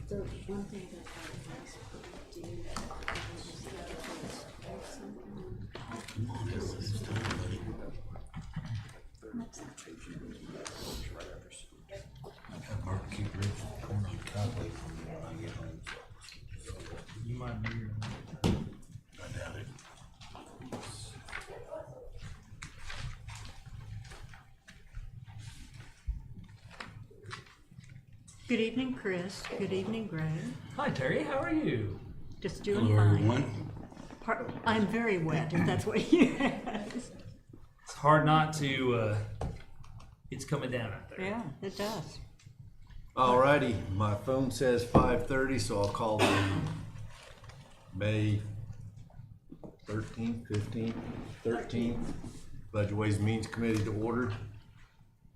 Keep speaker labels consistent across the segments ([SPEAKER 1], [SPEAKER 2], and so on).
[SPEAKER 1] The one thing that I would like to do is the other things.
[SPEAKER 2] Come on, this is time, buddy. I got barbecue ribs and corn on the cob waiting for me when I get home.
[SPEAKER 3] You might be here.
[SPEAKER 2] I doubt it.
[SPEAKER 4] Good evening, Chris. Good evening, Greg.
[SPEAKER 3] Hi Terry, how are you?
[SPEAKER 4] Just doing
[SPEAKER 2] Hello,
[SPEAKER 4] fine.
[SPEAKER 2] everyone.
[SPEAKER 4] I'm very wet, if that's what you had.
[SPEAKER 3] It's hard not to, it's coming down out there.
[SPEAKER 4] Yeah, it does.
[SPEAKER 5] Alrighty, my phone says 5:30, so I'll call the May 13th, 15th, 13th Budget Ways and Means Committee to order.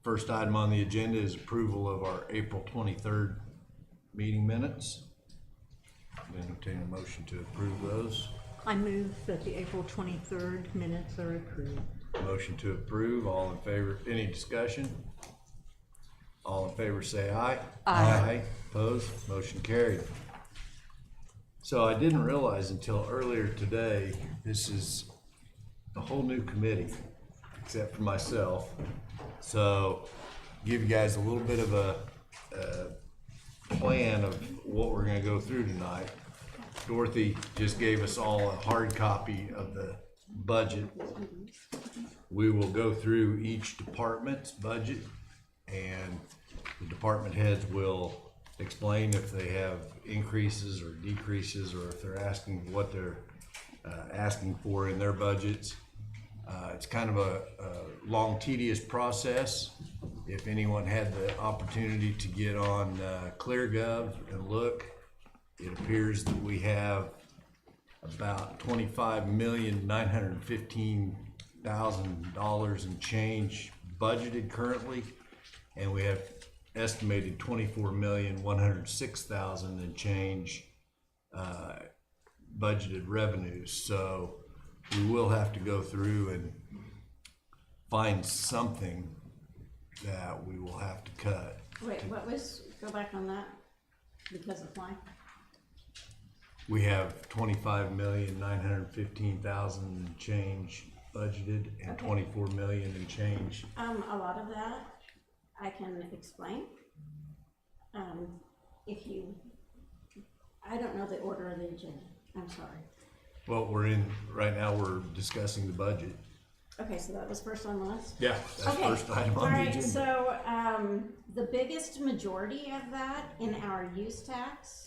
[SPEAKER 5] First item on the agenda is approval of our April 23rd meeting minutes. Entertain a motion to approve those.
[SPEAKER 4] I move that the April 23rd minutes are approved.
[SPEAKER 5] Motion to approve, all in favor, any discussion? All in favor say aye.
[SPEAKER 4] Aye.
[SPEAKER 5] Opposed, motion carried. So I didn't realize until earlier today, this is a whole new committee, except for myself. So give you guys a little bit of a plan of what we're gonna go through tonight. Dorothy just gave us all a hard copy of the budget. We will go through each department's budget, and the department heads will explain if they have increases or decreases, or if they're asking what they're asking for in their budgets. It's kind of a long, tedious process. If anyone had the opportunity to get on ClearGov and look, it appears that we have about $25,915,000 in change budgeted currently, and we have estimated $24,106,000 in change budgeted revenues. So we will have to go through and find something that we will have to cut.
[SPEAKER 1] Wait, what was, go back on that, because of why?
[SPEAKER 5] We have 25,915,000 in change budgeted and
[SPEAKER 1] Okay.
[SPEAKER 5] 24 million in change.
[SPEAKER 1] A lot of that I can explain. If you, I don't know the order of the agenda, I'm sorry.
[SPEAKER 5] Well, right now we're discussing the budget.
[SPEAKER 1] Okay, so that was first on the list?
[SPEAKER 5] Yeah. That's
[SPEAKER 1] Okay,
[SPEAKER 5] first item on the
[SPEAKER 1] alright,
[SPEAKER 5] agenda.
[SPEAKER 1] so, the biggest majority of that in our use tax,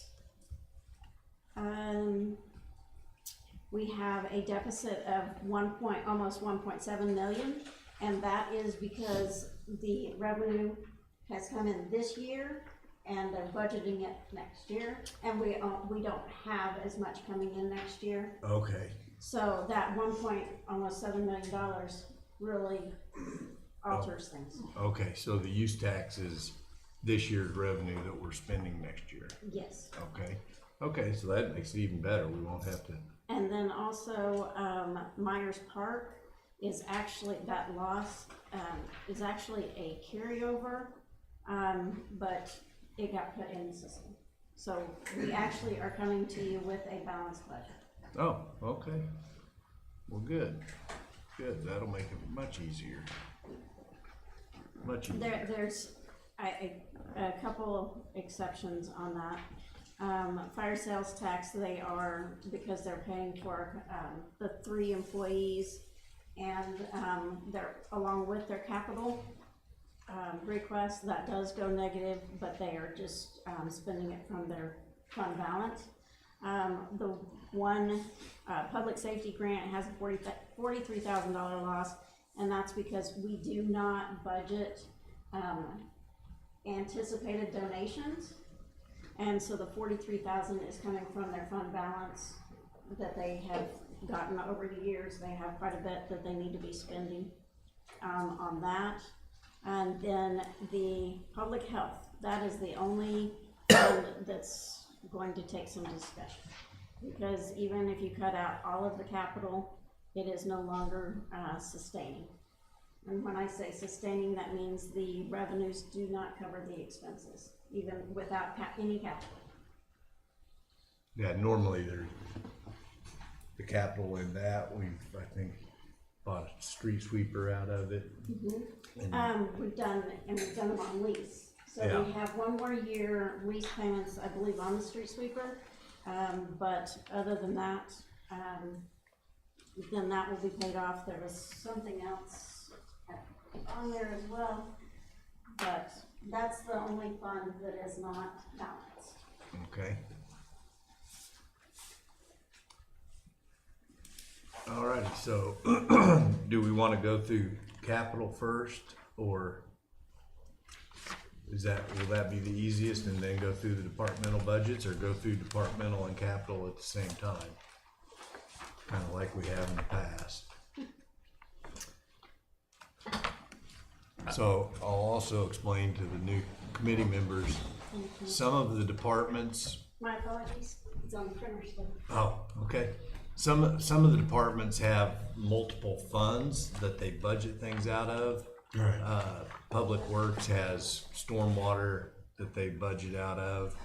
[SPEAKER 1] we have a deficit of almost 1.7 million, and that is because the revenue has come in this year, and they're budgeting it next year, and we don't have as much coming in next year.
[SPEAKER 5] Okay,
[SPEAKER 1] So that almost $7 million really alters things.
[SPEAKER 5] okay, so the use tax is this year's revenue that we're spending next year.
[SPEAKER 1] Yes.
[SPEAKER 5] Okay, okay, so that makes it even better. We won't have to,
[SPEAKER 1] And then also, Myers Park is actually, that loss, is actually a carryover, but it got put in the system. So we actually are coming to you with a balanced budget.
[SPEAKER 5] oh, okay. Well, good, good. That'll make it much easier. Much easier.
[SPEAKER 1] There's a couple exceptions on that. Fire sales tax, they are, because they're paying for the 3 employees, and they're, along with their capital request, that does go negative, but they are just spending it from their fund balance. The one public safety grant has a $43,000 loss, and that's because we do not budget anticipated donations. And so the $43,000 is coming from their fund balance that they have gotten over the years. They have quite a bit that they need to be spending on that. And then the public health, that is the only fund that's going to take some discussion. Because even if you cut out all of the capital, it is no longer sustaining. And when I say sustaining, that means the revenues do not cover the expenses, even without any capital.
[SPEAKER 5] Yeah, normally there's the capital in that, I think, bought a street sweeper out of it. And
[SPEAKER 1] We've done them on lease. So
[SPEAKER 5] Yeah.
[SPEAKER 1] we have one more year lease payments, I believe, on the street sweeper. But other than that, then that will be paid off. There was something else on there as well, but that's the only fund that is not balanced.
[SPEAKER 5] Okay. All righty, so do we want to go through capital first, or will that be the easiest, and then go through the departmental budgets, or go through departmental and capital at the same time? Kind of like we have in the past. So I'll also explain to the new committee members, some of the departments.
[SPEAKER 1] My apologies, it's on the printer still.
[SPEAKER 5] Oh, okay. Some of the departments have multiple funds that they budget things out of.
[SPEAKER 2] Right.
[SPEAKER 5] Public Works has stormwater that they budget out of.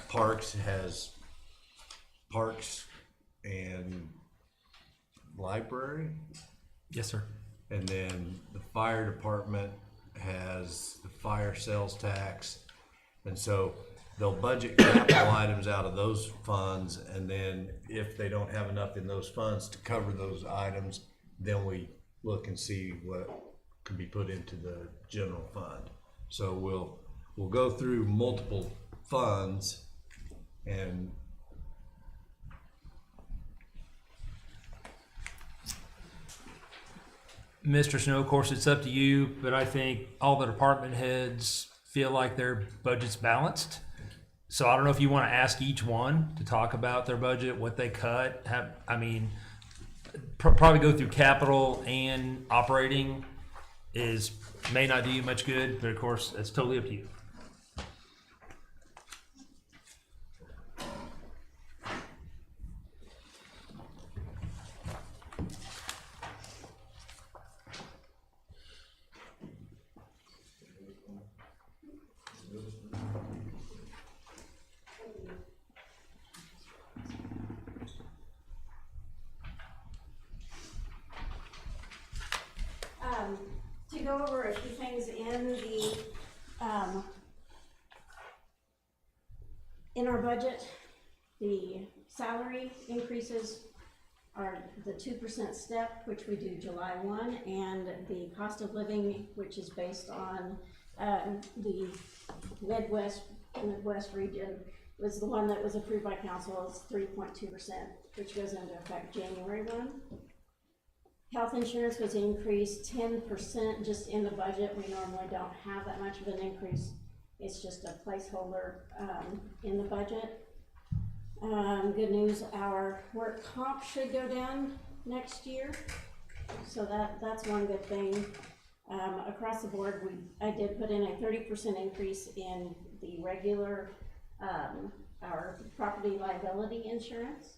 [SPEAKER 5] Parks has parks and library.
[SPEAKER 3] Yes, sir.
[SPEAKER 5] And then the fire department has the fire sales tax. And so they'll budget capital items out of those funds, and then if they don't have enough in those funds to cover those items, then we look and see what can be put into the general fund. So we'll go through multiple funds, and
[SPEAKER 3] Mr. Snow, of course, it's up to you, but I think all the department heads feel like their budget's balanced. So I don't know if you want to ask each one to talk about their budget, what they cut. Probably go through capital and operating may not do you much good, but of course, it's totally up to you.
[SPEAKER 1] To go over a few things in our budget, the salary increases are the 2% step, which we do July 1, and the cost of living, which is based on the Midwest region, was the one that was approved by council, is 3.2%, which goes into effect January 1. Health insurance was increased 10% just in the budget. We normally don't have that much of an increase. It's just a placeholder in the budget. Good news, our work comp should go down next year. So that's one good thing. Across the board, I did put in a 30% increase in the regular, our property liability insurance.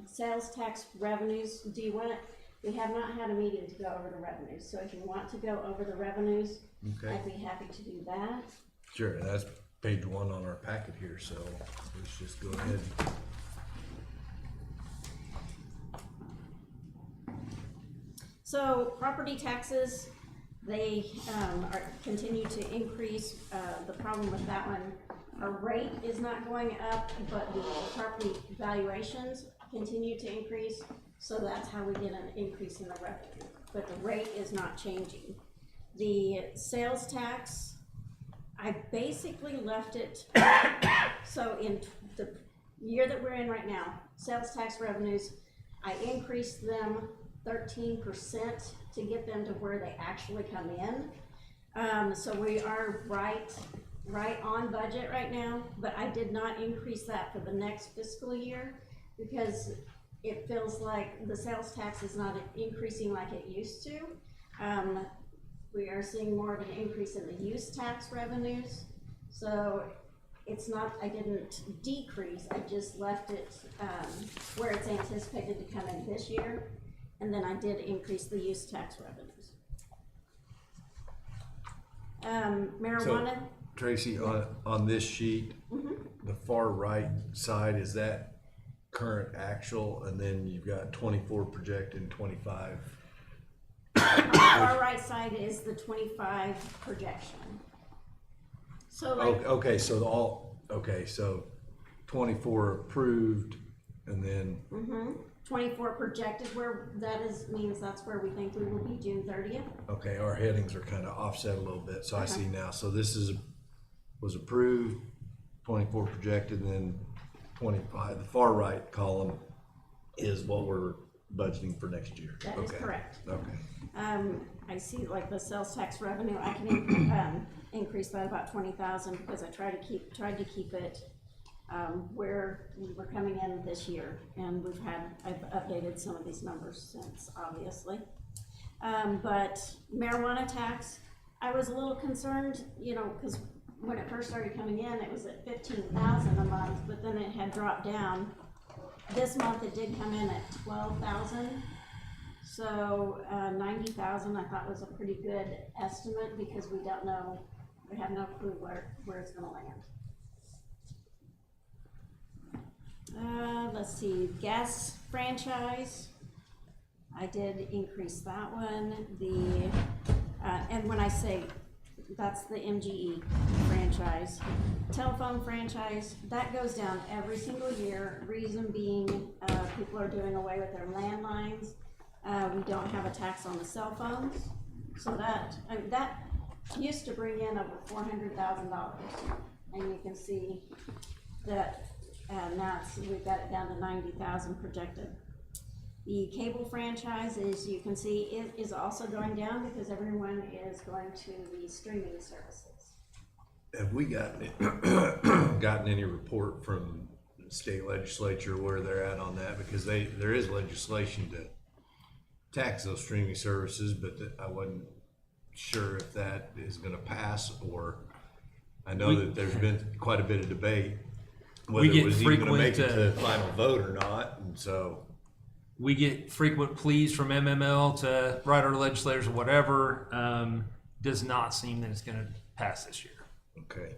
[SPEAKER 1] Sales tax revenues, we have not had a meeting to go over the revenues, so if you want to go over the revenues,
[SPEAKER 5] okay.
[SPEAKER 1] I'd be happy to do that.
[SPEAKER 5] Sure, and that's page 1 on our packet here, so let's just go ahead.
[SPEAKER 1] So property taxes, they continue to increase. The problem with that one, our rate is not going up, but the property valuations continue to increase. So that's how we get an increase in the revenue, but the rate is not changing. The sales tax, I basically left it, so in the year that we're in right now, sales tax revenues, I increased them 13% to get them to where they actually come in. So we are right on budget right now, but I did not increase that for the next fiscal year because it feels like the sales tax is not increasing like it used to. We are seeing more of an increase in the use tax revenues. So it's not, I didn't decrease, I just left it where it's anticipated to come in this year. And then I did increase the use tax revenues. Marijuana,
[SPEAKER 5] Tracy, on this sheet, the far right side, is that current actual, and then you've got 24 projected and 25?
[SPEAKER 1] on the far right side is the 25 projection. So like,
[SPEAKER 5] Okay, so 24 approved, and then,
[SPEAKER 1] 24 projected, where that is, means that's where we think we will be June 30th.
[SPEAKER 5] okay, our headings are kind of offset a little bit, so I see now. So this was approved, 24 projected, and then 25. The far right column is what we're budgeting for next year.
[SPEAKER 1] That is
[SPEAKER 5] Okay.
[SPEAKER 1] correct.
[SPEAKER 5] Okay.
[SPEAKER 1] I see like the sales tax revenue, I can increase that about 20,000 because I tried to keep it where we were coming in this year, and I've updated some of these numbers since, obviously. But marijuana tax, I was a little concerned, you know, because when it first started coming in, it was at 15,000 a month, but then it had dropped down. This month it did come in at 12,000. So 90,000 I thought was a pretty good estimate because we don't know, we have no clue where it's gonna land. Let's see, gas franchise, I did increase that one. And when I say, that's the MGE franchise. Telephone franchise, that goes down every single year. Reason being, people are doing away with their landlines. We don't have a tax on the cell phones. So that used to bring in over $400,000. And you can see that now we've got it down to 90,000 projected. The cable franchise, as you can see, it is also going down because everyone is going to the streaming services.
[SPEAKER 5] Have we gotten any report from the state legislature where they're at on that? Because there is legislation to tax those streaming services, but I wasn't sure if that is gonna pass, or I know that there's been quite a bit of debate whether
[SPEAKER 3] We get
[SPEAKER 5] it was even gonna make it
[SPEAKER 3] frequent,
[SPEAKER 5] to the final vote or not, and so.
[SPEAKER 3] We get frequent pleas from MML to write our legislators or whatever. Does not seem that it's gonna pass this year.
[SPEAKER 5] Okay.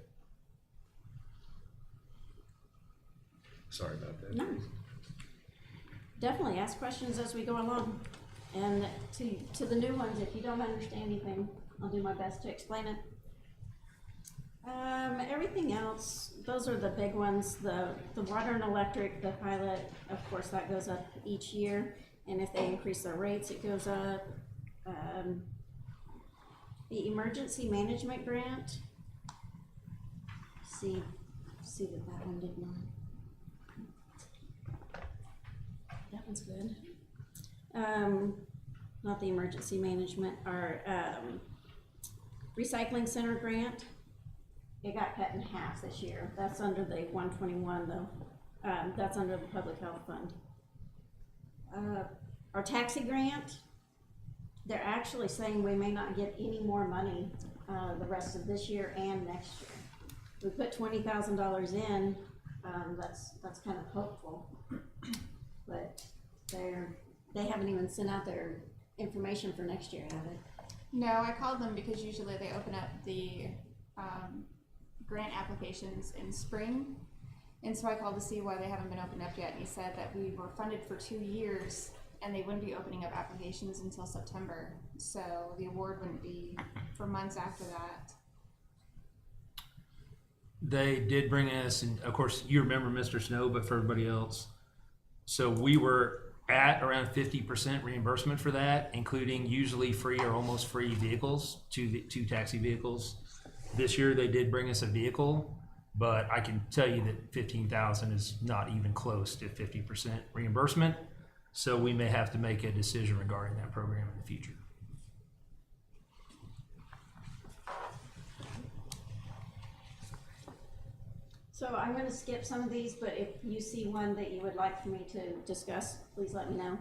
[SPEAKER 5] Sorry about that.
[SPEAKER 1] No. Definitely ask questions as we go along. And to the new ones, if you don't understand anything, I'll do my best to explain it. Everything else, those are the big ones. The water and electric, the pilot, of course, that goes up each year. And if they increase their rates, it goes up. The emergency management grant, see that one did not. That one's good. Not the emergency management, our recycling center grant. It got cut in half this year. That's under the 121 though. That's under the public health fund. Our taxi grant, they're actually saying we may not get any more money the rest of this year and next year. We put $20,000 in. That's kind of hopeful, but they haven't even sent out their information for next year, have they?
[SPEAKER 6] No, I called them because usually they open up the grant applications in spring. And so I called to see why they haven't been opened up yet. And he said that we were funded for 2 years and they wouldn't be opening up applications until September. So the award wouldn't be for months after that.
[SPEAKER 3] They did bring us, and of course you remember Mr. Snow, but for everybody else, so we were at around 50% reimbursement for that, including usually free or almost free vehicles, two taxi vehicles. This year they did bring us a vehicle, but I can tell you that 15,000 is not even close to 50% reimbursement. So we may have to make a decision regarding that program in the future.
[SPEAKER 1] So I'm going to skip some of these, but if you see one that you would like for me to discuss, please let me know.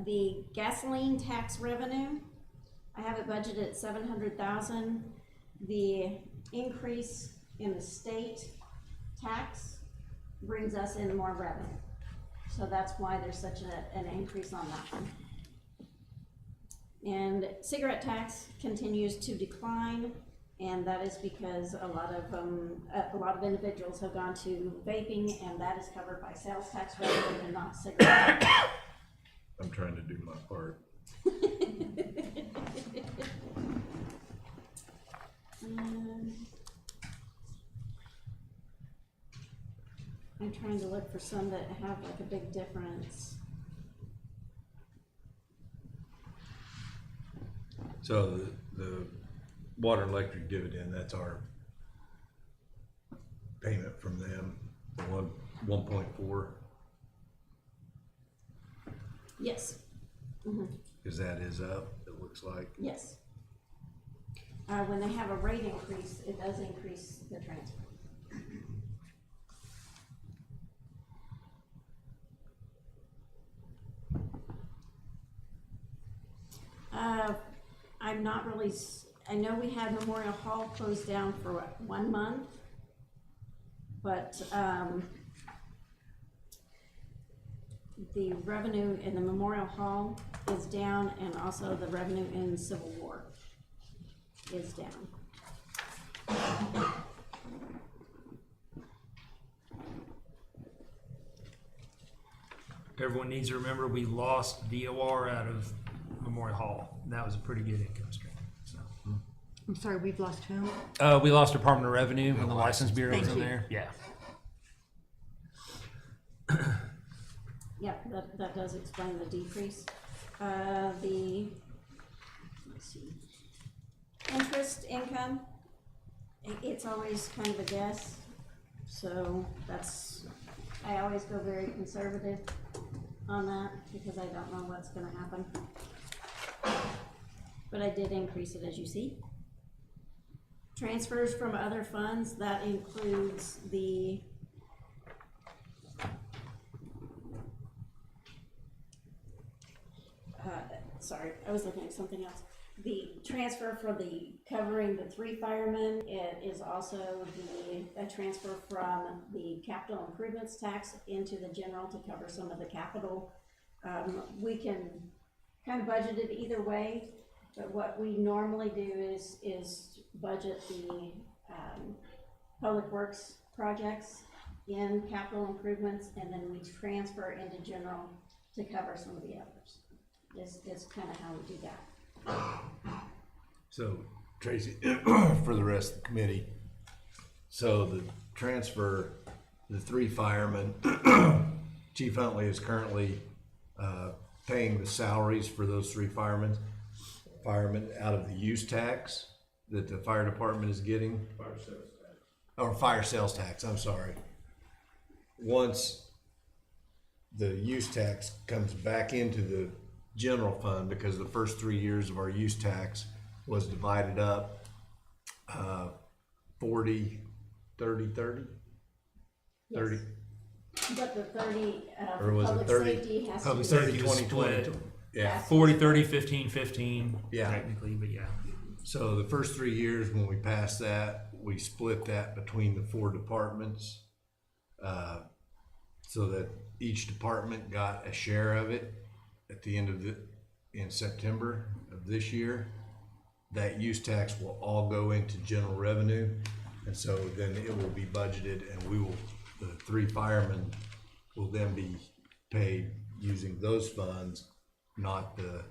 [SPEAKER 1] The gasoline tax revenue, I have it budgeted at 700,000. The increase in the state tax brings us in more revenue. So that's why there's such an increase on that one. And cigarette tax continues to decline, and that is because a lot of individuals have gone to vaping, and that is covered by sales tax revenue and not cigarette tax.
[SPEAKER 5] I'm trying to do my part.
[SPEAKER 1] I'm trying to look for some that have like a big difference.
[SPEAKER 5] So the water and electric dividend, that's our payment from them, the 1.4,
[SPEAKER 1] Yes,
[SPEAKER 5] because that is up, it looks like.
[SPEAKER 1] yes. When they have a rate increase, it does increase the transfer. I'm not really, I know we had Memorial Hall closed down for what, 1 month? But, the revenue in the Memorial Hall is down, and also the revenue in Civil War is down.
[SPEAKER 3] Everyone needs to remember we lost DOR out of Memorial Hall. That was a pretty good income stream. So.
[SPEAKER 4] I'm sorry, we've lost whom?
[SPEAKER 3] We lost Department of Revenue when the license bureau was
[SPEAKER 4] Thank
[SPEAKER 3] in
[SPEAKER 4] you.
[SPEAKER 3] there. Yeah.
[SPEAKER 1] Yeah, that does explain the decrease. Let's see, interest income, it's always kind of a guess. So I always go very conservative on that because I don't know what's gonna happen. But I did increase it, as you see. Transfers from other funds, that includes the sorry, I was looking at something else. The transfer for the covering the 3 firemen, it is also a transfer from the capital improvements tax into the general to cover some of the capital. We can kind of budget it either way, but what we normally do is budget the public works projects in capital improvements, and then we transfer into general to cover some of the others. Is kind of how we do that.
[SPEAKER 5] So Tracy, for the rest of the committee, so the transfer, the 3 firemen, Chief Huntley is currently paying the salaries for those 3 firemen out of the use tax that the fire department is getting. Fire sales tax, I'm sorry. Once the use tax comes back into the general fund, because the first 3 years of our use tax was divided up 40, 30, 30? 30.
[SPEAKER 1] But the 30,
[SPEAKER 5] Or was it
[SPEAKER 1] public
[SPEAKER 5] 30?
[SPEAKER 1] safety has to
[SPEAKER 3] Public
[SPEAKER 1] be.
[SPEAKER 3] safety was
[SPEAKER 5] 20,
[SPEAKER 3] split.
[SPEAKER 5] Yeah.
[SPEAKER 3] 40, 30, 15, 15.
[SPEAKER 5] Yeah.
[SPEAKER 3] Technically, but yeah.
[SPEAKER 5] So the first 3 years, when we passed that, we split that between the 4 departments, so that each department got a share of it at the end of in September of this year. That use tax will all go into general revenue, and so then it will be budgeted, and the 3 firemen will then be paid using those funds, not the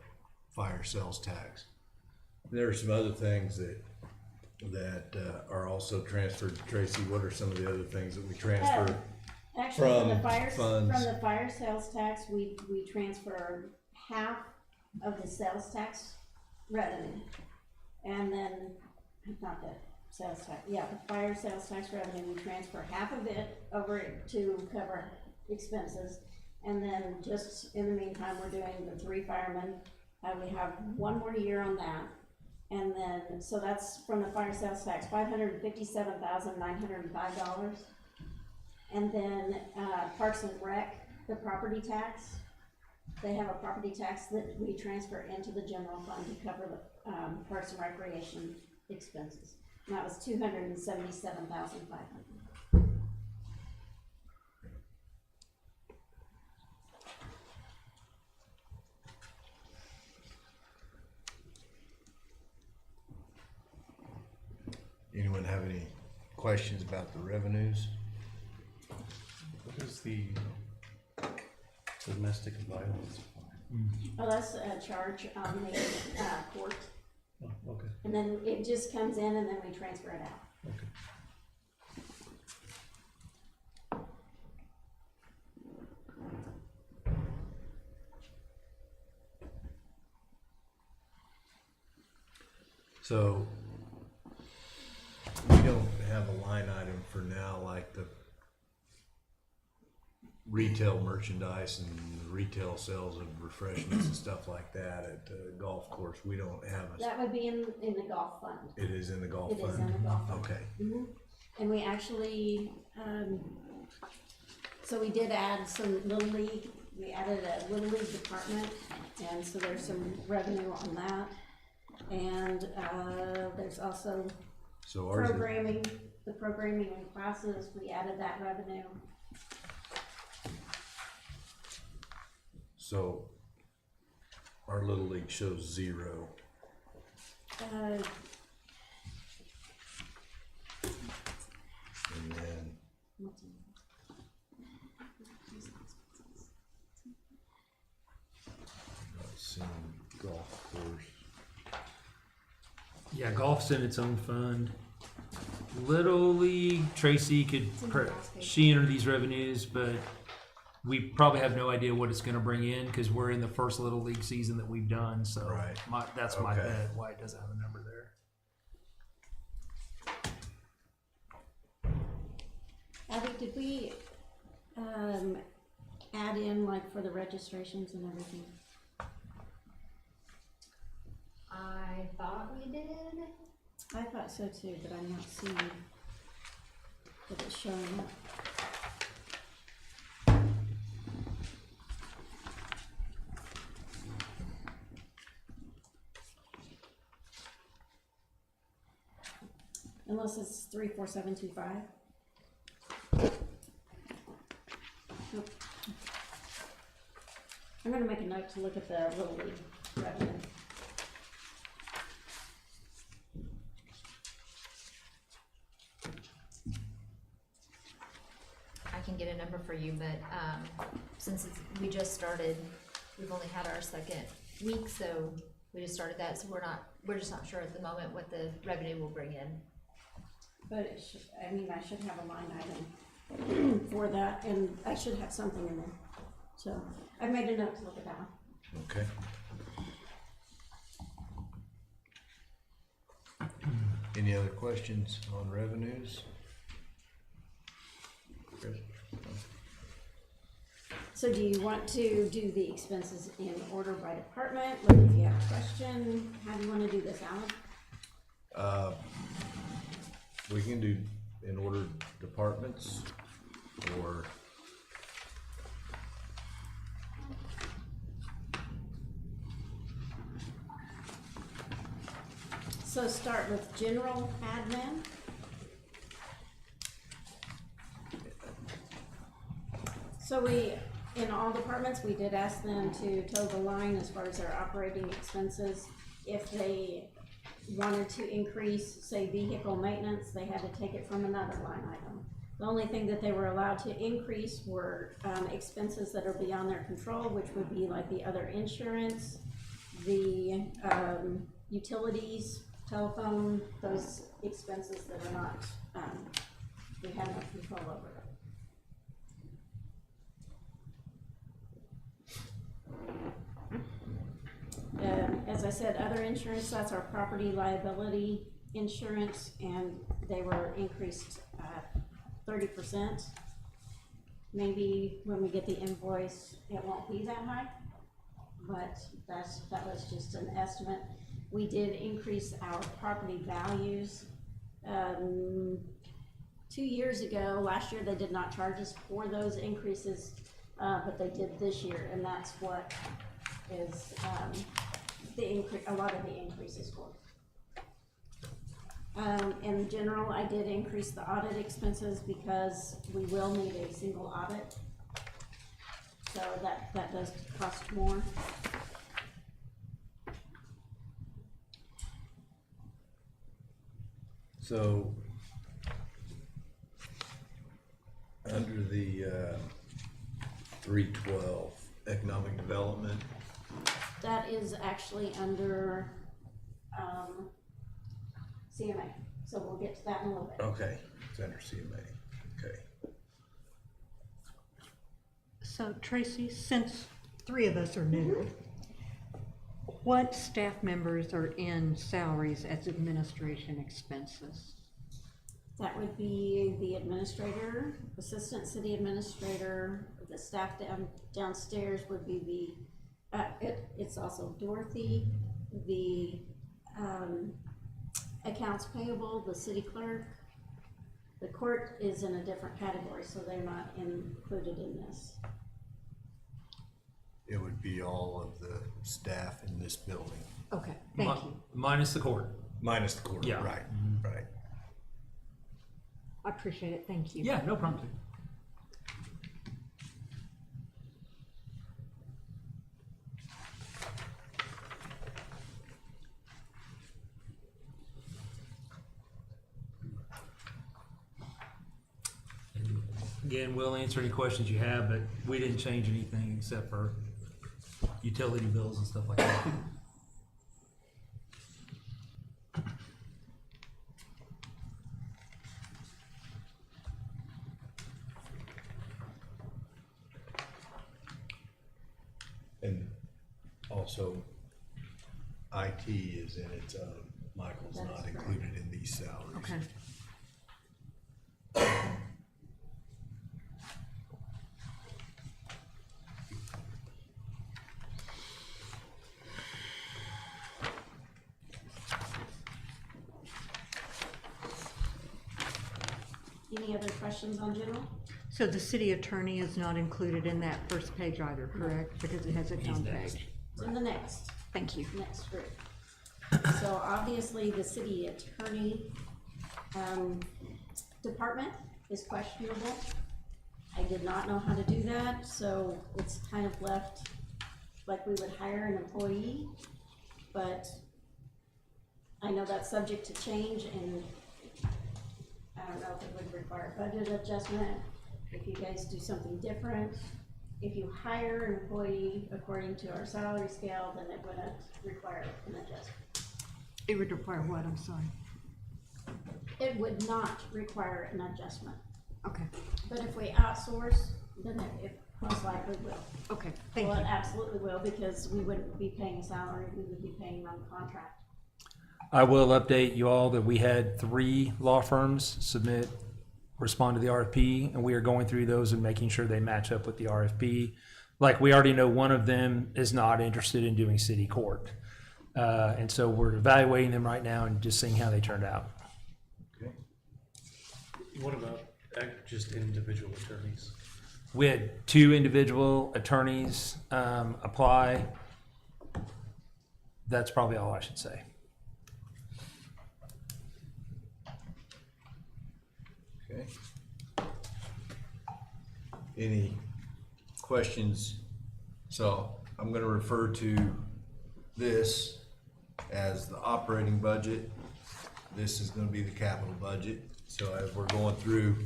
[SPEAKER 5] fire sales tax. There are some other things that are also transferred. Tracy, what are some of the other things that we transfer?
[SPEAKER 1] Actually, from the
[SPEAKER 5] From
[SPEAKER 1] fire sales tax, we transfer half of the sales tax revenue. And then, not the sales tax, yeah, the fire sales tax revenue, we transfer half of it over to cover expenses. And then just in the meantime, we're doing the 3 firemen, we have 1 more year on that. And then, so that's from the fire sales tax, $557,905. And then, Parks and Rec, the property tax, they have a property tax that we transfer into the general fund to cover the, Parks and Recreation expenses. And that was $277,500.
[SPEAKER 5] questions about the revenues?
[SPEAKER 7] What is the domestic violence?
[SPEAKER 1] Oh, that's a charge on the, court,
[SPEAKER 7] Oh, okay,
[SPEAKER 1] and then it just comes in and then we transfer it out.
[SPEAKER 7] okay.
[SPEAKER 5] So we don't have a line item for now like the retail merchandise and retail sales of refreshments and stuff like that at the golf course. We don't have a,
[SPEAKER 1] That would be in the golf fund.
[SPEAKER 5] it is in the golf
[SPEAKER 1] It
[SPEAKER 5] fund?
[SPEAKER 1] is in the golf fund.
[SPEAKER 5] Okay,
[SPEAKER 1] Mhm. And we actually, so we did add some Little League, we added a Little League department, and so there's some revenue on that. And, there's also
[SPEAKER 5] so ours is,
[SPEAKER 1] programming, the programming and classes, we added that revenue.
[SPEAKER 5] so our Little League shows 0.
[SPEAKER 1] Uh,
[SPEAKER 5] And then let's see, golf course.
[SPEAKER 3] Yeah, golf's in its own fund. Little League, Tracy could,
[SPEAKER 6] in the last page.
[SPEAKER 3] she entered these revenues, but we probably have no idea what it's gonna bring in, cause we're in the first Little League season that we've done, so.
[SPEAKER 5] Right.
[SPEAKER 3] That's my
[SPEAKER 5] Okay.
[SPEAKER 3] bet, why it doesn't have a number there.
[SPEAKER 1] Abby, did we, add in like for the registrations and everything?
[SPEAKER 8] I thought we did.
[SPEAKER 1] I thought so too, but I'm not seeing that it's showing up. Unless it's 34725. Nope. I'm gonna make a note to look at the Little League revenue.
[SPEAKER 8] I can get a number for you, but, since we just started, we've only had our second week, so we just started that, so we're just not sure at the moment what the revenue will bring in.
[SPEAKER 1] But it should, I mean, I should have a line item for that, and I should have something in there. So, I made a note to look at that one.
[SPEAKER 5] Okay. Any other questions on revenues? Chris?
[SPEAKER 1] So do you want to do the expenses in order by department? Like if you have a question, how do you wanna do this, Alan?
[SPEAKER 5] We can do in order departments or
[SPEAKER 1] So start with general admin. So we, in all departments, we did ask them to toe the line as far as their operating expenses. If they wanted to increase, say, vehicle maintenance, they had to take it from another line item. The only thing that they were allowed to increase were, expenses that are beyond their control, which would be like the other insurance, the, utilities, telephone, those expenses that are not, we have no control over. As I said, other insurance, that's our property liability insurance, and they were increased 30%. Maybe when we get the invoice, it won't be that high, but that was just an estimate. We did increase our property values. 2 years ago, last year, they did not charge us for those increases, but they did this year, and that's what is, a lot of the increases for. In general, I did increase the audit expenses because we will need a single audit. So that does cost more.
[SPEAKER 5] so Under the 312, economic development,
[SPEAKER 1] That is actually under, CMA, so we'll get to that in a little bit.
[SPEAKER 5] okay, it's under CMA, okay.
[SPEAKER 4] So Tracy, since three of us are new, what staff members are in salaries as administration expenses?
[SPEAKER 1] That would be the administrator, assistant city administrator, the staff downstairs would be it's also Dorothy, the, accounts payable, the city clerk. The court is in a different category, so they're not included in this.
[SPEAKER 5] It would be all of the staff in this building,
[SPEAKER 4] Okay, thank you.
[SPEAKER 3] Minus the court.
[SPEAKER 5] minus the court,
[SPEAKER 3] Yeah.
[SPEAKER 5] right, right.
[SPEAKER 4] I appreciate it, thank you.
[SPEAKER 3] Yeah, no problem. And again, we'll answer any questions you have, but we didn't change anything except for utility bills and stuff like that.
[SPEAKER 5] And also, IT is in its own, Michael's
[SPEAKER 1] That is
[SPEAKER 5] not
[SPEAKER 1] correct.
[SPEAKER 5] included in these salaries.
[SPEAKER 4] Okay,
[SPEAKER 1] Any other questions on general?
[SPEAKER 4] so the city attorney is not included in that first page either, correct? Because it has its
[SPEAKER 3] He's
[SPEAKER 4] own
[SPEAKER 3] next.
[SPEAKER 4] page.
[SPEAKER 1] It's in the next.
[SPEAKER 4] Thank you.
[SPEAKER 1] Next group. So obviously, the city attorney, department is questionable. I did not know how to do that, so it's kind of left like we would hire an employee, but I know that's subject to change, and I don't know if it would require a budget adjustment, if you guys do something different. If you hire an employee according to our salary scale, then it wouldn't require an adjustment.
[SPEAKER 4] It would require what, I'm sorry?
[SPEAKER 1] It would not require an adjustment,
[SPEAKER 4] Okay,
[SPEAKER 1] but if we outsource, then it most likely will.
[SPEAKER 4] okay, thank
[SPEAKER 1] Well, it
[SPEAKER 4] you.
[SPEAKER 1] absolutely will, because we wouldn't be paying a salary, we would be paying on contract.
[SPEAKER 3] I will update you all that we had 3 law firms respond to the RFP, and we are going through those and making sure they match up with the RFP. Like, we already know one of them is not interested in doing city court. And so we're evaluating them right now and just seeing how they turned out.
[SPEAKER 5] Okay.
[SPEAKER 7] What about just individual attorneys?
[SPEAKER 3] We had 2 individual attorneys apply. That's probably all I should say.
[SPEAKER 5] Okay. Any questions? So I'm gonna refer to this as the operating budget. This is gonna be the capital budget. So as we're going through,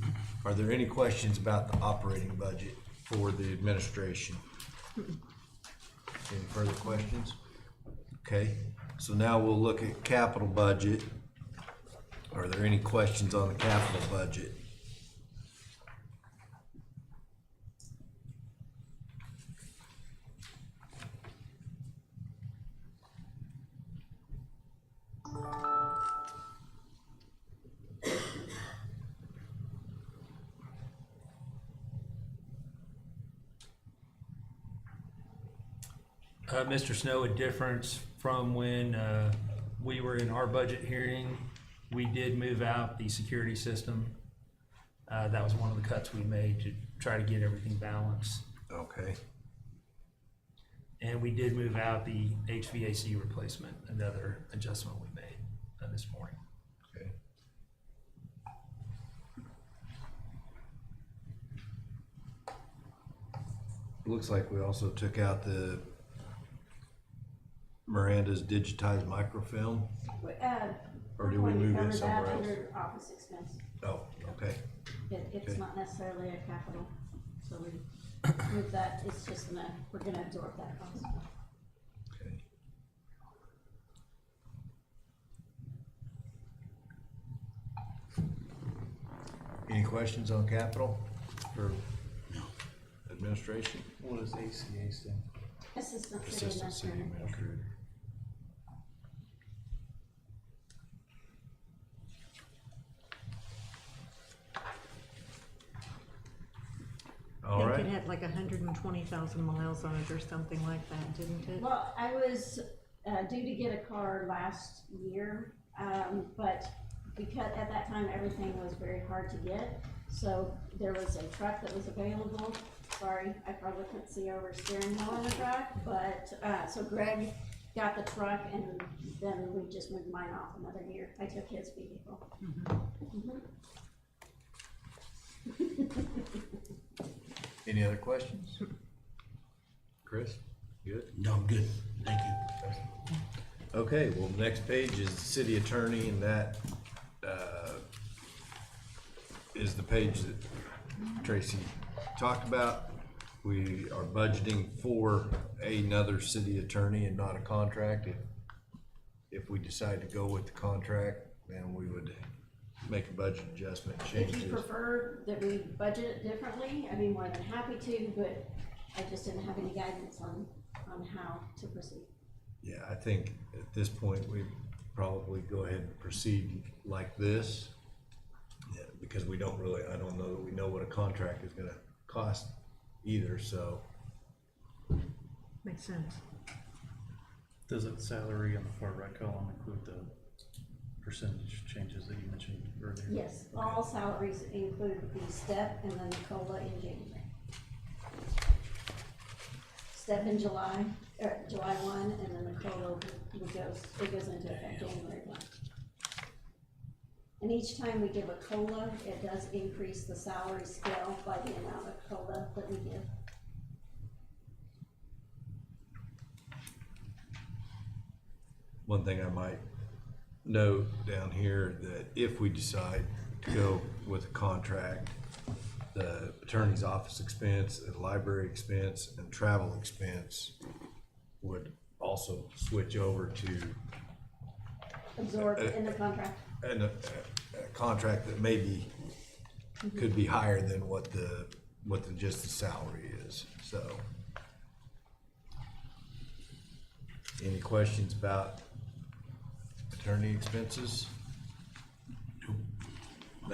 [SPEAKER 5] are there any questions about the operating budget for the administration? Any further questions? Okay, so now we'll look at capital budget. Are there any questions on the capital budget?
[SPEAKER 3] Mr. Snow, a difference from when we were in our budget hearing, we did move out the security system. That was one of the cuts we made to try to get everything balanced.
[SPEAKER 5] Okay.
[SPEAKER 3] And we did move out the HVAC replacement, another adjustment we made this morning.
[SPEAKER 5] Okay. Looks like we also took out the Miranda's digitized microfilm, or did we move it somewhere else?
[SPEAKER 1] Under office expense.
[SPEAKER 5] Oh, okay.
[SPEAKER 1] It's
[SPEAKER 5] Okay.
[SPEAKER 1] not necessarily a capital, so we, with that, it's just we're gonna absorb that cost.
[SPEAKER 5] Okay. Any questions on capital for administration?
[SPEAKER 7] What does ACA stand?
[SPEAKER 1] Assistant City
[SPEAKER 5] Assistant City
[SPEAKER 1] Administrator.
[SPEAKER 5] Administrator. All
[SPEAKER 4] I
[SPEAKER 5] right.
[SPEAKER 4] think it had like 120,000 miles on it or something like that, didn't it?
[SPEAKER 1] Well, I was, due to get a car last year, but because at that time, everything was very hard to get. So there was a truck that was available. Sorry, I probably couldn't see over steering wheel in the truck, but, so Greg got the truck and then we just moved mine off another year. I took his vehicle.
[SPEAKER 5] Any other questions? Chris, good?
[SPEAKER 2] No, I'm good, thank you.
[SPEAKER 5] Okay, well, the next page is the city attorney, and that, is the page that Tracy talked about. We are budgeting for another city attorney and not a contract. If we decide to go with the contract, then we would make a budget adjustment, change
[SPEAKER 1] If you
[SPEAKER 5] it.
[SPEAKER 1] prefer that we budget it differently, I'd be more than happy to, but I just didn't have any guidance on how to proceed.
[SPEAKER 5] Yeah, I think at this point, we probably go ahead and proceed like this. Yeah, because we don't really, I don't know that we know what a contract is gonna cost either, so.
[SPEAKER 4] Makes sense.
[SPEAKER 7] Does the salary on the far right column include the percentage changes that you mentioned earlier?
[SPEAKER 1] Yes, all salaries include the step and then the COLA in January. Step in July 1, and then the COLA goes into effect January 1. And each time we give a COLA, it does increase the salary scale by the amount of COLA that we give.
[SPEAKER 5] One thing I might note down here, that if we decide to go with a contract, the attorney's office expense, and library expense, and travel expense would also switch over to
[SPEAKER 1] Absorbed in the contract.
[SPEAKER 5] a contract that maybe could be higher than what just the salary is, so. Any questions about attorney expenses?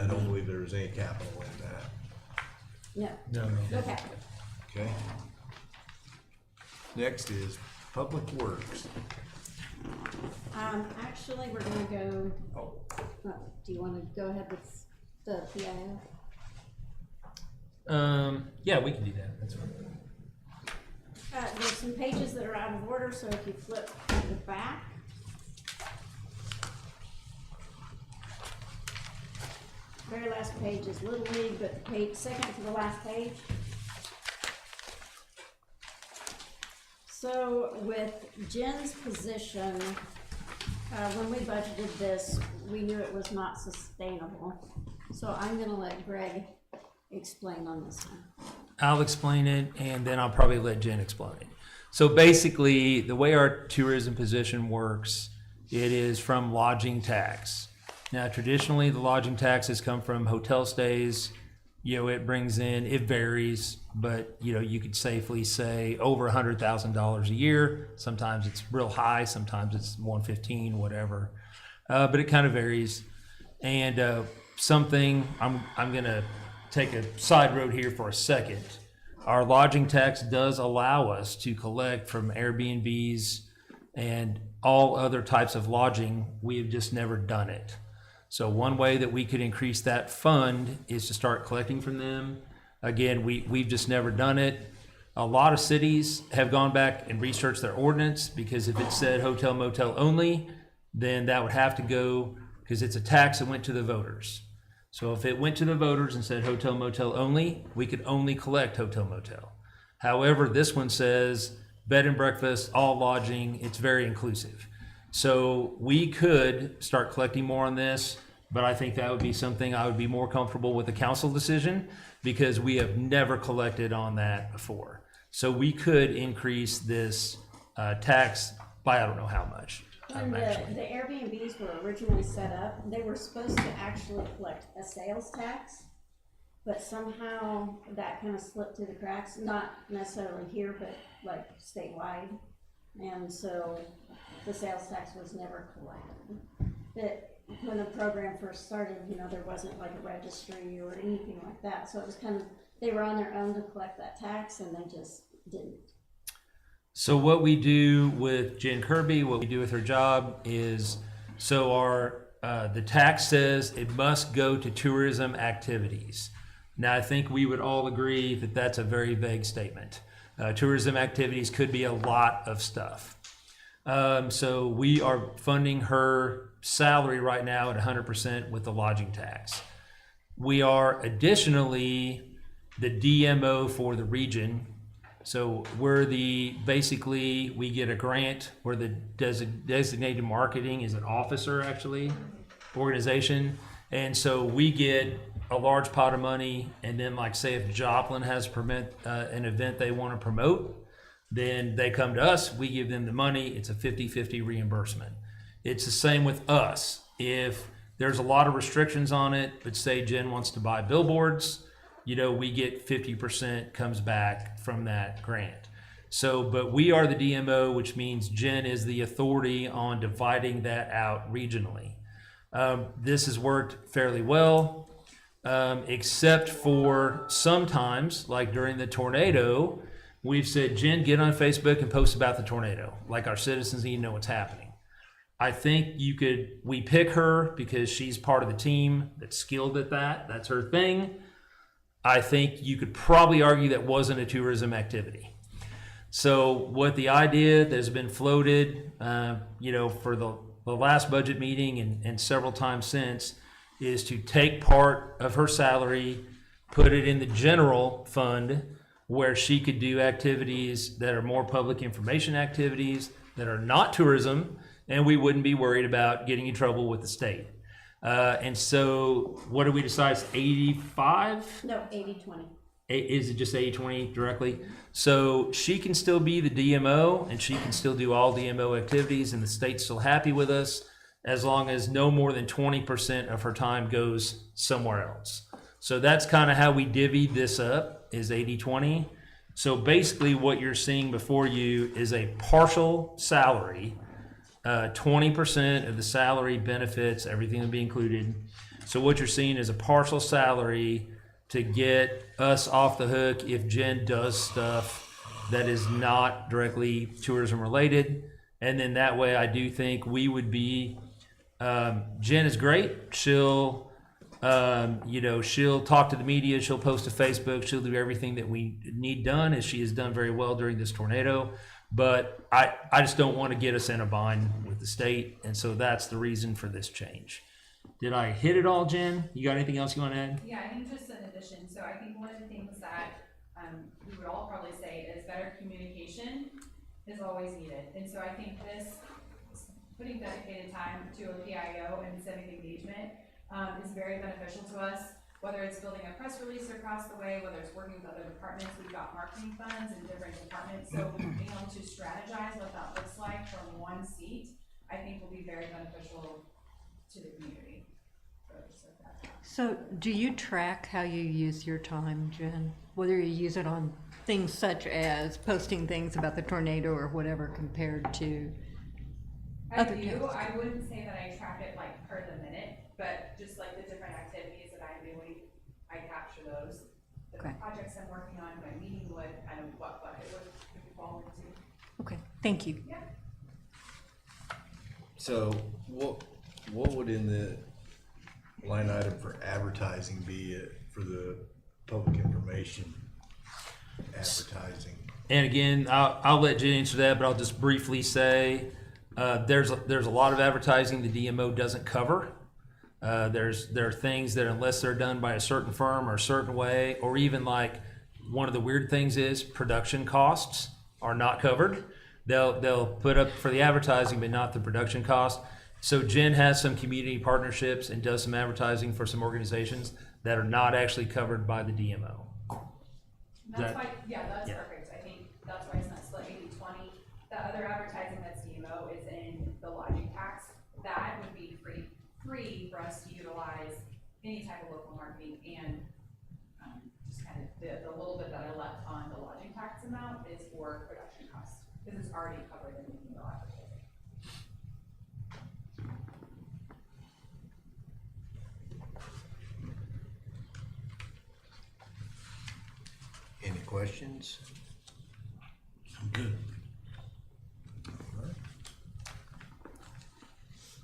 [SPEAKER 5] I don't believe there's any capital in that,
[SPEAKER 1] No,
[SPEAKER 3] No,
[SPEAKER 1] no cap.
[SPEAKER 5] okay? Next is Public Works.
[SPEAKER 1] Actually, we're gonna go, do you wanna go ahead with the PIO?
[SPEAKER 3] Yeah, we can do that, that's fine.
[SPEAKER 1] There's some pages that are out of order, so if you flip to the back. Very last page is Little League, but the page, second to the last page. So with Jen's position, when we budgeted this, we knew it was not sustainable. So I'm gonna let Greg explain on this one.
[SPEAKER 3] I'll explain it, and then I'll probably let Jen explain it. So basically, the way our tourism position works, it is from lodging tax. Now, traditionally, the lodging taxes come from hotel stays. You know, it brings in, it varies, but you know, you could safely say over $100,000 a year. Sometimes it's real high, sometimes it's 115, whatever. But it kind of varies. And something I'm gonna take a side road here for a second. Our lodging tax does allow us to collect from Airbnbs and all other types of lodging. We have just never done it. So one way that we could increase that fund is to start collecting from them. Again, we've just never done it. A lot of cities have gone back and researched their ordinance, because if it said hotel motel only, then that would have to go, because it's a tax that went to the voters. So if it went to the voters and said hotel motel only, we could only collect hotel motel. However, this one says bed and breakfast, all lodging, it's very inclusive. So we could start collecting more on this, but I think that would be something I would be more comfortable with a council decision, because we have never collected on that before. So we could increase this tax by I don't know how much.
[SPEAKER 1] When the Airbnbs were originally set up, they were supposed to actually collect a sales tax, but somehow that kind of slipped through the cracks, not necessarily here, but like statewide. And so the sales tax was never collected. But when the program first started, you know, there wasn't like a registry or anything like that. So it was kind of, they were on their own to collect that tax, and they just didn't.
[SPEAKER 3] So what we do with Jen Kirby, what we do with her job is, so our, the tax says it must go to tourism activities. Now, I think we would all agree that that's a very vague statement. Tourism activities could be a lot of stuff. So we are funding her salary right now at 100% with the lodging tax. We are additionally the DMO for the region. So we're basically we get a grant. We're the designated marketing is an officer actually, organization. And so we get a large pot of money, and then like say if Joplin has an event they want to promote, then they come to us, we give them the money, it's a 50-50 reimbursement. It's the same with us. If there's a lot of restrictions on it, but say Jen wants to buy billboards, you know, we get 50% comes back from that grant. So, but we are the DMO, which means Jen is the authority on dividing that out regionally. This has worked fairly well, except for sometimes, like during the tornado, we've said, Jen, get on Facebook and post about the tornado. Like our citizens need to know what's happening. I think we pick her because she's part of the team that's skilled at that. That's her thing. I think you could probably argue that wasn't a tourism activity. So what the idea that has been floated, you know, for the last budget meeting and several times since, is to take part of her salary, put it in the general fund where she could do activities that are more public information activities that are not tourism, and we wouldn't be worried about getting in trouble with the state. And so what do we decide? It's 85?
[SPEAKER 1] No, 80-20.
[SPEAKER 3] Is it just 80-20 directly? So she can still be the DMO, and she can still do all DMO activities, and the state's still happy with us as long as no more than 20% of her time goes somewhere else. So that's kind of how we divvied this up, is 80-20. So basically what you're seeing before you is a partial salary. 20% of the salary, benefits, everything will be included. So what you're seeing is a partial salary to get us off the hook if Jen does stuff that is not directly tourism related. And then that way I do think we would be, Jen is great. She'll, you know, she'll talk to the media, she'll post to Facebook, she'll do everything that we need done, as she has done very well during this tornado. But I just don't want to get us in a bind with the state, and so that's the reason for this change. Did I hit it all, Jen? You got anything else you want to add?
[SPEAKER 9] Yeah, I think just in addition, so I think one of the things that we would all probably say is better communication is always needed. And so I think this, putting dedicated time to a PIO and civic engagement is very beneficial to us. Whether it's building a press release across the way, whether it's working with other departments, we've got marketing funds in different departments. So being able to strategize what that looks like from one seat, I think will be very beneficial to the community.
[SPEAKER 4] So do you track how you use your time, Jen? Whether you use it on things such as posting things about the tornado or whatever compared to other
[SPEAKER 9] I do.
[SPEAKER 4] tasks?
[SPEAKER 9] I wouldn't say that I track it like per the minute, but just like the different activities that I'm doing, I capture those. The
[SPEAKER 4] Okay.
[SPEAKER 9] projects I'm working on, my meeting would, kind of what it would fall into.
[SPEAKER 4] Okay, thank you.
[SPEAKER 9] Yeah.
[SPEAKER 5] So what would in the line item for advertising be for the public information advertising?
[SPEAKER 3] And again, I'll let Jen answer that, but I'll just briefly say there's a lot of advertising the DMO doesn't cover. There are things that unless they're done by a certain firm or a certain way, or even like one of the weird things is production costs are not covered. They'll put up for the advertising, but not the production cost. So Jen has some community partnerships and does some advertising for some organizations that are not actually covered by the DMO.
[SPEAKER 9] That's
[SPEAKER 3] That-
[SPEAKER 9] why, yeah, that's
[SPEAKER 3] yeah.
[SPEAKER 9] perfect, I think that's why it's not split 80-20. The other advertising that's DMO is in the lodging tax, that would be free for us to utilize any type of local marketing and, just kind of, the little bit that I left on the lodging tax amount is for production costs, because it's already covered in the DMO advertising.
[SPEAKER 5] Any questions?
[SPEAKER 2] I'm good.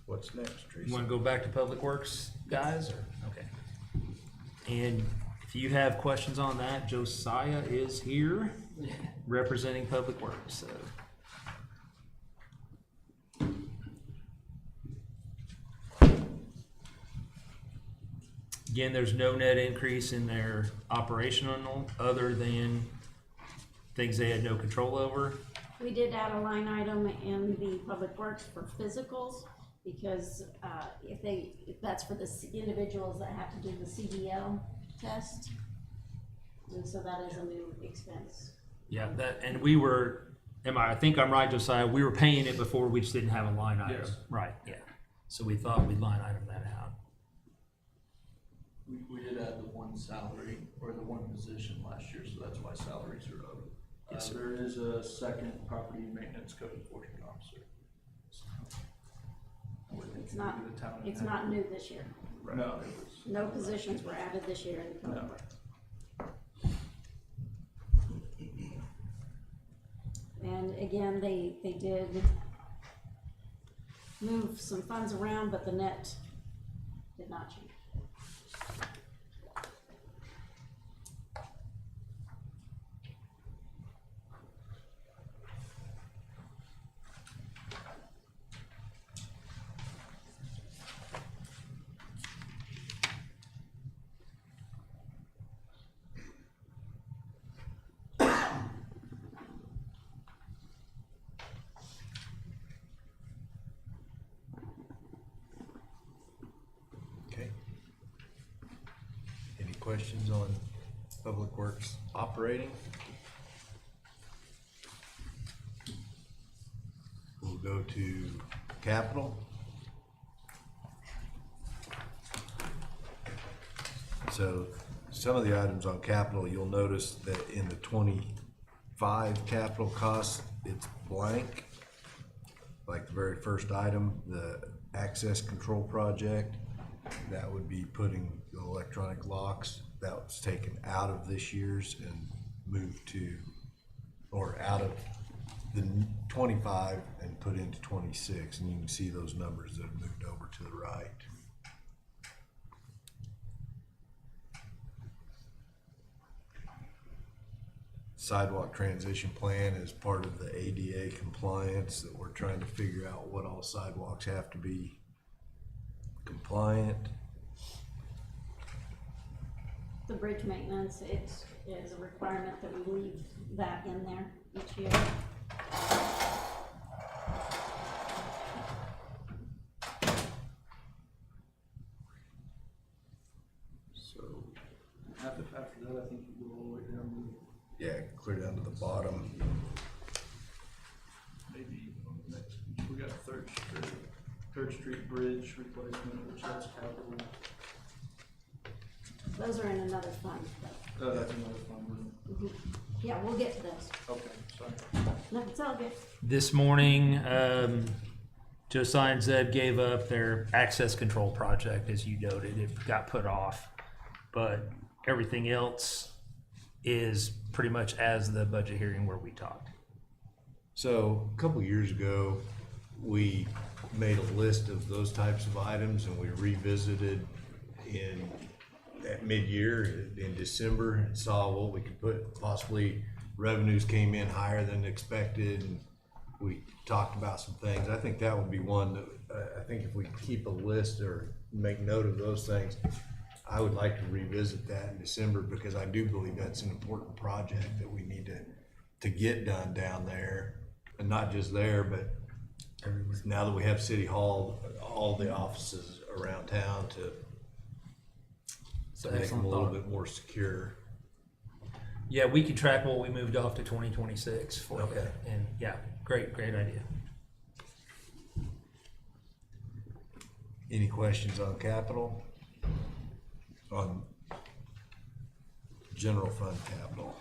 [SPEAKER 5] What's next, Teresa?
[SPEAKER 3] You want to go back to Public Works, guys, or, okay. And if you have questions on that, Josiah is here representing Public Works, so. Again, there's no net increase in their operational other than things they had no control over.
[SPEAKER 1] We did add a line item in the Public Works for physicals, because, if that's for the individuals that have to do the CDL test. And so that is a new expense.
[SPEAKER 3] Yeah, that, and we were, I think I'm right, Josiah, we were paying it before, we just didn't have a line item.
[SPEAKER 7] Yes.
[SPEAKER 3] Right, yeah. So we thought we'd line item that out.
[SPEAKER 10] We did add the one salary or the one position last year, so that's why salaries are up.
[SPEAKER 3] Yes, sir.
[SPEAKER 10] There is a second property maintenance code enforcement officer.
[SPEAKER 1] It's not, it's not new this year.
[SPEAKER 10] No, it was.
[SPEAKER 1] No positions were added this year in the Public
[SPEAKER 10] No.
[SPEAKER 1] Works. And again, they did move some funds around, but the net did not change.
[SPEAKER 5] Okay. Any questions on Public Works operating? We'll go to capital. So some of the items on capital, you'll notice that in the 25 capital costs, it's blank. Like the very first item, the access control project, that would be putting the electronic locks, that was taken out of this year's and moved to, or out of the 25 and put into 26, and you can see those numbers that have moved over to the right. Sidewalk transition plan is part of the ADA compliance that we're trying to figure out what all sidewalks have to be compliant.
[SPEAKER 1] The bridge maintenance, it is a requirement that we leave that in there each year.
[SPEAKER 10] So after that, I think you go all the way down to
[SPEAKER 5] Yeah, clear down to the bottom.
[SPEAKER 10] maybe on the next, we got Third Street Bridge replacement, which that's capital.
[SPEAKER 1] Those are in another fund, but,
[SPEAKER 10] That's another fund.
[SPEAKER 1] yeah, we'll get to those.
[SPEAKER 10] Okay, sorry.
[SPEAKER 1] No, it's all good.
[SPEAKER 3] This morning, Josiah and Zeb gave up their access control project, as you noted. It got put off, but everything else is pretty much as the budget hearing where we talked.
[SPEAKER 5] So a couple years ago, we made a list of those types of items and we revisited at mid-year in December and saw what we could put, possibly revenues came in higher than expected, and we talked about some things. I think that would be one that, I think if we keep a list or make note of those things, I would like to revisit that in December, because I do believe that's an important project that we need to get done down there. And not just there, but now that we have City Hall, all the offices around town to make them
[SPEAKER 3] Excellent
[SPEAKER 5] a little
[SPEAKER 3] thought.
[SPEAKER 5] bit more secure.
[SPEAKER 3] Yeah, we can track what we moved off to 2026 for you.
[SPEAKER 5] Okay.
[SPEAKER 3] And yeah, great idea.
[SPEAKER 5] Any questions on capital? On general fund capital?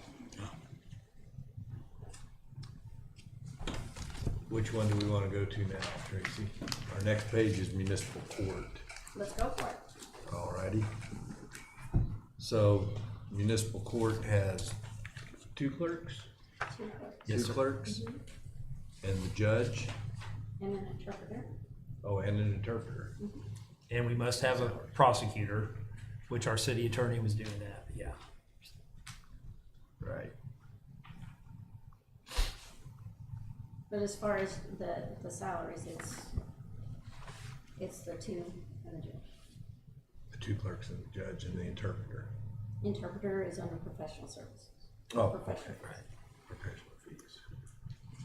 [SPEAKER 5] Which one do we wanna go to now, Tracy? Our next page is municipal court.
[SPEAKER 1] Let's go for it.
[SPEAKER 5] Alrighty. So municipal court has two clerks?
[SPEAKER 3] Yes,
[SPEAKER 5] Two
[SPEAKER 3] sir.
[SPEAKER 5] clerks? And the judge?
[SPEAKER 1] And an interpreter.
[SPEAKER 5] Oh, and an interpreter.
[SPEAKER 3] And we must have a prosecutor, which our city attorney was doing that, yeah.
[SPEAKER 5] Right.
[SPEAKER 1] But as far as the salaries, it's the two and the judge.
[SPEAKER 5] The two clerks and the judge and the interpreter.
[SPEAKER 1] Interpreter is under professional services.
[SPEAKER 5] Oh,
[SPEAKER 1] Professional.
[SPEAKER 5] Professional fees.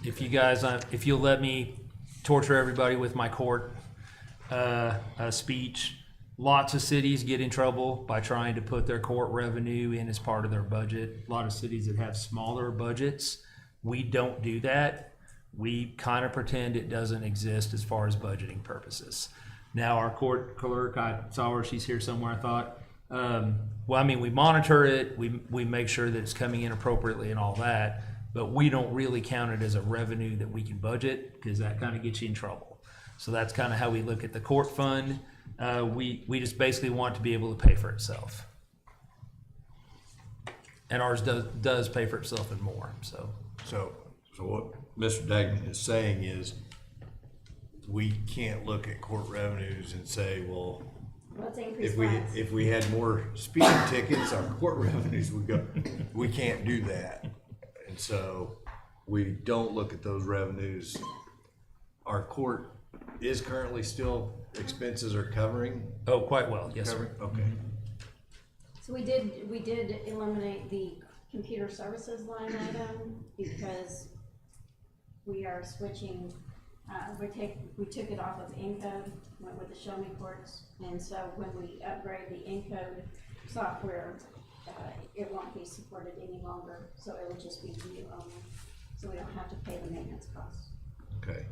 [SPEAKER 3] If you guys, if you'll let me torture everybody with my court speech, lots of cities get in trouble by trying to put their court revenue in as part of their budget. A lot of cities that have smaller budgets, we don't do that. We kind of pretend it doesn't exist as far as budgeting purposes. Now, our court clerk, I saw her, she's here somewhere, I thought. Well, I mean, we monitor it, we make sure that it's coming in appropriately and all that, but we don't really count it as a revenue that we can budget, because that kind of gets you in trouble. So that's kind of how we look at the court fund. We just basically want it to be able to pay for itself. And ours does pay for itself and more, so.
[SPEAKER 5] So what Mr. Dagnan is saying is, we can't look at court revenues and say, well,
[SPEAKER 1] Let's increase
[SPEAKER 5] if
[SPEAKER 1] fines.
[SPEAKER 5] we had more speeding tickets, our court revenues would go. We can't do that. And so we don't look at those revenues. Our court is currently still, expenses are covering?
[SPEAKER 3] Oh, quite well, yes, sir.
[SPEAKER 5] Okay.
[SPEAKER 1] So we did eliminate the computer services line item because we are switching, we took it off of Encode, went with the Show Me Courts. And so when we upgrade the Encode software, it won't be supported any longer. So it will just be view only. So we don't have to pay the maintenance costs.
[SPEAKER 5] Okay.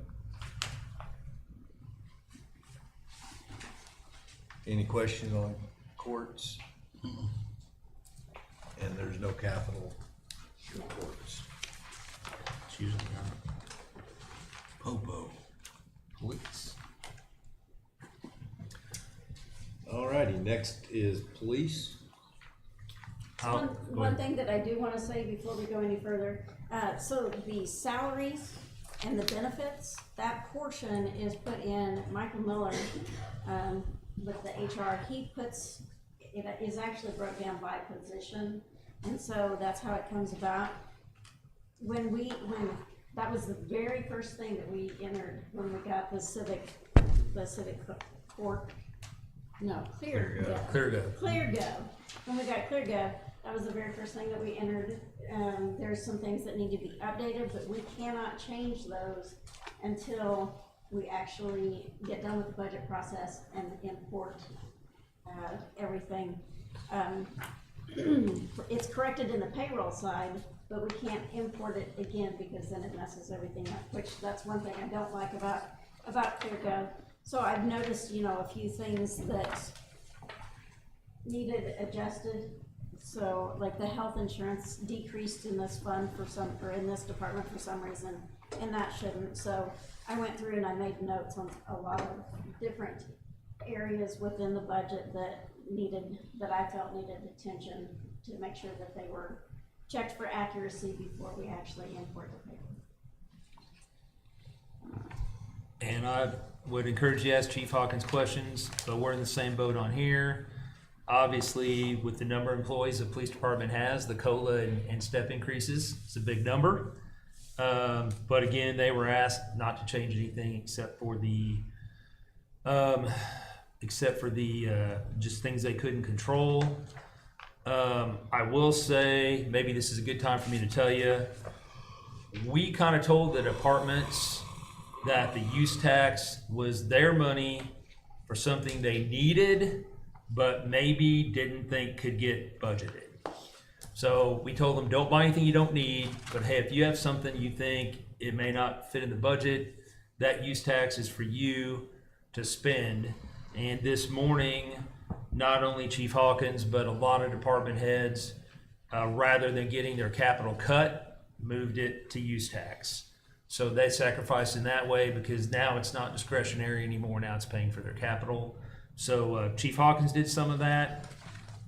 [SPEAKER 5] Any questions on courts? And there's no capital in courts.
[SPEAKER 3] It's usually
[SPEAKER 5] Popo.
[SPEAKER 3] police.
[SPEAKER 5] Alrighty, next is police.
[SPEAKER 1] One thing that I do wanna say before we go any further, so the salaries and the benefits, that portion is put in Michael Miller, with the HR, he puts, it is actually broke down by position, and so that's how it comes about. When that was the very first thing that we entered, when we got the civic court, no, ClearGov. ClearGov. When we got ClearGov, that was the very first thing that we entered. There's some things that need to be updated, but we cannot change those until we actually get done with the budget process and import everything. It's corrected in the payroll side, but we can't import it again because then it messes everything up, which that's one thing I don't like about ClearGov. So I've noticed, a few things that needed adjusted. So like the health insurance decreased in this fund or in this department for some reason, and that shouldn't. So I went through and I made notes on a lot of different areas within the budget that I felt needed attention to make sure that they were checked for accuracy before we actually import the paper.
[SPEAKER 3] And I would encourage you to ask Chief Hawkins questions, but we're in the same boat on here. Obviously, with the number of employees the police department has, the COLA and step increases, it's a big number. But again, they were asked not to change anything except for the just things they couldn't control. I will say, maybe this is a good time for me to tell you, we kind of told the departments that the use tax was their money for something they needed, but maybe didn't think could get budgeted. So we told them, don't buy anything you don't need, but hey, if you have something you think it may not fit in the budget, that use tax is for you to spend. And this morning, not only Chief Hawkins, but a lot of department heads, rather than getting their capital cut, moved it to use tax. So they sacrificed in that way because now it's not discretionary anymore. Now it's paying for their capital. So Chief Hawkins did some of that.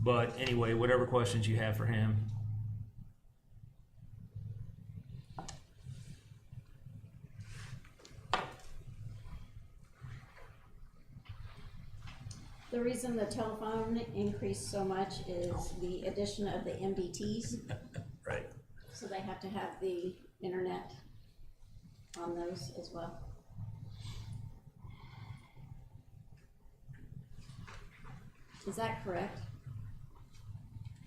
[SPEAKER 3] But anyway, whatever questions you have for him.
[SPEAKER 1] The reason the telephone increased so much is the addition of the MDTs.
[SPEAKER 3] Right.
[SPEAKER 1] So they have to have the internet on those as well. Is that correct?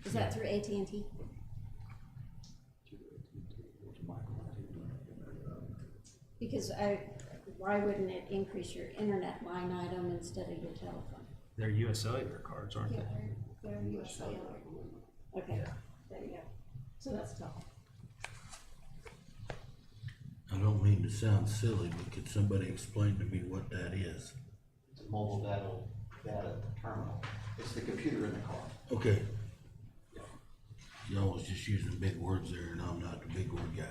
[SPEAKER 1] Is that through AT&T? Because why wouldn't it increase your internet line item instead of your telephone?
[SPEAKER 3] They're US Cellular cards, aren't they?
[SPEAKER 1] They're US Cellular. Okay, there you go. So that's tough.
[SPEAKER 2] I don't mean to sound silly, but could somebody explain to me what that is?
[SPEAKER 11] It's a mobile data terminal. It's the computer in the car.
[SPEAKER 2] Okay. Y'all was just using big words there, and I'm not the big word guy.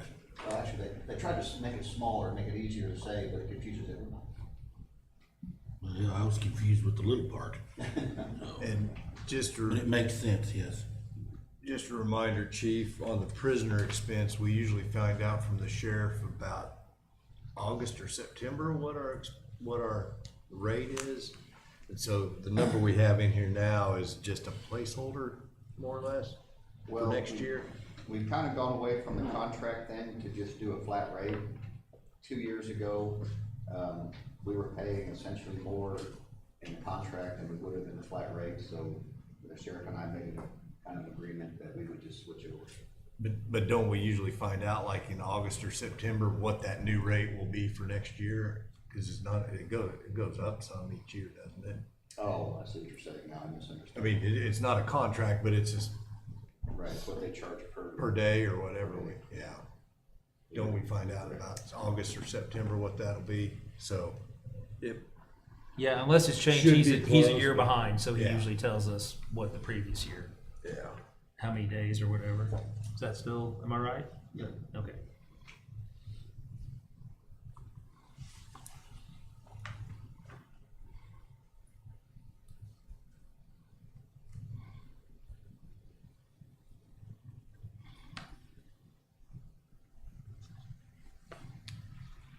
[SPEAKER 11] Well, actually, they tried to make it smaller, make it easier to say, but it confuses everyone.
[SPEAKER 2] Well, yeah, I was confused with the little part.
[SPEAKER 5] And just
[SPEAKER 2] But it makes sense, yes.
[SPEAKER 5] Just a reminder, Chief, on the prisoner expense, we usually find out from the sheriff about August or September what our rate is. And so the number we have in here now is just a placeholder, more or less, for next year.
[SPEAKER 11] We've kind of gone away from the contract then to just do a flat rate. 2 years ago, we were paying essentially more in the contract than we would have in the flat rate, so the sheriff and I made a kind of agreement that we would just switch over.
[SPEAKER 5] But don't we usually find out like in August or September what that new rate will be for next year? Cause it's not, it goes up some each year, doesn't it?
[SPEAKER 11] Oh, I see what you're saying now, I misunderstood.
[SPEAKER 5] I mean, it's not a contract, but it's just
[SPEAKER 11] Right, it's what they charge
[SPEAKER 5] per day or whatever, yeah. Don't we find out about August or September what that'll be? So,
[SPEAKER 3] Yeah, unless it's changed,
[SPEAKER 5] Should
[SPEAKER 3] he's
[SPEAKER 5] be
[SPEAKER 3] a
[SPEAKER 5] close,
[SPEAKER 3] year
[SPEAKER 5] but-
[SPEAKER 3] behind, so he
[SPEAKER 5] yeah.
[SPEAKER 3] usually tells us what the previous year,
[SPEAKER 5] yeah.
[SPEAKER 3] how many days or whatever. Is that still, am I right?
[SPEAKER 11] Yeah.
[SPEAKER 3] Okay.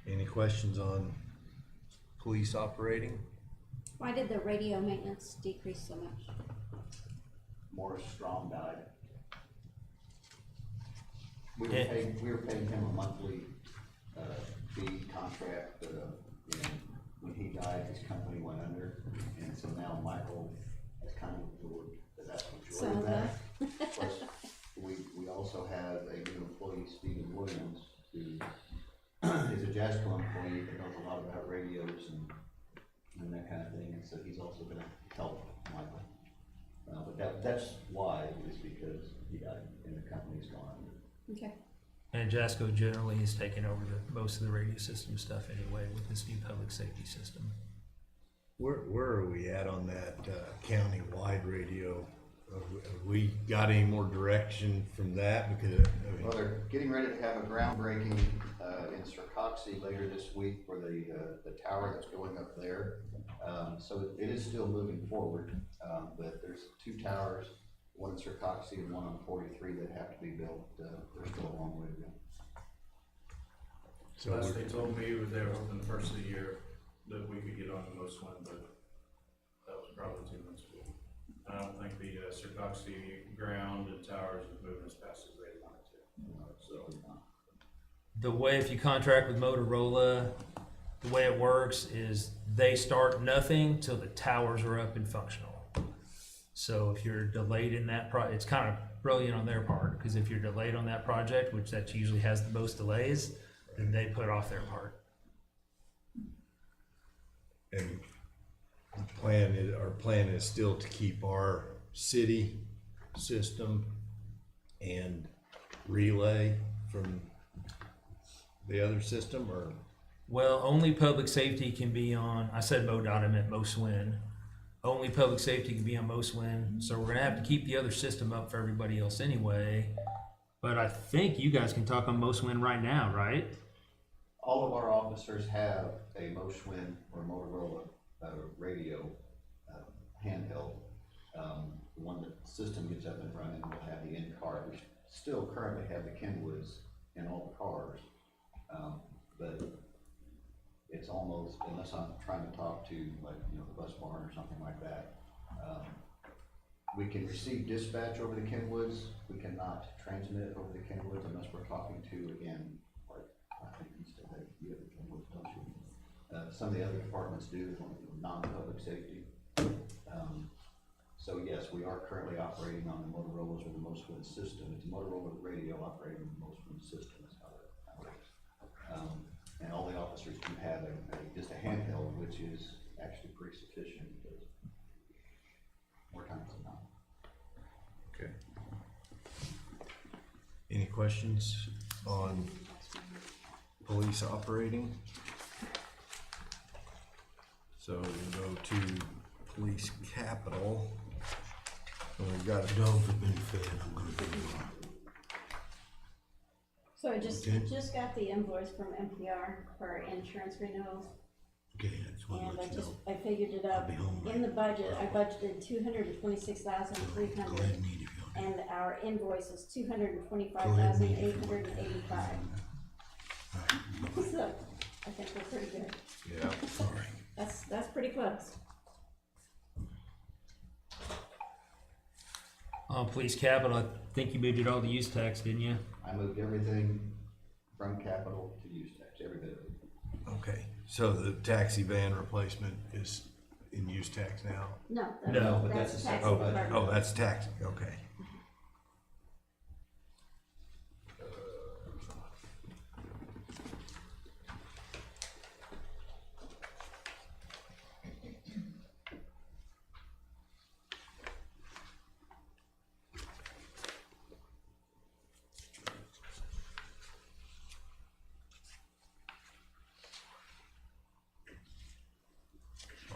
[SPEAKER 5] Any questions on police operating?
[SPEAKER 1] Why did the radio maintenance decrease so much?
[SPEAKER 11] Morris Strong died. We
[SPEAKER 3] Yeah.
[SPEAKER 11] were paying him a monthly, fee contract, and when he died, his company went under, and so now Michael has kind of absorbed the vast
[SPEAKER 1] Some
[SPEAKER 11] majority
[SPEAKER 1] of
[SPEAKER 11] of
[SPEAKER 1] that.
[SPEAKER 11] that. Plus, we also have a new employee, Stephen Williams, who is a Jasco employee that knows a lot about radios and that kind of thing, and so he's also gonna help Michael. But that's why, is because he died and the company's gone under.
[SPEAKER 1] Okay.
[SPEAKER 3] And Jasco generally has taken over most of the radio system stuff anyway with this new public safety system.
[SPEAKER 5] Where are we at on that county-wide radio? Have we got any more direction from that? Because, I mean,
[SPEAKER 11] Well, they're getting ready to have a groundbreaking in Sircoxie later this week for the tower that's going up there. So it is still moving forward, but there's 2 towers, one in Sircoxie and one on 43 that have to be built. There's still a long way to go.
[SPEAKER 5] so
[SPEAKER 10] Last
[SPEAKER 5] we're-
[SPEAKER 10] they told me was they were hoping the first of the year that we could get on the most one, but that was probably 2 months ago. I don't think the Sircoxie ground and towers is moving as fast as they wanted to, so.
[SPEAKER 3] The way, if you contract with Motorola, the way it works is they start nothing till the towers are up and functional. So if you're delayed in that it's kind of brilliant on their part, because if you're delayed on that project, which that usually has the most delays, then they put off their part.
[SPEAKER 5] And our plan is still to keep our city system and relay from the other system, or?
[SPEAKER 3] Well, only public safety can be on, I said MoDOT, I meant MoSWIN. Only public safety can be on MoSWIN, so we're gonna have to keep the other system up for everybody else anyway. But I think you guys can talk on MoSWIN right now, right?
[SPEAKER 11] All of our officers have a Moshwin or Motorola radio handheld. The one that the system gets up and running will have the in-car. We still currently have the Kenwoods in all the cars, but it's almost, unless I'm trying to talk to, like, you know, the bus barn or something like that, we can receive dispatch over the Kenwoods. We cannot transmit over the Kenwoods unless we're talking to, again, like, I think you still have, you have the Kenwoods, don't you? Some of the other departments do, non-public safety. So yes, we are currently operating on the Motorola's or the MoSWIN system. It's a Motorola radio operating the MoSWIN system, is how it works. And all the officers do have just a handheld, which is actually pretty sufficient because more times than not.
[SPEAKER 5] Okay. Any questions on police operating? So we'll go to police capital. And we've got a
[SPEAKER 2] Dogs have been fed, I'm gonna give you one.
[SPEAKER 1] So I just
[SPEAKER 2] Okay.
[SPEAKER 1] got the invoice from NPR for insurance renewals,
[SPEAKER 2] Okay, I just wanna
[SPEAKER 1] and
[SPEAKER 2] let you know.
[SPEAKER 1] I figured it up.
[SPEAKER 2] I'll be home
[SPEAKER 1] In the
[SPEAKER 2] late.
[SPEAKER 1] budget, I budgeted 226,300,
[SPEAKER 2] Go ahead and eat if you want.
[SPEAKER 1] and our invoice is 225,885. So, I think we're pretty good.
[SPEAKER 5] Yeah.
[SPEAKER 2] Sorry.
[SPEAKER 1] That's pretty close.
[SPEAKER 3] On police capital, I think you moved it all to use tax, didn't you?
[SPEAKER 11] I moved everything from capital to use tax, every bit of it.
[SPEAKER 5] Okay, so the taxi van replacement is in use tax now?
[SPEAKER 1] No,
[SPEAKER 3] No,
[SPEAKER 11] but that's a
[SPEAKER 1] tax
[SPEAKER 11] separate
[SPEAKER 5] Oh,
[SPEAKER 11] budget.
[SPEAKER 1] department.
[SPEAKER 5] that's taxi, okay.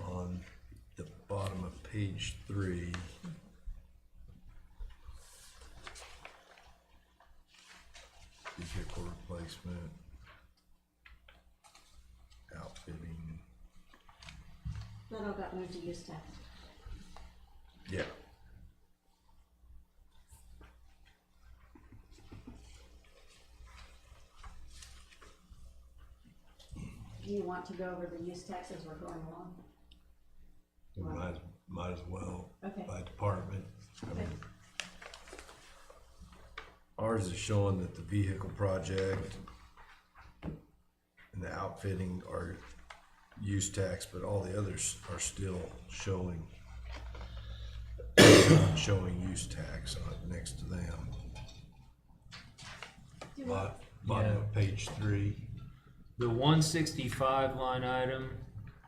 [SPEAKER 5] On the bottom of page 3. Vehicle replacement. Outfitting,
[SPEAKER 1] That all got moved to use tax.
[SPEAKER 5] yeah.
[SPEAKER 1] Do you want to go over the use tax as we're going along?
[SPEAKER 5] We might as well,
[SPEAKER 1] Okay.
[SPEAKER 5] by department. I mean, ours is showing that the vehicle project and the outfitting are use tax, but all the others are still showing use tax on it next to them. Bottom of page 3.
[SPEAKER 3] The 165 line item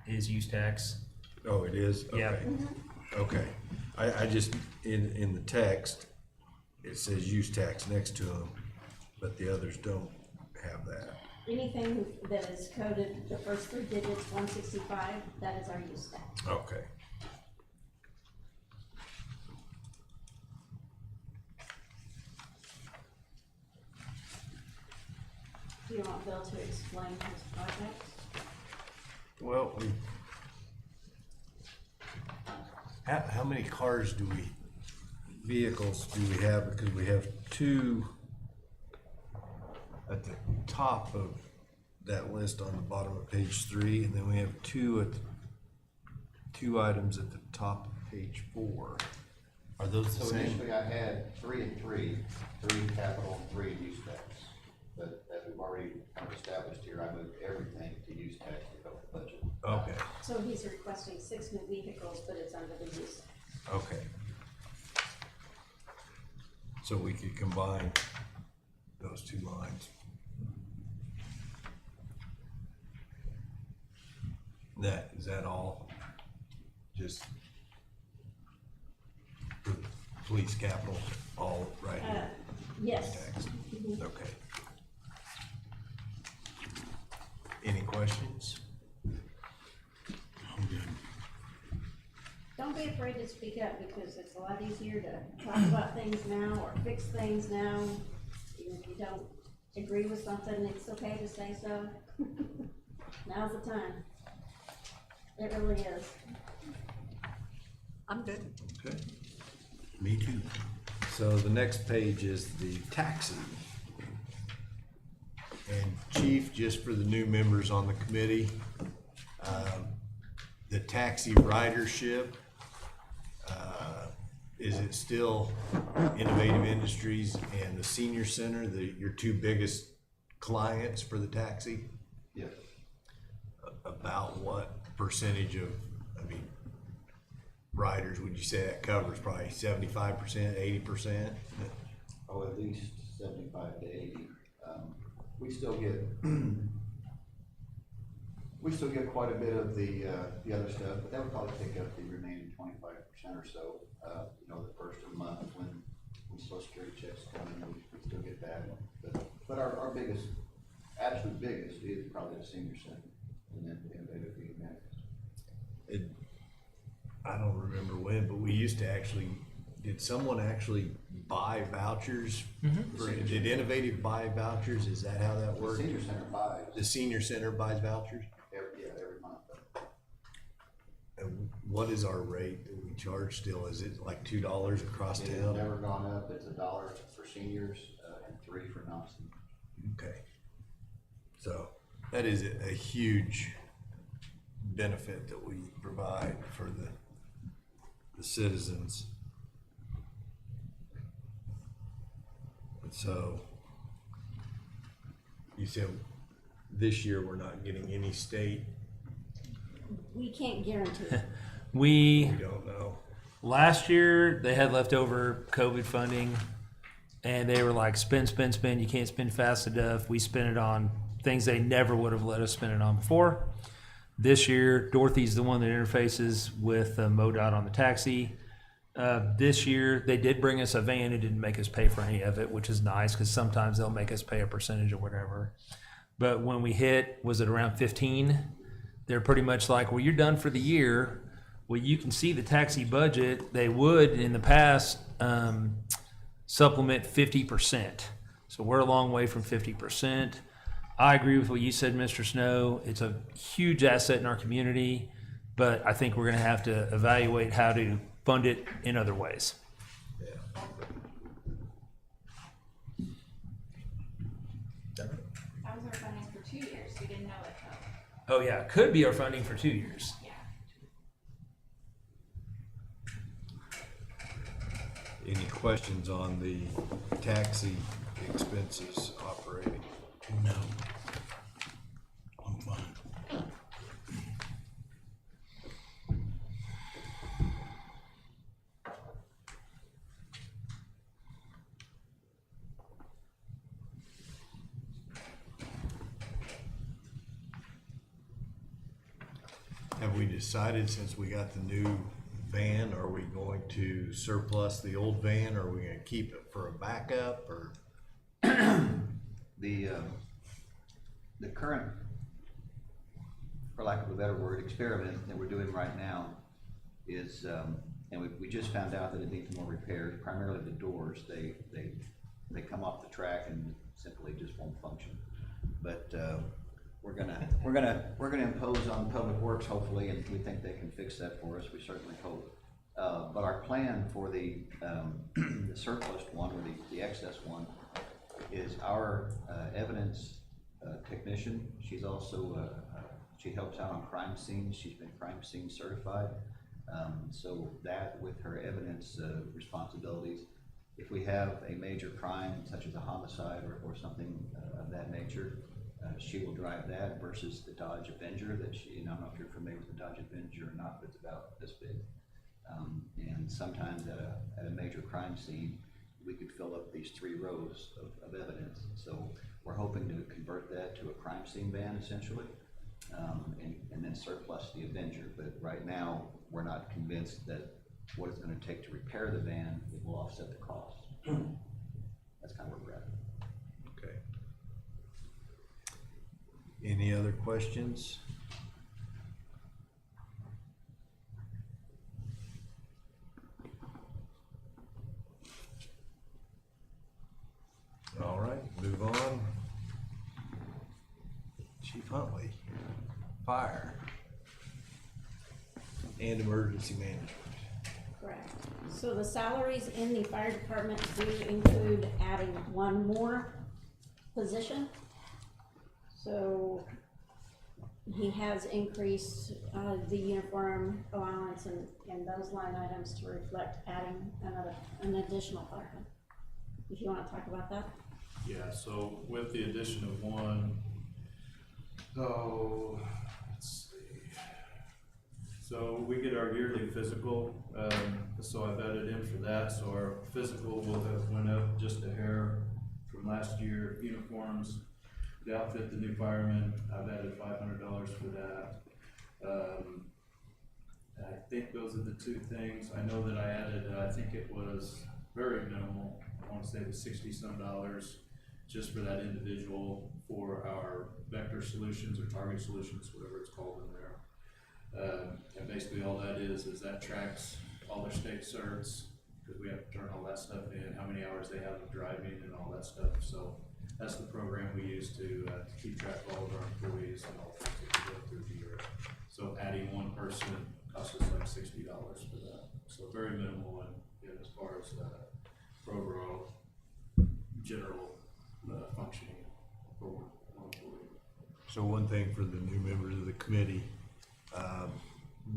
[SPEAKER 3] is use tax.
[SPEAKER 5] Oh, it is?
[SPEAKER 3] Yeah.
[SPEAKER 5] Okay. Okay. I just, in the text, it says use tax next to them, but the others don't have that.
[SPEAKER 1] Anything that is coded, the first 3 digits, 165, that is our use tax.
[SPEAKER 5] Okay.
[SPEAKER 1] Do you want Bill to explain his project?
[SPEAKER 5] Well, how many cars vehicles do we have? Because we have 2 at the top of that list on the bottom of page 3, and then we have 2 items at the top of page 4. Are those the
[SPEAKER 11] So
[SPEAKER 5] same?
[SPEAKER 11] initially I had 3 and 3, 3 capital, 3 use tax. But as we've already kind of established here, I moved everything to use tax to help the budget.
[SPEAKER 5] Okay,
[SPEAKER 1] So he's requesting 6 new vehicles, but it's under the use tax.
[SPEAKER 5] okay. So we could combine those 2 lines. Is that all? just for the police capital, all right here?
[SPEAKER 1] Yes.
[SPEAKER 5] Tax. Okay. Any questions?
[SPEAKER 2] I'm good.
[SPEAKER 1] Don't be afraid to speak up, because it's a lot easier to talk about things now or fix things now. Even if you don't agree with something, it's okay to say so. Now's the time. It really is.
[SPEAKER 4] I'm good.
[SPEAKER 5] Okay.
[SPEAKER 2] Me too.
[SPEAKER 5] So the next page is the taxi. And Chief, just for the new members on the committee, the taxi ridership, is it still Innovative Industries and the Senior Center, your two biggest clients for the taxi?
[SPEAKER 11] Yes.
[SPEAKER 5] About what percentage of, riders would you say that covers? Probably 75%, 80%?
[SPEAKER 11] Oh, at least 75 to 80. We still get quite a bit of the other stuff, but that would probably take up the remaining 25% or so. The first of the month when Social Security checks come in, we still get that. But our biggest, absolute biggest, is probably the Senior Center, and then Innovative Next.
[SPEAKER 5] I don't remember when, but we used to did someone actually buy vouchers? Did Innovative buy vouchers? Is that how that
[SPEAKER 11] The
[SPEAKER 5] works?
[SPEAKER 11] Senior Center buys
[SPEAKER 5] The Senior Center buys vouchers?
[SPEAKER 11] every month.
[SPEAKER 5] And what is our rate that we charge still? Is it like $2 across
[SPEAKER 11] It has
[SPEAKER 5] town?
[SPEAKER 11] never gone up. It's $1 for seniors and $3 for non-seniors.
[SPEAKER 5] Okay. So that is a huge benefit that we provide for the citizens. And so you said this year we're not getting any state,
[SPEAKER 1] We can't guarantee it.
[SPEAKER 3] We
[SPEAKER 5] we don't know.
[SPEAKER 3] last year they had leftover COVID funding, and they were like, spend, spend, spend. You can't spend fast enough. We spent it on things they never would have let us spend it on before. This year, Dorothy's the one that interfaces with MoDOT on the taxi. This year, they did bring us a van. It didn't make us pay for any of it, which is nice because sometimes they'll make us pay a percentage or whatever. But when we hit, was it around 15? They're pretty much like, well, you're done for the year. Well, you can see the taxi budget. They would, in the past, supplement 50%. So we're a long way from 50%. I agree with what you said, Mr. Snow. It's a huge asset in our community, but I think we're going to have to evaluate how to fund it in other ways.
[SPEAKER 6] That was our funding for 2 years, we didn't know it though.
[SPEAKER 3] Oh yeah, could be our funding for 2 years.
[SPEAKER 6] Yeah.
[SPEAKER 5] Any questions on the taxi expenses operating?
[SPEAKER 2] No. I'm fine.
[SPEAKER 5] Have we decided, since we got the new van, are we going to surplus the old van, or are we gonna keep it for a backup, or?
[SPEAKER 11] The current, for lack of a better word, experiment that we're doing right now is, and we just found out that it needs more repairs, primarily the doors. They come off the track and simply just won't function. But we're gonna impose on Public Works hopefully, and we think they can fix that for us. We certainly hope. But our plan for the surplus one, or the excess one, is our evidence technician. She's also she helps out on crime scenes. She's been crime scene certified. So that, with her evidence responsibilities, if we have a major crime such as a homicide or something of that nature, she will drive that versus the Dodge Avenger that she, I don't know if you're familiar with the Dodge Avenger or not, but it's about this big. And sometimes at a major crime scene, we could fill up these 3 rows of evidence. So we're hoping to convert that to a crime scene van essentially. and then surplus the Avenger. But right now, we're not convinced that what it's gonna take to repair the van, it will offset the cost. That's kind of where we're at.
[SPEAKER 5] Okay. Any other questions? All right, move on. Chief Huntley, fire and emergency management.
[SPEAKER 1] Correct. So the salaries in the fire department do include adding one more position. So he has increased, the uniform allowance and those line items to reflect adding an additional fireman. If you wanna talk about that?
[SPEAKER 10] Yeah, so with the addition of one, let's see. So we get our yearly physical, so I've added in for that, so our physical will have went up just a hair from last year. Uniforms, to outfit the new firemen, I've added $500 for that. I think those are the two things. I know that I added, I think it was very minimal, I wanna say it was $60-some just for that individual for our vector solutions or target solutions, whatever it's called in there. And basically all that is that tracks all their state certs, because we have to turn all that stuff in, how many hours they have of driving and all that stuff. So that's the program we use to keep track of all of our employees and all things that we go through the year. So adding one person costs us like $60 for that. So very minimal in as far as for overall general functioning for one employee.
[SPEAKER 5] So one thing for the new members of the committee,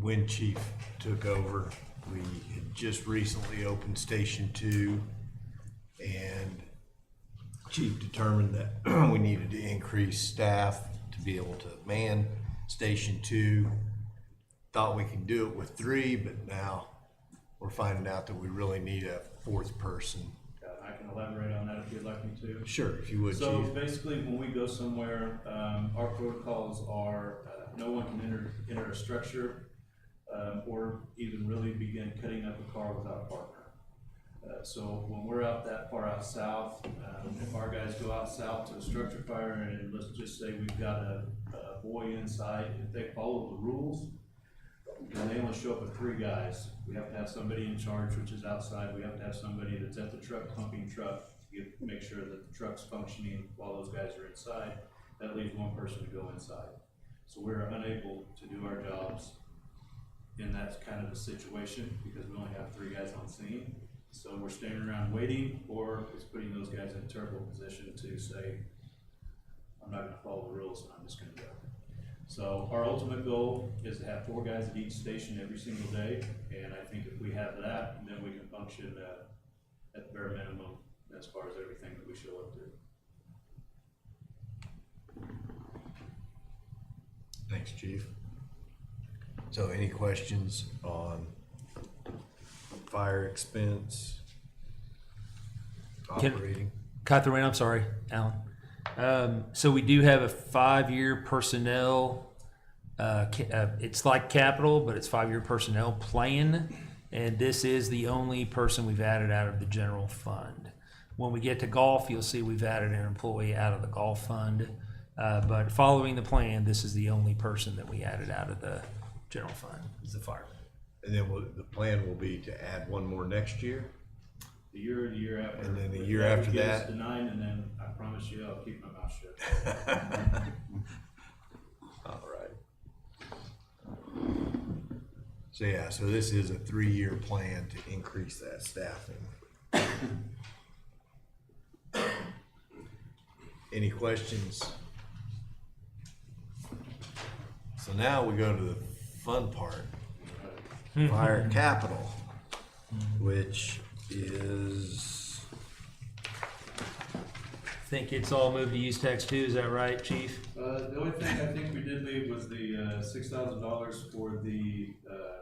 [SPEAKER 5] when Chief took over, we had just recently opened Station 2, and Chief determined that we needed to increase staff to be able to man Station 2. Thought we could do it with 3, but now we're finding out that we really need a 4th person.
[SPEAKER 10] I can elaborate on that if you'd like me to.
[SPEAKER 5] Sure, if you would,
[SPEAKER 10] So
[SPEAKER 5] Chief.
[SPEAKER 10] basically, when we go somewhere, our protocols are no one can enter a structure or even really begin cutting up a car without a partner. So when we're out that far out south, if our guys go out south to a structure fire and let's just say we've got a boy inside, if they follow the rules, and they only show up with 3 guys, we have to have somebody in charge, which is outside. We have to have somebody that's at the truck pumping truck to make sure that the truck's functioning while those guys are inside. That leaves one person to go inside. So we're unable to do our jobs in that kind of a situation because we only have 3 guys on scene. So we're standing around waiting, or it's putting those guys in a terrible position to say, I'm not gonna follow the rules and I'm just gonna go. So our ultimate goal is to have 4 guys at each station every single day, and I think if we have that, then we can function at the bare minimum as far as everything that we show up to.
[SPEAKER 5] Thanks, Chief. So any questions on fire expense, operating?
[SPEAKER 3] Catherine, I'm sorry, Alan. So we do have a 5-year personnel, it's like capital, but it's 5-year personnel plan. And this is the only person we've added out of the general fund. When we get to golf, you'll see we've added an employee out of the golf fund. But following the plan, this is the only person that we added out of the general fund, is the fireman.
[SPEAKER 5] And then the plan will be to add 1 more next year?
[SPEAKER 10] The year after.
[SPEAKER 5] And then the
[SPEAKER 10] If
[SPEAKER 5] year
[SPEAKER 10] would
[SPEAKER 5] after
[SPEAKER 10] get us
[SPEAKER 5] that?
[SPEAKER 10] to 9, and then I promise you, I'll keep my mouth shut.
[SPEAKER 5] All right. So yeah, so this is a 3-year plan to increase that staffing. Any questions? So now we go to the fun part, fire capital, which is,
[SPEAKER 3] Think it's all moved to use tax 2, is that right, Chief?
[SPEAKER 10] The only thing I think we did leave was the $6,000 for the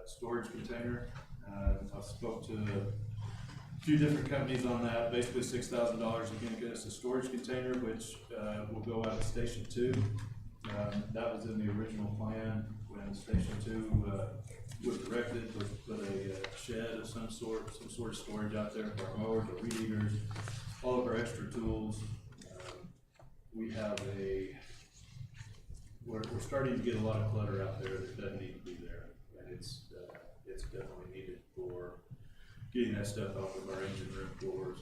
[SPEAKER 10] storage container. I spoke to a few different companies on that. Basically $6,000 again get us a storage container, which will go out of Station 2. That was in the original plan when Station Two, was erected, was put a shed of some sort of storage out there for our mowers, our weed eaters, all of our extra tools. We have we're starting to get a lot of clutter out there that doesn't need to be there, and it's definitely needed for getting that stuff off of our engine room floors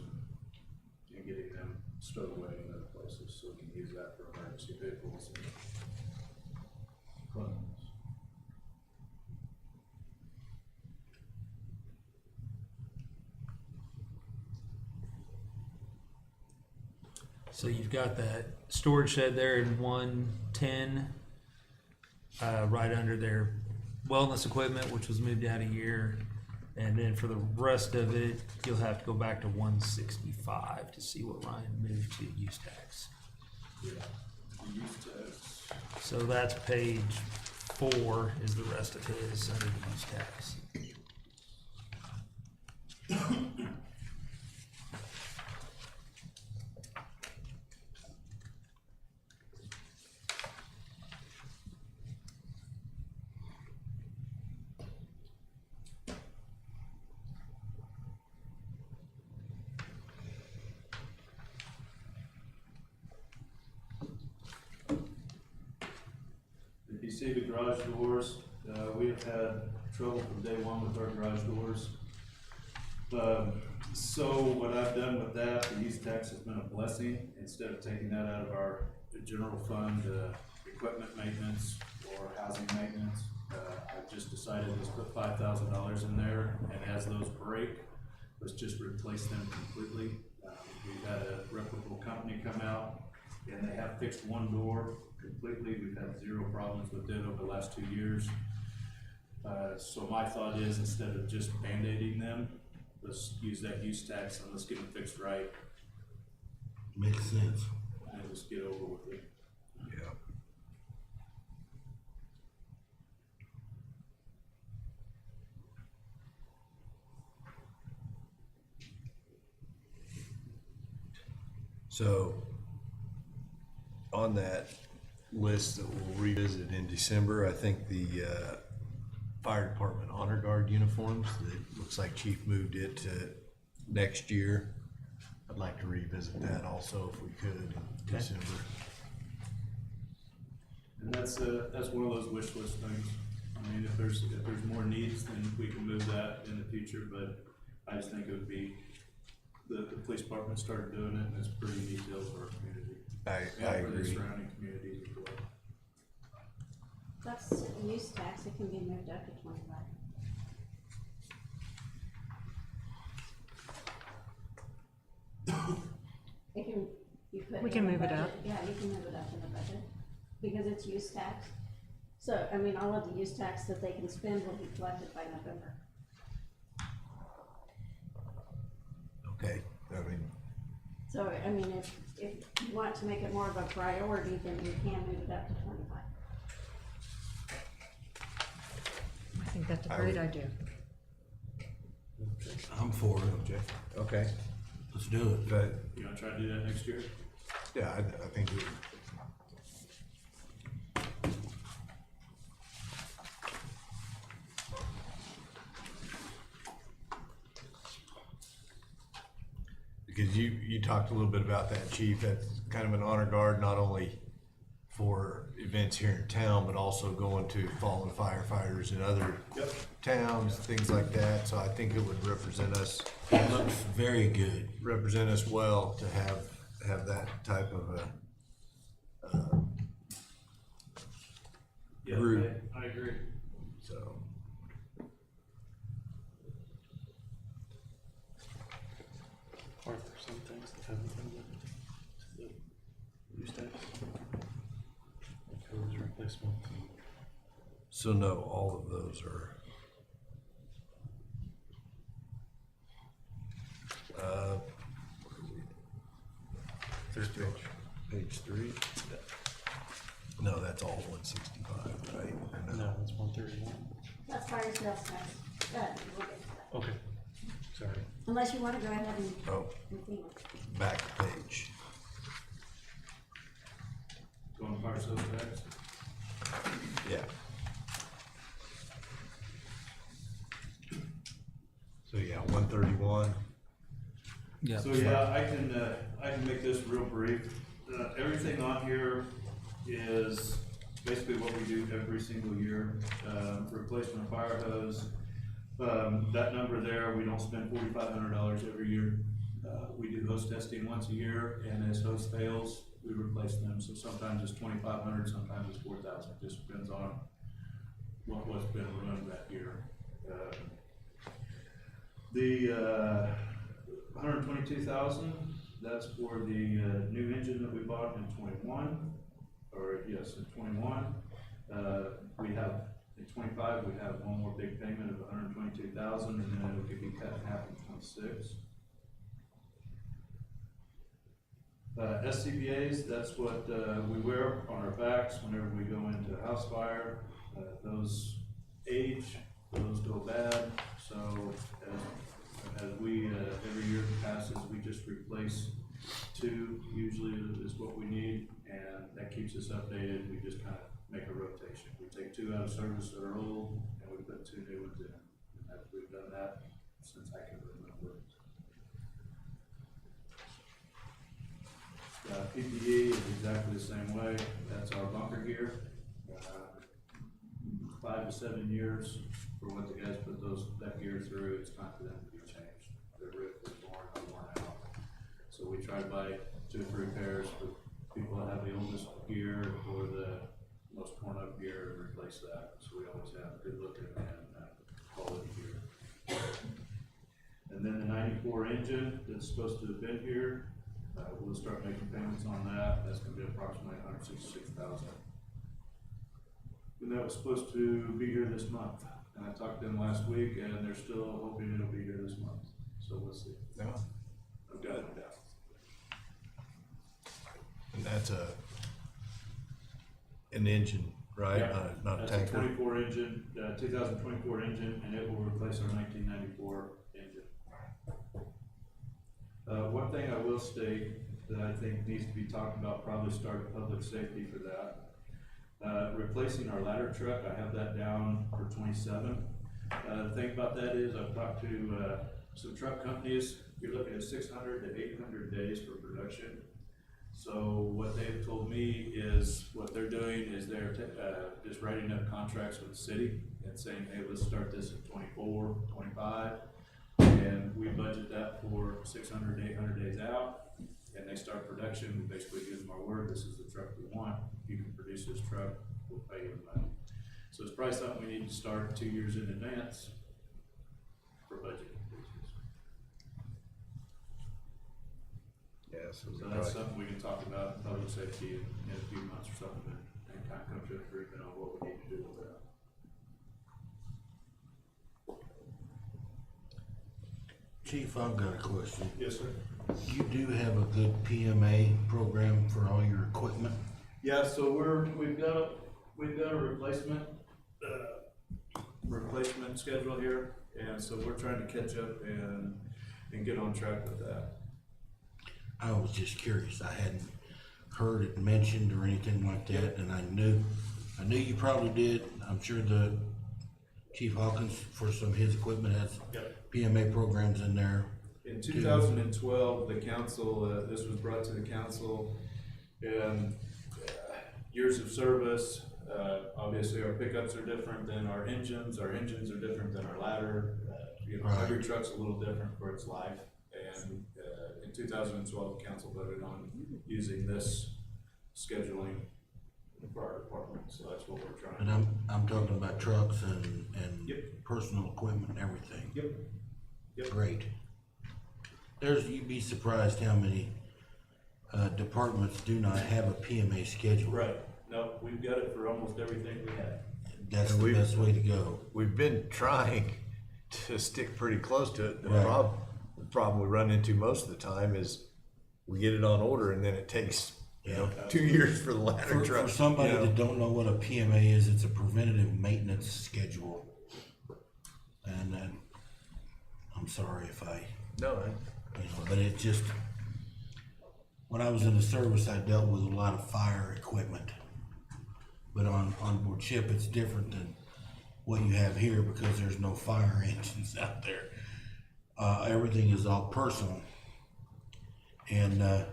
[SPEAKER 10] and getting them stowed away in other places, so we can use that for emergency vehicles and cleanliness.
[SPEAKER 3] So you've got that storage shed there in 110, right under their wellness equipment, which was moved out a year. And then for the rest of it, you'll have to go back to 165 to see what Ryan moved to use tax.
[SPEAKER 10] Yeah, the use tax.
[SPEAKER 3] So that's page 4 is the rest of his under the use tax.
[SPEAKER 10] If you see the garage doors, we have had trouble from day one with our garage doors. So what I've done with that, the use tax has been a blessing. Instead of taking that out of our general fund, equipment maintenance or housing maintenance, I've just decided to put $5,000 in there, and as those break, let's just replace them completely. We've had a reputable company come out, and they have fixed one door completely. We've had zero problems with it over the last 2 years. So my thought is, instead of just band-aiding them, let's use that use tax and let's get them fixed right
[SPEAKER 2] Makes sense.
[SPEAKER 10] and just get over with it.
[SPEAKER 2] Yeah. So, on that list that we'll revisit in December, I think the fire department honor guard uniforms, it looks like Chief moved it to next year. I'd like to revisit that also if we could in December.
[SPEAKER 10] And that's one of those wish list things. I mean, if there's more needs, then we can move that in the future, but I just think it would be, the police department started doing it, and it's pretty neat deal for our community.
[SPEAKER 2] I
[SPEAKER 10] And for the
[SPEAKER 2] agree.
[SPEAKER 10] surrounding communities as well.
[SPEAKER 1] That's use tax, it can be moved up to 25. It can, you put.
[SPEAKER 4] We
[SPEAKER 1] in
[SPEAKER 4] can
[SPEAKER 1] the
[SPEAKER 4] move it
[SPEAKER 1] budget.
[SPEAKER 4] up.
[SPEAKER 1] Yeah, you can move it up in the budget, because it's use tax. So, I mean, all of the use tax that they can spend will be collected by November.
[SPEAKER 2] Okay, I mean,
[SPEAKER 1] So, I mean, if you want to make it more of a priority, then you can move it up to 25.
[SPEAKER 4] I think that's a
[SPEAKER 2] I
[SPEAKER 4] great
[SPEAKER 2] would-
[SPEAKER 4] idea.
[SPEAKER 2] I'm for it.
[SPEAKER 5] Okay.
[SPEAKER 2] Let's do it.
[SPEAKER 5] But,
[SPEAKER 10] You wanna try to do that next year?
[SPEAKER 2] Yeah, I think we, because you talked a little bit about that, Chief. That's kind of an honor guard, not only for events here in town, but also going to fallen firefighters in other
[SPEAKER 10] Yep.
[SPEAKER 2] towns, things like that. So I think it would represent us,
[SPEAKER 12] Looks very good.
[SPEAKER 2] represent us well to have that type of a,
[SPEAKER 10] Yeah,
[SPEAKER 2] Group.
[SPEAKER 10] I agree.
[SPEAKER 2] so.
[SPEAKER 7] Aren't there some things that haven't been moved to the use tax? Like hose replacement.
[SPEAKER 2] So no, all of those are. First page 3? No, that's all 165, right? Or
[SPEAKER 7] No, it's 131.
[SPEAKER 1] That's fire sales tax. We'll get to that.
[SPEAKER 7] Okay, sorry.
[SPEAKER 1] Unless you wanna go ahead and
[SPEAKER 2] Oh,
[SPEAKER 1] redeem it.
[SPEAKER 2] back page.
[SPEAKER 10] Going fire sales tax.
[SPEAKER 2] Yeah. So yeah, 131.
[SPEAKER 3] Yeah.
[SPEAKER 10] So yeah, I can make this real brief. Everything on here is basically what we do every single year. Replacement of fire hose. That number there, we don't spend $4,500 every year. We do hose testing once a year, and as hose fails, we replace them. So sometimes it's 2,500, sometimes it's 4,000. Just depends on what's been run that year. The 122,000, that's for the new engine that we bought in 21, or yes, in 21. We have in 25, we have one more big payment of 122,000, and then it could be cut in half in 26. SCBA's, that's what we wear on our backs whenever we go into a house fire. Those age, those go bad, so as we, every year that passes, we just replace 2, usually is what we need, and that keeps us updated. We just kind of make a rotation. We take 2 out of service that are old, and we put 2 new ones in. And we've done that since I can remember. PPE is exactly the same way. That's our bunker gear. 5 to 7 years for what the guys put that gear through. It's time for them to be changed. They're ripped, they're worn out. So we try to buy 2 or 3 pairs for people that have the oldest gear or the most torn up gear and replace that. So we always have good looking and quality gear. And then the 94 engine that's supposed to have been here, we'll start making payments on that. That's going to be approximately $166,000. And that was supposed to be here this month. And I talked to them last week, and they're still hoping it'll be here this month. So we'll see.
[SPEAKER 2] Yeah.
[SPEAKER 10] I've got it down.
[SPEAKER 2] And that's an engine, right?
[SPEAKER 10] Yeah,
[SPEAKER 2] Not a
[SPEAKER 10] that's
[SPEAKER 2] tanker.
[SPEAKER 10] a 24 engine, 2024 engine, and it will replace our 1994 engine. One thing I will state that I think needs to be talked about, probably start public safety for that. Replacing our ladder truck, I have that down for 27. The thing about that is I've talked to some truck companies. You're looking at 600 to 800 days for production. So what they've told me is what they're doing is they're just writing up contracts with the city and saying, hey, let's start this at 24, 25. And we budget that for 600 to 800 days out. And they start production, we basically give them our word, this is the truck we want. If you can produce this truck, we'll pay you the money. So it's probably something we need to start 2 years in advance for budget increases.
[SPEAKER 2] Yeah, so
[SPEAKER 10] So that's something we can talk about in public safety in a few months or something, and kind of come to an agreement on what we need to do with that.
[SPEAKER 12] Chief, I've got a question.
[SPEAKER 10] Yes, sir.
[SPEAKER 12] You do have a good PMA program for all your equipment?
[SPEAKER 10] Yeah, so we've got a replacement schedule here, and so we're trying to catch up and get on track with that.
[SPEAKER 12] I was just curious. I hadn't heard it mentioned or anything like that, and I knew you probably did. I'm sure the Chief Hawkins, for some of his equipment, has PMA programs in there.
[SPEAKER 10] In 2012, the council, this was brought to the council, and years of service, obviously our pickups are different than our engines are different than our ladder.
[SPEAKER 12] Right.
[SPEAKER 10] Every truck's a little different for its life, and in 2012, the council voted on using this scheduling for our department, so that's what we're trying.
[SPEAKER 12] And I'm talking about trucks and
[SPEAKER 10] Yep.
[SPEAKER 12] personal equipment and everything.
[SPEAKER 10] Yep.
[SPEAKER 12] Great. You'd be surprised how many departments do not have a PMA schedule.
[SPEAKER 10] Right, no, we've got it for almost everything we have.
[SPEAKER 12] That's
[SPEAKER 2] And
[SPEAKER 12] the
[SPEAKER 2] we've-
[SPEAKER 12] best way to go.
[SPEAKER 2] We've been trying to stick pretty close to it. The
[SPEAKER 12] Right.
[SPEAKER 2] problem we run into most of the time is we get it on order and then it takes, 2 years for the ladder truck.
[SPEAKER 12] For somebody
[SPEAKER 2] you know.
[SPEAKER 12] that don't know what a PMA is, it's a preventative maintenance schedule. And I'm sorry if
[SPEAKER 2] No,
[SPEAKER 12] but it just, when I was in the service, I dealt with a lot of fire equipment. But on board ship, it's different than what you have here because there's no fire engines out there. Everything is all personal. And,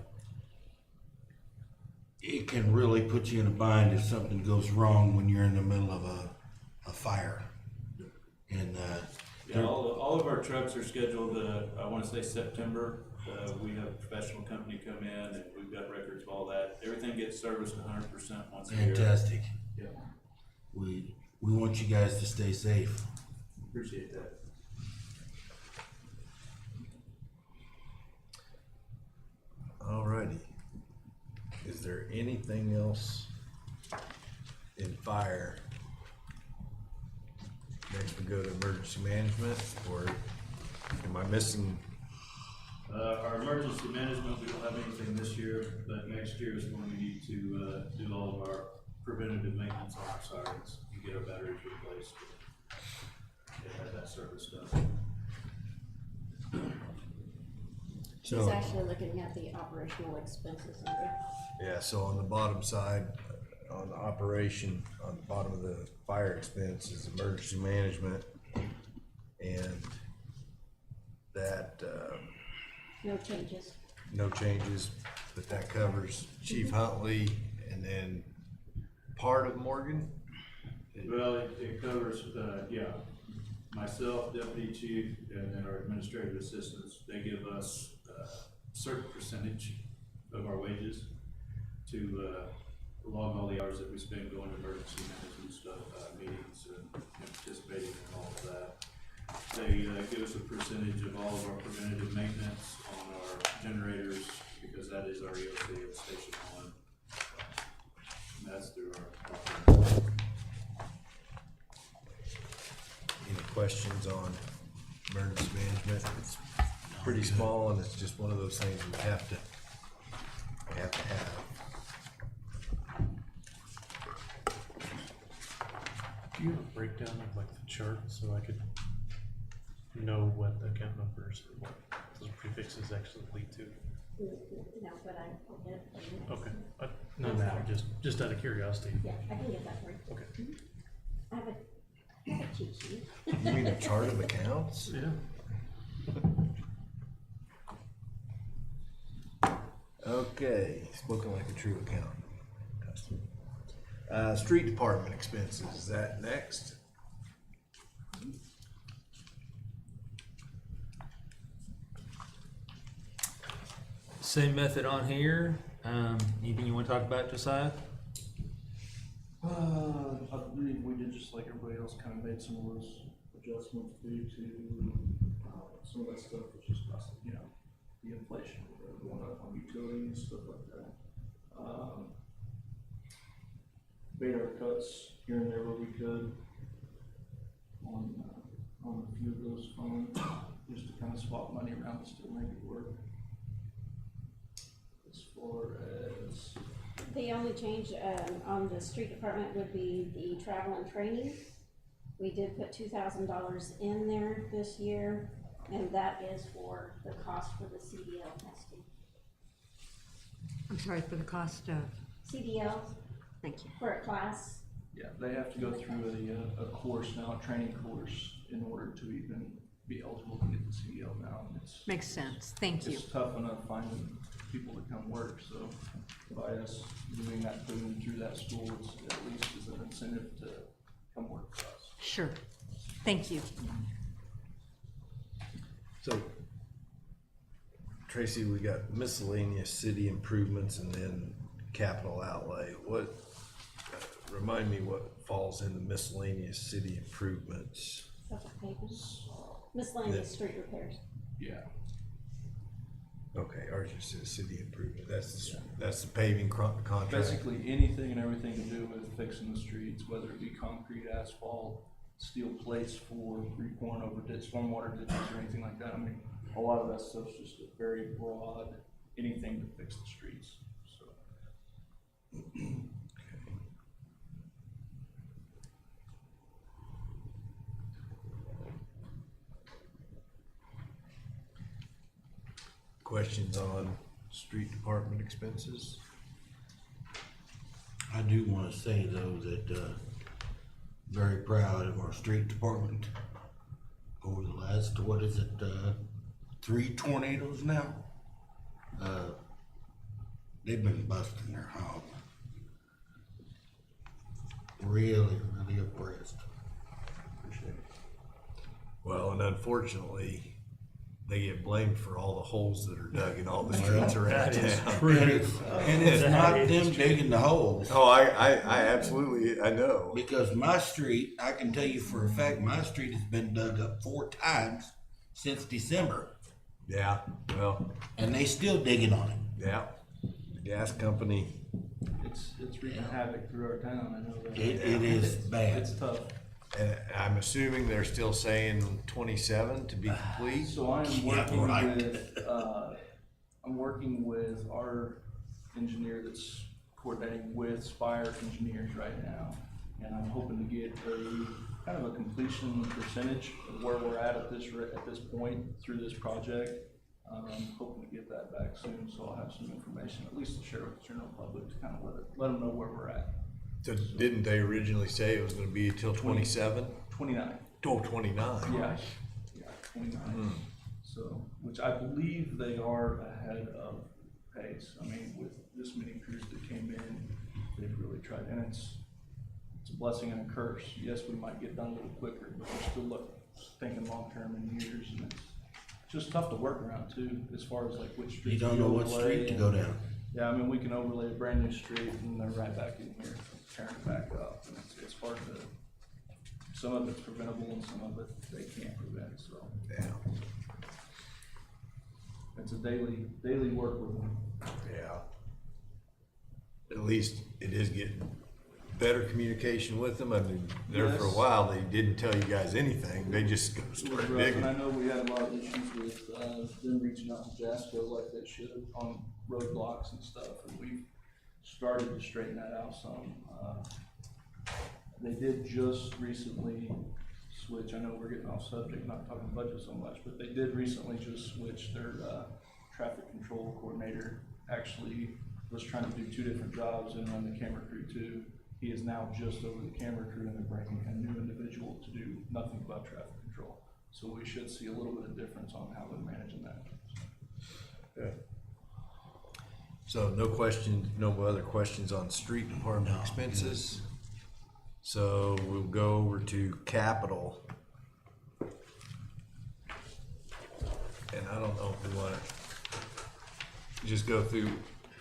[SPEAKER 12] it can really put you in a bind if something goes wrong when you're in the middle of a fire. And,
[SPEAKER 10] Yeah, all of our trucks are scheduled, I wanna say September. We have a professional company come in and we've got records of all that. Everything gets serviced 100% once a year.
[SPEAKER 12] fantastic.
[SPEAKER 10] Yeah,
[SPEAKER 12] We want you guys to stay safe.
[SPEAKER 10] appreciate that.
[SPEAKER 2] Alrighty. Is there anything else in fire? Next we go to emergency management, or am I missing?
[SPEAKER 10] Our emergency management, we don't have anything this year, but next year is when we need to, do all of our preventative maintenance on our sirens and get our batteries replaced. And have that service done.
[SPEAKER 1] She's
[SPEAKER 2] So,
[SPEAKER 1] actually looking at the operational expenses under.
[SPEAKER 2] yeah, so on the bottom side, on the operation, on the bottom of the fire expense is emergency management. And that,
[SPEAKER 1] No changes.
[SPEAKER 2] no changes, but that covers Chief Huntley and then part of Morgan.
[SPEAKER 10] Well, it covers, yeah, myself, deputy chief, and then our administrative assistants. They give us a certain percentage of our wages to, log all the hours that we spend going to emergency management stuff, meetings and participating in all of that. They, give us a percentage of all of our preventative maintenance on our generators, because that is our EOC at Station 1. And that's through our.
[SPEAKER 2] Any questions on emergency management? It's pretty small and it's just one of those things we have to have.
[SPEAKER 7] Do you have a breakdown of like the chart so I could know what the account numbers or what those prefixes actually lead to?
[SPEAKER 1] No, but I'll get it for you.
[SPEAKER 7] Okay, not now, just out of curiosity.
[SPEAKER 1] Yeah, I can get that for you.
[SPEAKER 7] Okay.
[SPEAKER 1] I have a cheat sheet.
[SPEAKER 2] You mean a chart of accounts?
[SPEAKER 7] Yeah.
[SPEAKER 2] Okay, spoken like a true accountant. Street department expenses, is that next?
[SPEAKER 3] Same method on here. Anything you want to talk about, Josiah?
[SPEAKER 7] I believe we did just like everybody else, kind of made some of those adjustments due to, some of that stuff was just, you know, the inflation going up on utilities and stuff like that. Made our cuts here and there where we could on a few of those funds, just to kind of swap money around to still make it work. As far as
[SPEAKER 1] The only change, on the street department would be the travel and training. We did put $2,000 in there this year, and that is for the cost for the CDL testing.
[SPEAKER 4] I'm sorry for the cost of,
[SPEAKER 1] CDL
[SPEAKER 4] thank you.
[SPEAKER 1] for a class.
[SPEAKER 7] yeah, they have to go through a course now, a training course, in order to even be eligible to get the CDL now. And
[SPEAKER 4] Makes sense, thank you.
[SPEAKER 7] It's tough enough finding people to come work, so by us doing that, putting them through that school, it's at least is an incentive to come work for us.
[SPEAKER 4] Sure, thank you.
[SPEAKER 2] So, Tracy, we got miscellaneous city improvements and then capital outlay. What, remind me what falls in the miscellaneous city improvements?
[SPEAKER 1] Stuff like papers. Miscellaneous street repairs.
[SPEAKER 7] Yeah.
[SPEAKER 2] Okay, ours just says city improvement. That's the paving contract.
[SPEAKER 7] Basically, anything and everything to do with fixing the streets, whether it be concrete, asphalt, steel plates for repouring over stormwater ditches or anything like that. I mean, a lot of that stuff's just a very broad, anything to fix the streets, so.
[SPEAKER 2] Questions on street department expenses?
[SPEAKER 12] I do wanna say though that, very proud of our street department. Over the last, what is it, 3 tornadoes now? They've been busting their hog. Really, really impressed. Appreciate it.
[SPEAKER 2] Well, and unfortunately, they get blamed for all the holes that are dug in all the streets around
[SPEAKER 3] That is
[SPEAKER 2] town.
[SPEAKER 3] true.
[SPEAKER 12] And it's not them digging the holes.
[SPEAKER 2] Oh, I absolutely, I know.
[SPEAKER 12] Because my street, I can tell you for a fact, my street has been dug up 4 times since December,
[SPEAKER 2] Yeah, well,
[SPEAKER 12] and they still digging on it.
[SPEAKER 2] yeah. The gas company,
[SPEAKER 7] It's wreaking havoc through our town, I know that.
[SPEAKER 12] It is bad.
[SPEAKER 7] It's tough.
[SPEAKER 2] and I'm assuming they're still saying 27 to be complete.
[SPEAKER 7] So I am
[SPEAKER 12] Yeah,
[SPEAKER 7] working
[SPEAKER 12] right.
[SPEAKER 7] with, I'm working with our engineer that's coordinating with Spire Engineers right now. And I'm hoping to get a, kind of a completion percentage of where we're at this point through this project. I'm hoping to get that back soon, so I'll have some information, at least to share with the general public, to kind of let them know where we're at.
[SPEAKER 2] So didn't they originally say it was gonna be until 27?
[SPEAKER 7] 29.
[SPEAKER 2] Oh, 29.
[SPEAKER 7] Yeah, 29. So, which I believe they are ahead of pace. I mean, with this many crews that came in, they've really tried, and it's a blessing and a curse. Yes, we might get done a little quicker, but we're still thinking long-term in years, and it's just tough to work around too, as far as like which streets.
[SPEAKER 12] You don't know what street to go down.
[SPEAKER 7] Yeah, I mean, we can overlay a brand new street and they're right back in here, tearing it back up, and it's hard to, some of it's preventable and some of it they can't prevent, so.
[SPEAKER 2] Yeah,
[SPEAKER 7] It's a daily work with them.
[SPEAKER 2] yeah. At least it is getting better communication with them. I mean, there for a
[SPEAKER 7] Yes.
[SPEAKER 2] while, they didn't tell you guys anything. They just
[SPEAKER 7] It was
[SPEAKER 2] started
[SPEAKER 7] rough,
[SPEAKER 2] digging.
[SPEAKER 7] and I know we had a lot of issues with, them reaching out to Jasco like they should on roadblocks and stuff, and we've started to straighten that out some. They did just recently switch, I know we're getting off subject, not talking budget so much, but they did recently just switch their, traffic control coordinator. Actually was trying to do 2 different jobs and run the camera crew too. He is now just over the camera crew, and they're bringing a new individual to do nothing but traffic control. So we should see a little bit of difference on how they're managing that.
[SPEAKER 2] Yeah. So no questions, no other questions on street department expenses? So we'll go over to capital. And I don't know if we wanna just go through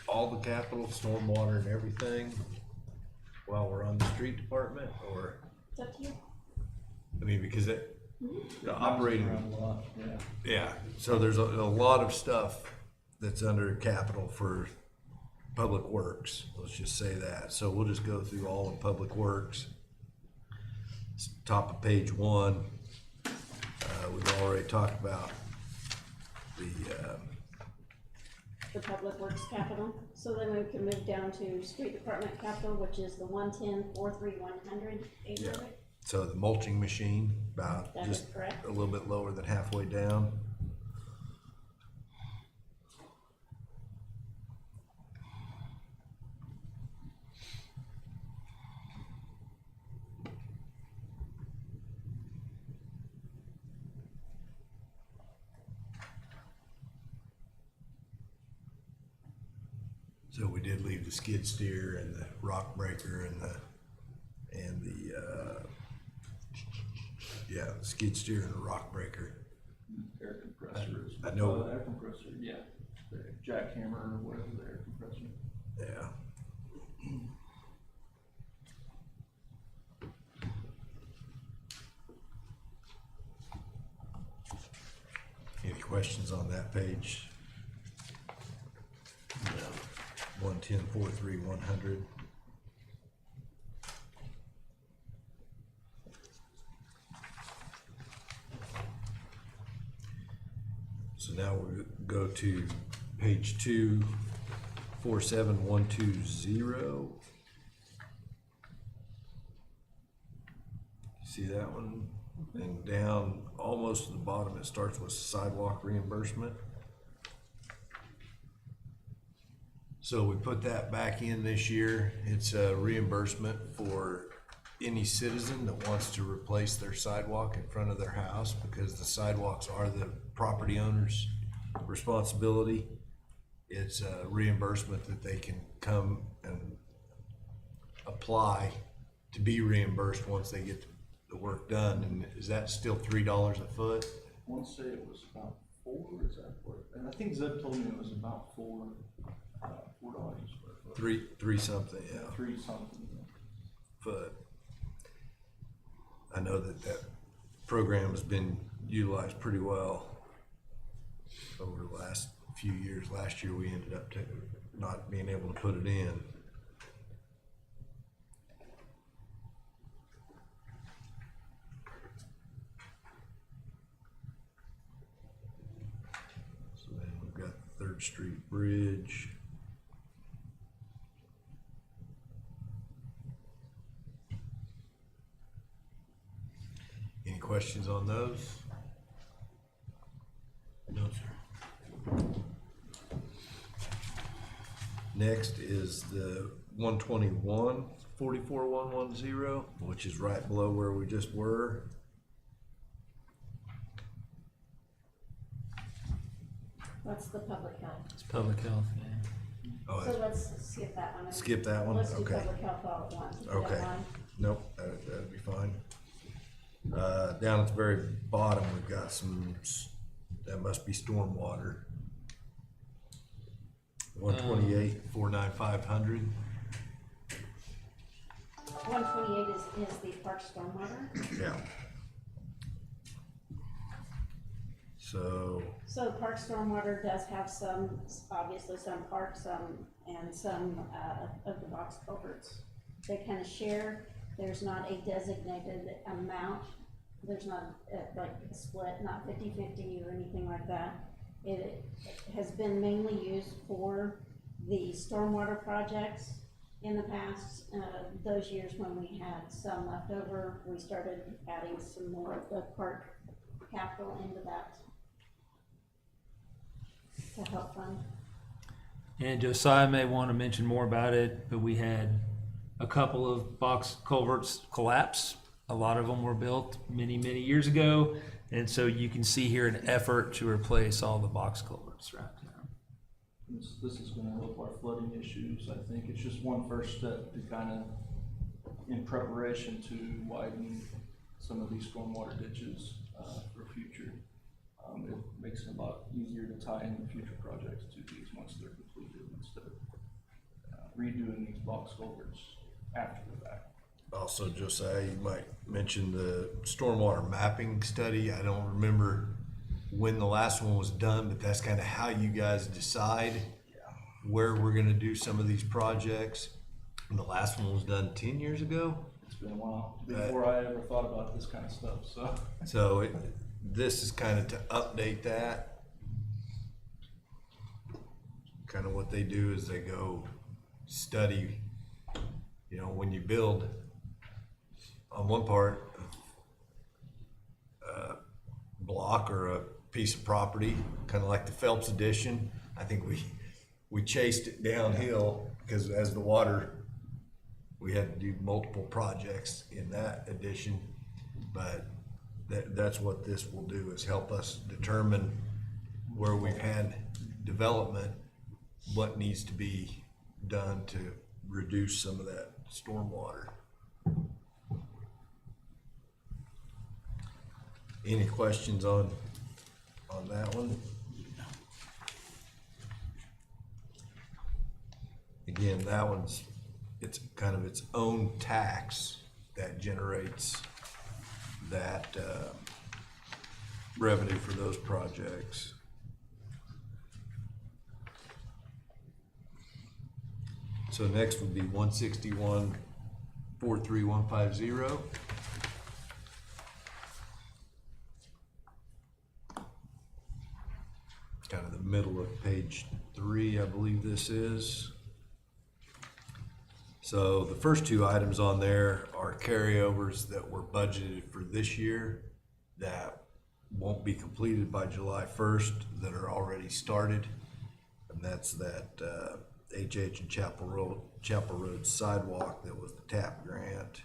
[SPEAKER 2] all the capital, stormwater and everything while we're on the street department, or,
[SPEAKER 1] It's up to you.
[SPEAKER 2] I mean, because it, the operating.
[SPEAKER 7] Around a lot, yeah.
[SPEAKER 2] Yeah, so there's a lot of stuff that's under capital for public works, let's just say that. So we'll just go through all of public works. Top of page 1, we've already talked about
[SPEAKER 1] The public works capital, so then we can move down to street department capital, which is the 110-43100 800.
[SPEAKER 2] so the mulching machine, about
[SPEAKER 1] That is
[SPEAKER 2] just
[SPEAKER 1] correct.
[SPEAKER 2] a little bit lower than halfway down. So we did leave the skid steer and the rock breaker and the skid steer and the rock breaker.
[SPEAKER 7] Air compressor is.
[SPEAKER 2] I know.
[SPEAKER 7] Air compressor, yeah. The jackhammer or whatever the air compressor.
[SPEAKER 2] Yeah. Any questions on that page? No. 110-43100. So now we go to page 2, 47120. See that one? And down almost to the bottom, it starts with sidewalk reimbursement. So we put that back in this year. It's a reimbursement for any citizen that wants to replace their sidewalk in front of their house, because the sidewalks are the property owner's responsibility. It's a reimbursement that they can come and apply to be reimbursed once they get the work done. And is that still $3 a foot?
[SPEAKER 7] I want to say it was about 4, is that what? And I think Zeb told me it was about $4 a square foot.
[SPEAKER 2] Three something, yeah,
[SPEAKER 7] 3 something.
[SPEAKER 2] foot. I know that program has been utilized pretty well over the last few years. Last year, we ended up not being able to put it in. So then we've got Third Street Bridge. Any questions on those?
[SPEAKER 12] No, sir.
[SPEAKER 2] Next is the 121, 44110, which is right below where we just were.
[SPEAKER 1] That's the public health.
[SPEAKER 3] It's public health, yeah.
[SPEAKER 2] Oh,
[SPEAKER 1] So let's skip that one.
[SPEAKER 2] skip that one?
[SPEAKER 1] Let's do
[SPEAKER 2] Okay.
[SPEAKER 1] public health all at once, if you don't
[SPEAKER 2] Okay.
[SPEAKER 1] mind.
[SPEAKER 2] Nope, that'd be fine. Down at the very bottom, we've got that must be stormwater. 128, 49500.
[SPEAKER 1] 128 is the park stormwater.
[SPEAKER 2] Yeah. So,
[SPEAKER 1] So park stormwater does have some, obviously some parks, and some, of the box culverts. They kind of share. There's not a designated amount. There's not like a split, not 50-50 or anything like that. It has been mainly used for the stormwater projects in the past. Those years when we had some left over, we started adding some more of the park capital into that to help fund.
[SPEAKER 3] And Josiah may want to mention more about it, but we had a couple of box culverts collapse. A lot of them were built many, many years ago. And so you can see here an effort to replace all the box culverts right now.
[SPEAKER 7] This is gonna help our flooding issues. I think it's just one first step to kind of, in preparation to widen some of these stormwater ditches, for future. It makes it a lot easier to tie in the future projects to these once they're completed, instead of redoing these box culverts after the fact.
[SPEAKER 2] also, Josiah, you might mention the stormwater mapping study. I don't remember when the last one was done, but that's kind of how you guys decide where we're gonna do some of these projects. And the last one was done 10 years ago.
[SPEAKER 7] It's been a while before I ever thought about this kind of stuff, so.
[SPEAKER 2] So this is kind of to update that. Kind of what they do is they go study, when you build on one part, a block or a piece of property, kind of like the Phelps addition. I think we chased it downhill because as the water, we had to do multiple projects in that addition. But that's what this will do, is help us determine where we've had development, what needs to be done to reduce some of that stormwater. Any questions on that one? Again, that one's, it's kind of its own tax that generates that revenue for those projects. So next would be 161, 43150. Kind of the middle of page 3, I believe this is. So the first two items on there are carryovers that were budgeted for this year that won't be completed by July 1st, that are already started. And that's that HH and Chapel Road sidewalk, that was the TAP grant.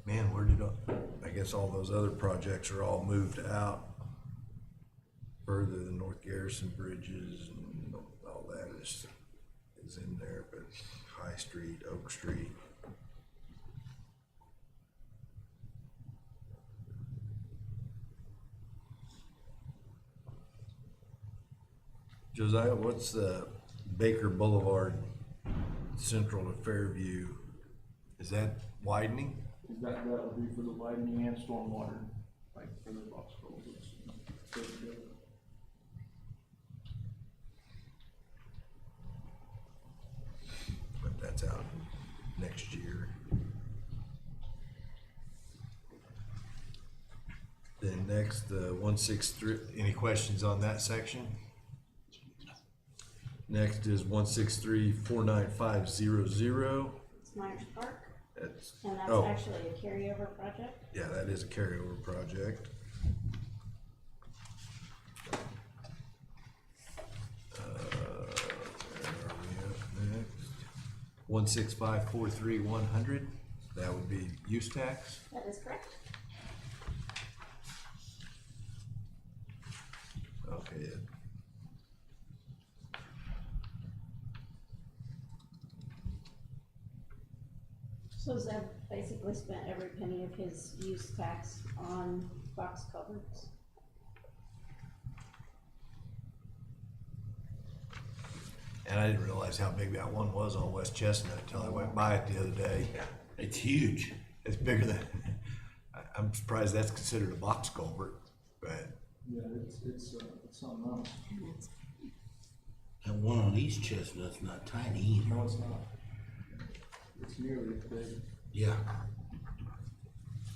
[SPEAKER 2] Man, where did, I guess all those other projects are all moved out further than North Garrison Bridges and all that is in there, but High Street, Oak Street. Josiah, what's the Baker Boulevard Central to Fairview? Is that widening?
[SPEAKER 7] That would be for the widening and stormwater, like for the box culverts.
[SPEAKER 2] But that's out next year. Then next, the 163, any questions on that section? Next is 163-49500.
[SPEAKER 1] It's Myers Park,
[SPEAKER 2] That's,
[SPEAKER 1] and that's
[SPEAKER 2] oh,
[SPEAKER 1] actually a carryover project.
[SPEAKER 2] yeah, that is a carryover project. Where are we at next? 165-43100, that would be use tax.
[SPEAKER 1] That is correct.
[SPEAKER 2] Okay.
[SPEAKER 1] So Zeb basically spent every penny of his use tax on box culverts.
[SPEAKER 2] And I didn't realize how big that one was on West Chestnut until I went by it the other day.
[SPEAKER 12] It's huge.
[SPEAKER 2] It's bigger than, I'm surprised that's considered a box culvert, but
[SPEAKER 7] Yeah, it's something else.
[SPEAKER 12] That one on East Chestnut's not tiny either.
[SPEAKER 7] No, it's not. It's nearly as big.
[SPEAKER 12] Yeah.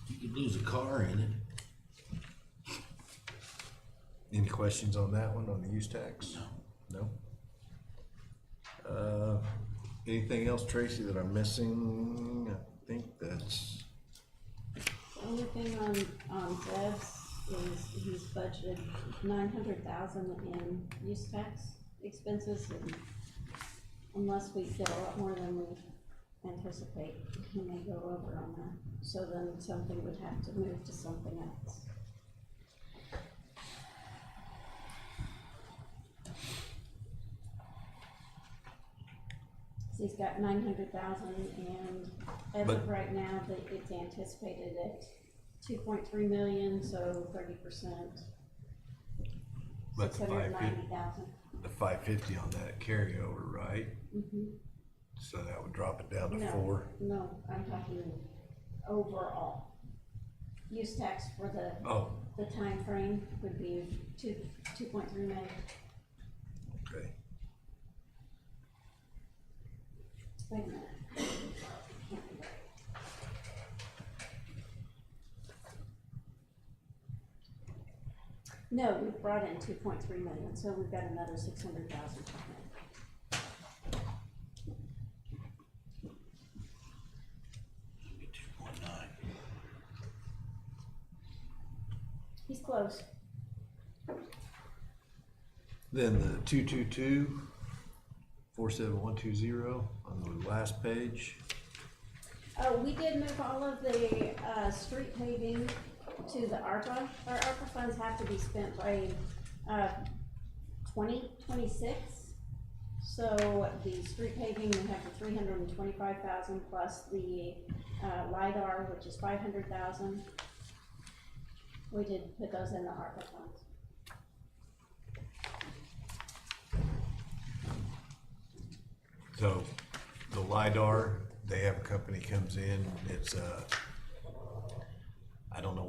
[SPEAKER 12] You could lose a car in it.
[SPEAKER 2] any questions on that one, on the use tax? No. Anything else, Tracy, that I'm missing? I think that's,
[SPEAKER 1] The only thing on Zeb's is he's budgeted 900,000 in use tax expenses, and unless we get a lot more than we anticipate, he may go over on that. So then something would have to move to something else. So he's got 900,000, and as
[SPEAKER 2] But-
[SPEAKER 1] of right now, it's anticipated at 2.3 million, so 30%.
[SPEAKER 2] But the
[SPEAKER 1] 690,000.
[SPEAKER 2] the 550 on that carryover, right?
[SPEAKER 1] Mm-hmm.
[SPEAKER 2] So that would drop it down to
[SPEAKER 1] No.
[SPEAKER 2] 4.
[SPEAKER 1] No, I'm talking overall. Use tax for
[SPEAKER 2] Oh,
[SPEAKER 1] the time frame would be 2.3 million.
[SPEAKER 2] okay.
[SPEAKER 1] Wait a minute. Can't be right. No, we brought in 2.3 million, so we've got another 600,000.
[SPEAKER 12] Should be 2.9.
[SPEAKER 1] He's close.
[SPEAKER 2] Then the 222-47120 on the last page.
[SPEAKER 1] We did move all of the, street paving to the ARPA. Our ARPA funds have to be spent by, 2026. So the street paving, we have the 325,000 plus the, LiDAR, which is 500,000. We did put those in the ARPA funds.
[SPEAKER 2] So the LiDAR, they have a company comes in, it's I don't know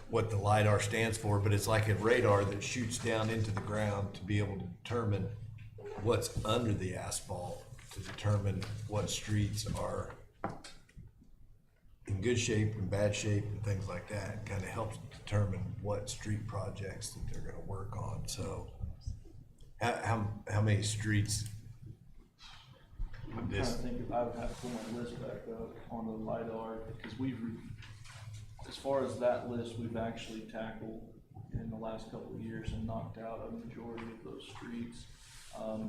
[SPEAKER 2] what the LiDAR stands for, but it's like a radar that shoots down into the ground to be able to determine what's under the asphalt, to determine what streets are in in good shape and bad shape and things like that. Kind of helps determine what street projects that they're gonna work on, so. How many streets?
[SPEAKER 7] I'm trying to think if I would have to pull my list back up on the LiDAR, because as far as that list, we've actually tackled in the last couple of years and knocked out a majority of those streets.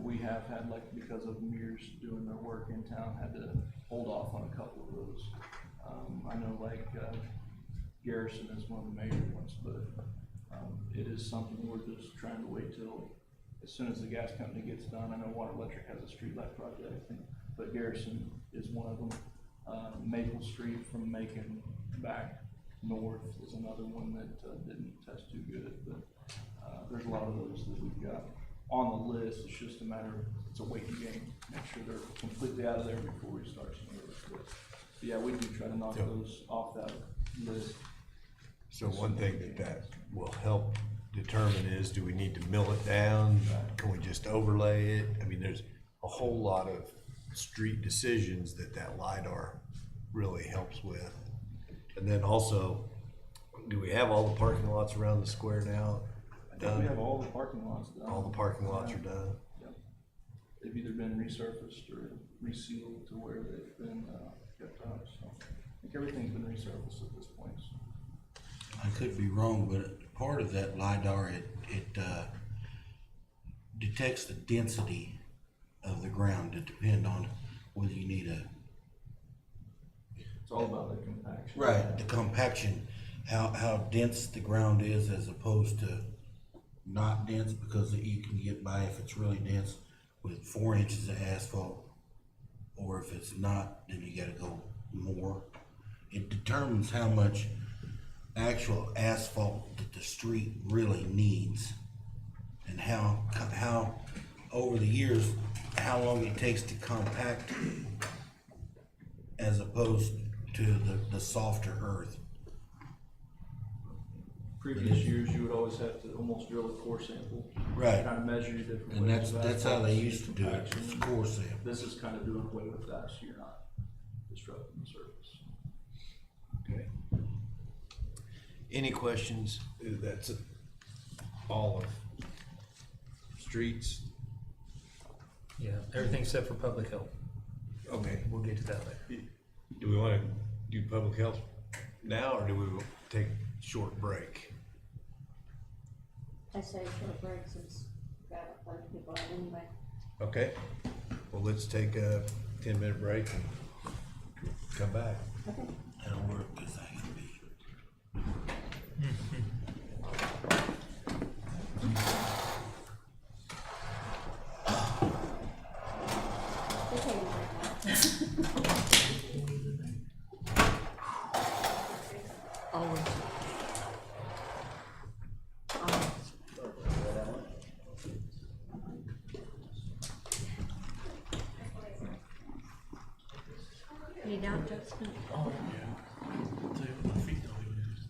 [SPEAKER 7] We have had, like, because of Mears doing their work in town, had to hold off on a couple of those. I know, like, Garrison is one of the major ones, but, it is something we're just trying to wait till as soon as the gas company gets done. I know Water Electric has a streetlight project, I think, but Garrison is one of them. Maple Street from Macon back north is another one that, didn't test too good, but, there's a lot of those that we've got on the list. It's just a matter of, it's a waiting game, make sure they're completely out of there before we start some of those. But, yeah, we do try to knock those off that list.
[SPEAKER 2] So one thing that will help determine is, do we need to mill it down? Can we just overlay it? I mean, there's a whole lot of street decisions that LiDAR really helps with. And then also, do we have all the parking lots around the square now
[SPEAKER 7] I think we have all the parking lots done.
[SPEAKER 2] All the parking lots are done?
[SPEAKER 7] Yep. They've either been resurfaced or resealed to where they've been, kept up, so I think everything's been resurfaced at this point, so.
[SPEAKER 12] I could be wrong, but part of that LiDAR, it detects the density of the ground to depend on whether you need a.
[SPEAKER 7] It's all about the compaction.
[SPEAKER 12] Right, the compaction, how dense the ground is as opposed to not dense, because you can get by if it's really dense with 4 inches of asphalt, or if it's not, then you gotta go more. It determines how much actual asphalt that the street really needs, and how over the years, how long it takes to compact as opposed to the softer earth.
[SPEAKER 7] Previous years, you would always have to almost drill a core sample.
[SPEAKER 12] Right.
[SPEAKER 7] Kind of measure your different
[SPEAKER 12] And
[SPEAKER 7] ways of
[SPEAKER 12] that's how
[SPEAKER 7] asphalt
[SPEAKER 12] they used to do it,
[SPEAKER 7] compaction.
[SPEAKER 12] it's core sample.
[SPEAKER 7] This is kind of doing away with that, so you're not disrupting the surface.
[SPEAKER 2] Okay. Any questions? That's all of streets.
[SPEAKER 3] Yeah, everything except for public health.
[SPEAKER 2] Okay.
[SPEAKER 3] We'll get to that later.
[SPEAKER 2] Do we want to do public health now, or do we take a short break?
[SPEAKER 1] I say short break since we've got a bunch of people out anyway.
[SPEAKER 2] Okay. Well, let's take a 10-minute break and come back.
[SPEAKER 1] Okay.
[SPEAKER 12] That'll work, cause I can be.
[SPEAKER 1] We're taking a break now.
[SPEAKER 4] Always. Need out, Justin?
[SPEAKER 10] Oh, yeah. I'll tell you what, my feet don't even use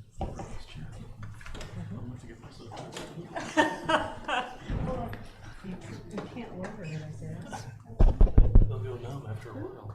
[SPEAKER 10] this chair. I'm gonna have to get myself.
[SPEAKER 4] You can't lower it, I guess.
[SPEAKER 10] They'll go numb after a while.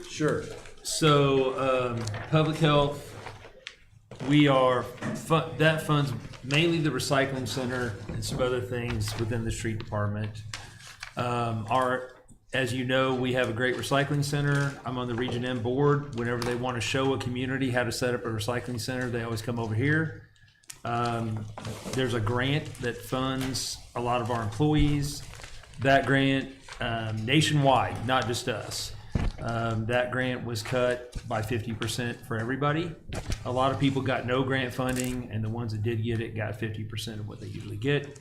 [SPEAKER 2] Sure.
[SPEAKER 3] So, public health, we are, that funds mainly the recycling center and some other things within the street department. As you know, we have a great recycling center. I'm on the Region M board. Whenever they want to show a community how to set up a recycling center, they always come over here. There's a grant that funds a lot of our employees. That grant, nationwide, not just us. That grant was cut by 50% for everybody. A lot of people got no grant funding, and the ones that did get it got 50% of what they usually get.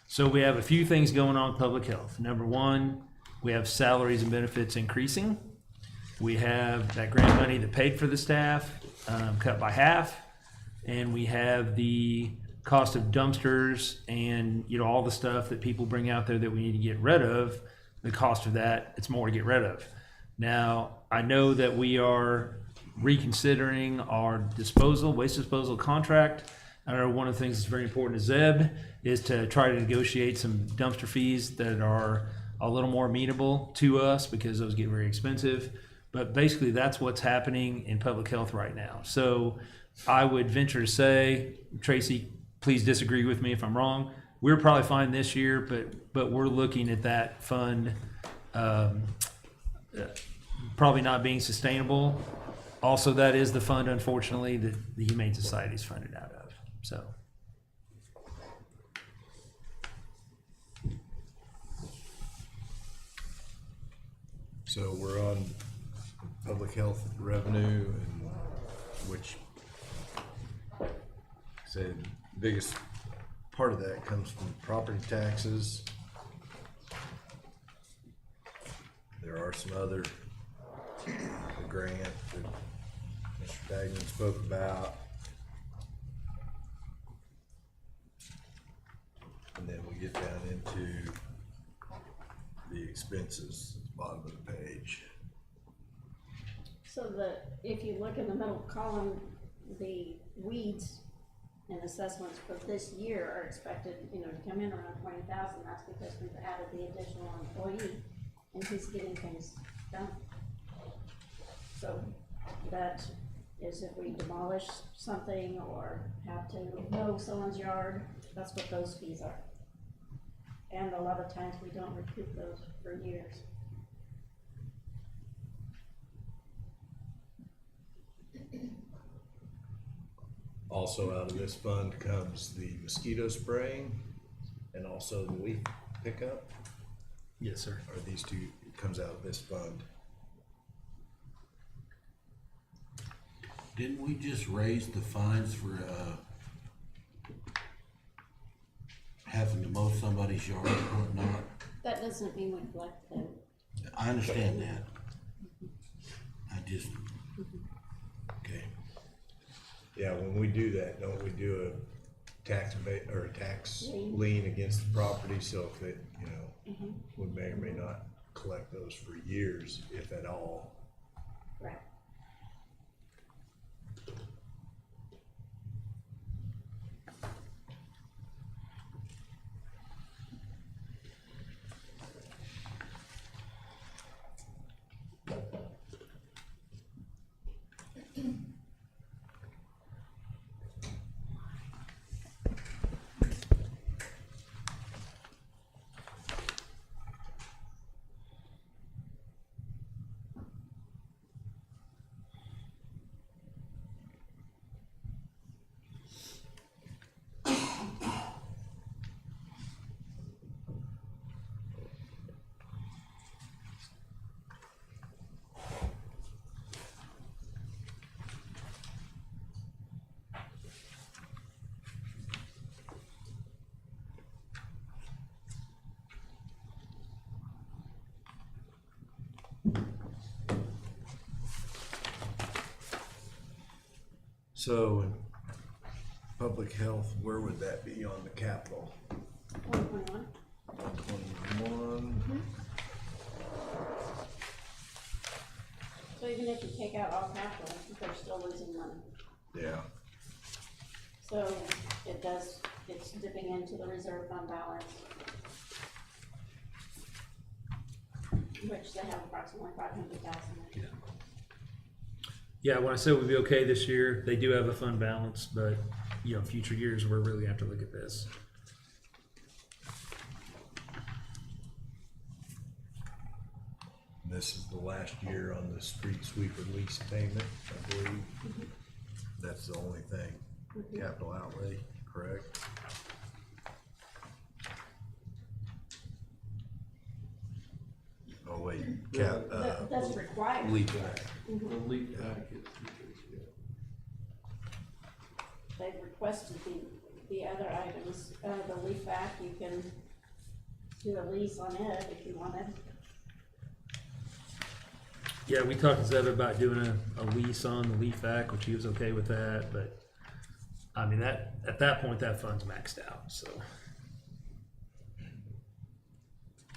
[SPEAKER 3] So we have a few things going on with public health. Number one, we have salaries and benefits increasing. We have that grant money that paid for the staff cut by half, and we have the cost of dumpsters and all the stuff that people bring out there that we need to get rid of. The cost of that, it's more to get rid of. Now, I know that we are reconsidering our waste disposal contract. I know one of the things that's very important to Zeb is to try to negotiate some dumpster fees that are a little more amenable to us, because those get very expensive. But basically, that's what's happening in public health right now. So I would venture to say, Tracy, please disagree with me if I'm wrong. We're probably fine this year, but we're looking at that fund probably not being sustainable. Also, that is the fund, unfortunately, that the Humane Society is funded out of.
[SPEAKER 2] So we're on public health revenue, and which said biggest part of that comes from property taxes. There are some other, the grant that Mr. Dagnan spoke about. And then we get down into the expenses at the bottom of the page.
[SPEAKER 1] So if you look in the middle column, the weeds and assessments for this year are expected, to come in around 20,000. That's because we've added the additional employee, and he's getting things done. So that is if we demolish something or have to mow someone's yard, that's what those fees are. And a lot of times we don't recoup those for years.
[SPEAKER 2] Also out of this fund comes the mosquito spraying and also the leaf pickup.
[SPEAKER 3] Yes, sir.
[SPEAKER 2] Or these two, it comes out of this fund.
[SPEAKER 12] Didn't we just raise the fines for, having to mow somebody's yard or whatnot?
[SPEAKER 1] That doesn't mean we collect them.
[SPEAKER 12] I understand that. I just,
[SPEAKER 2] Okay. Yeah, when we do that, don't we do a tax lien against the property? So if it, we may or may not collect those for years, if at all.
[SPEAKER 1] Right.
[SPEAKER 2] So in public health, where would that be on the capital?
[SPEAKER 1] 121.
[SPEAKER 2] 121.
[SPEAKER 1] So even if you take out all capital, they're still losing money.
[SPEAKER 2] Yeah.
[SPEAKER 1] So it's dipping into the reserve fund balance, which they have approximately 500,000.
[SPEAKER 3] Yeah. Yeah, when I said we'd be okay this year, they do have a fund balance, but, you know, future years, we're really have to look at this.
[SPEAKER 2] This is the last year on the street sweeper lease payment, I believe. That's the only thing, capital outlay, correct? Oh, wait,
[SPEAKER 1] That's required.
[SPEAKER 2] leaf back.
[SPEAKER 7] The leaf back is,
[SPEAKER 1] They've requested the other items, the leaf back, you can do a lease on it if you wanted.
[SPEAKER 3] Yeah, we talked to Zeb about doing a lease on the leaf vac, which he was okay with that, but, I mean, that, at that point, that fund's maxed out, so.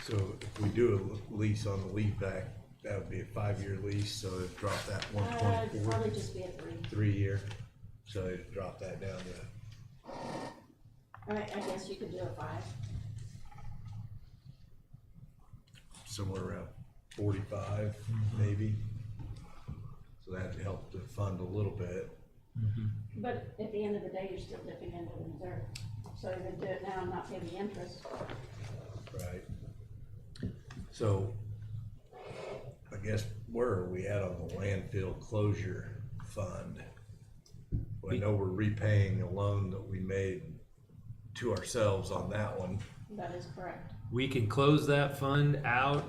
[SPEAKER 2] So if we do a lease on the leaf back, that would be a 5-year lease, so it'd drop that one
[SPEAKER 1] It'd
[SPEAKER 2] twenty-four,
[SPEAKER 1] probably just be a 3.
[SPEAKER 2] 3-year. So it'd drop that down to
[SPEAKER 1] I guess you could do a 5.
[SPEAKER 2] somewhere around 45, maybe. So that'd help to fund a little bit.
[SPEAKER 1] But at the end of the day, you're still dipping into the reserve. So you can do it now and not pay the interest.
[SPEAKER 2] Right. So, I guess, where are we at on the landfill closure fund? I know we're repaying a loan that we made to ourselves on that one.
[SPEAKER 1] That is correct.
[SPEAKER 3] We can close that fund out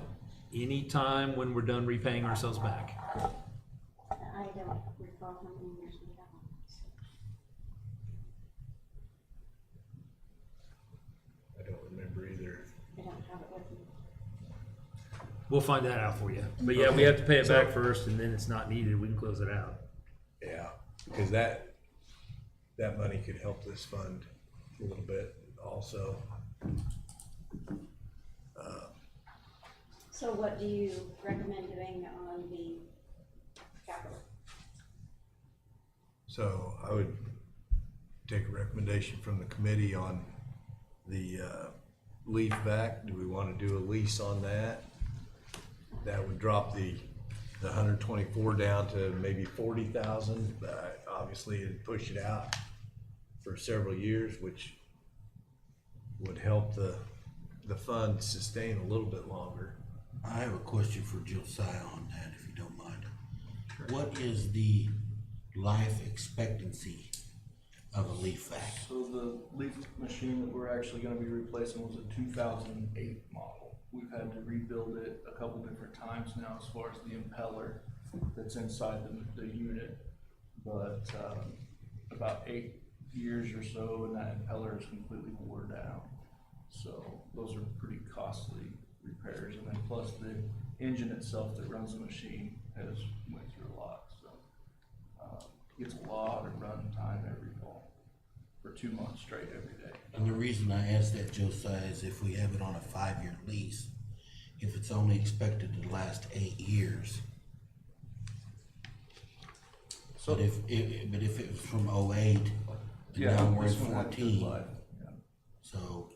[SPEAKER 3] anytime when we're done repaying ourselves back.
[SPEAKER 1] I don't recall how many years we have on this.
[SPEAKER 2] I don't remember either.
[SPEAKER 1] I don't have it with me.
[SPEAKER 3] We'll find that out for you. But yeah, we have to pay it back first, and then it's not needed, we can close it out.
[SPEAKER 2] Yeah, because that money could help this fund a little bit also.
[SPEAKER 1] So what do you recommend doing on the capital?
[SPEAKER 2] So I would take a recommendation from the committee on the leaf back. Do we want to do a lease on that? That would drop the 124 down to maybe 40,000, but obviously it'd push it out for several years, which would help the fund sustain a little bit longer.
[SPEAKER 12] I have a question for Josiah on that, if you don't mind. What is the life expectancy of a leaf vac?
[SPEAKER 7] so the leaf machine that we're actually gonna be replacing was a 2008 model. We've had to rebuild it a couple different times now as far as the impeller that's inside the unit. But, about 8 years or so, and that impeller is completely wore down. So those are pretty costly repairs, and then plus the engine itself that runs the machine has went through a lot, so. Gets a lot of run time every fall, for 2 months straight every day.
[SPEAKER 12] And the reason I ask that, Josiah, is if we have it on a 5-year lease, if it's only expected to last 8 years. But if it was from 08, and
[SPEAKER 7] Yeah,
[SPEAKER 12] now we're in
[SPEAKER 7] this one had good
[SPEAKER 12] 14,
[SPEAKER 7] life, yeah.
[SPEAKER 12] so,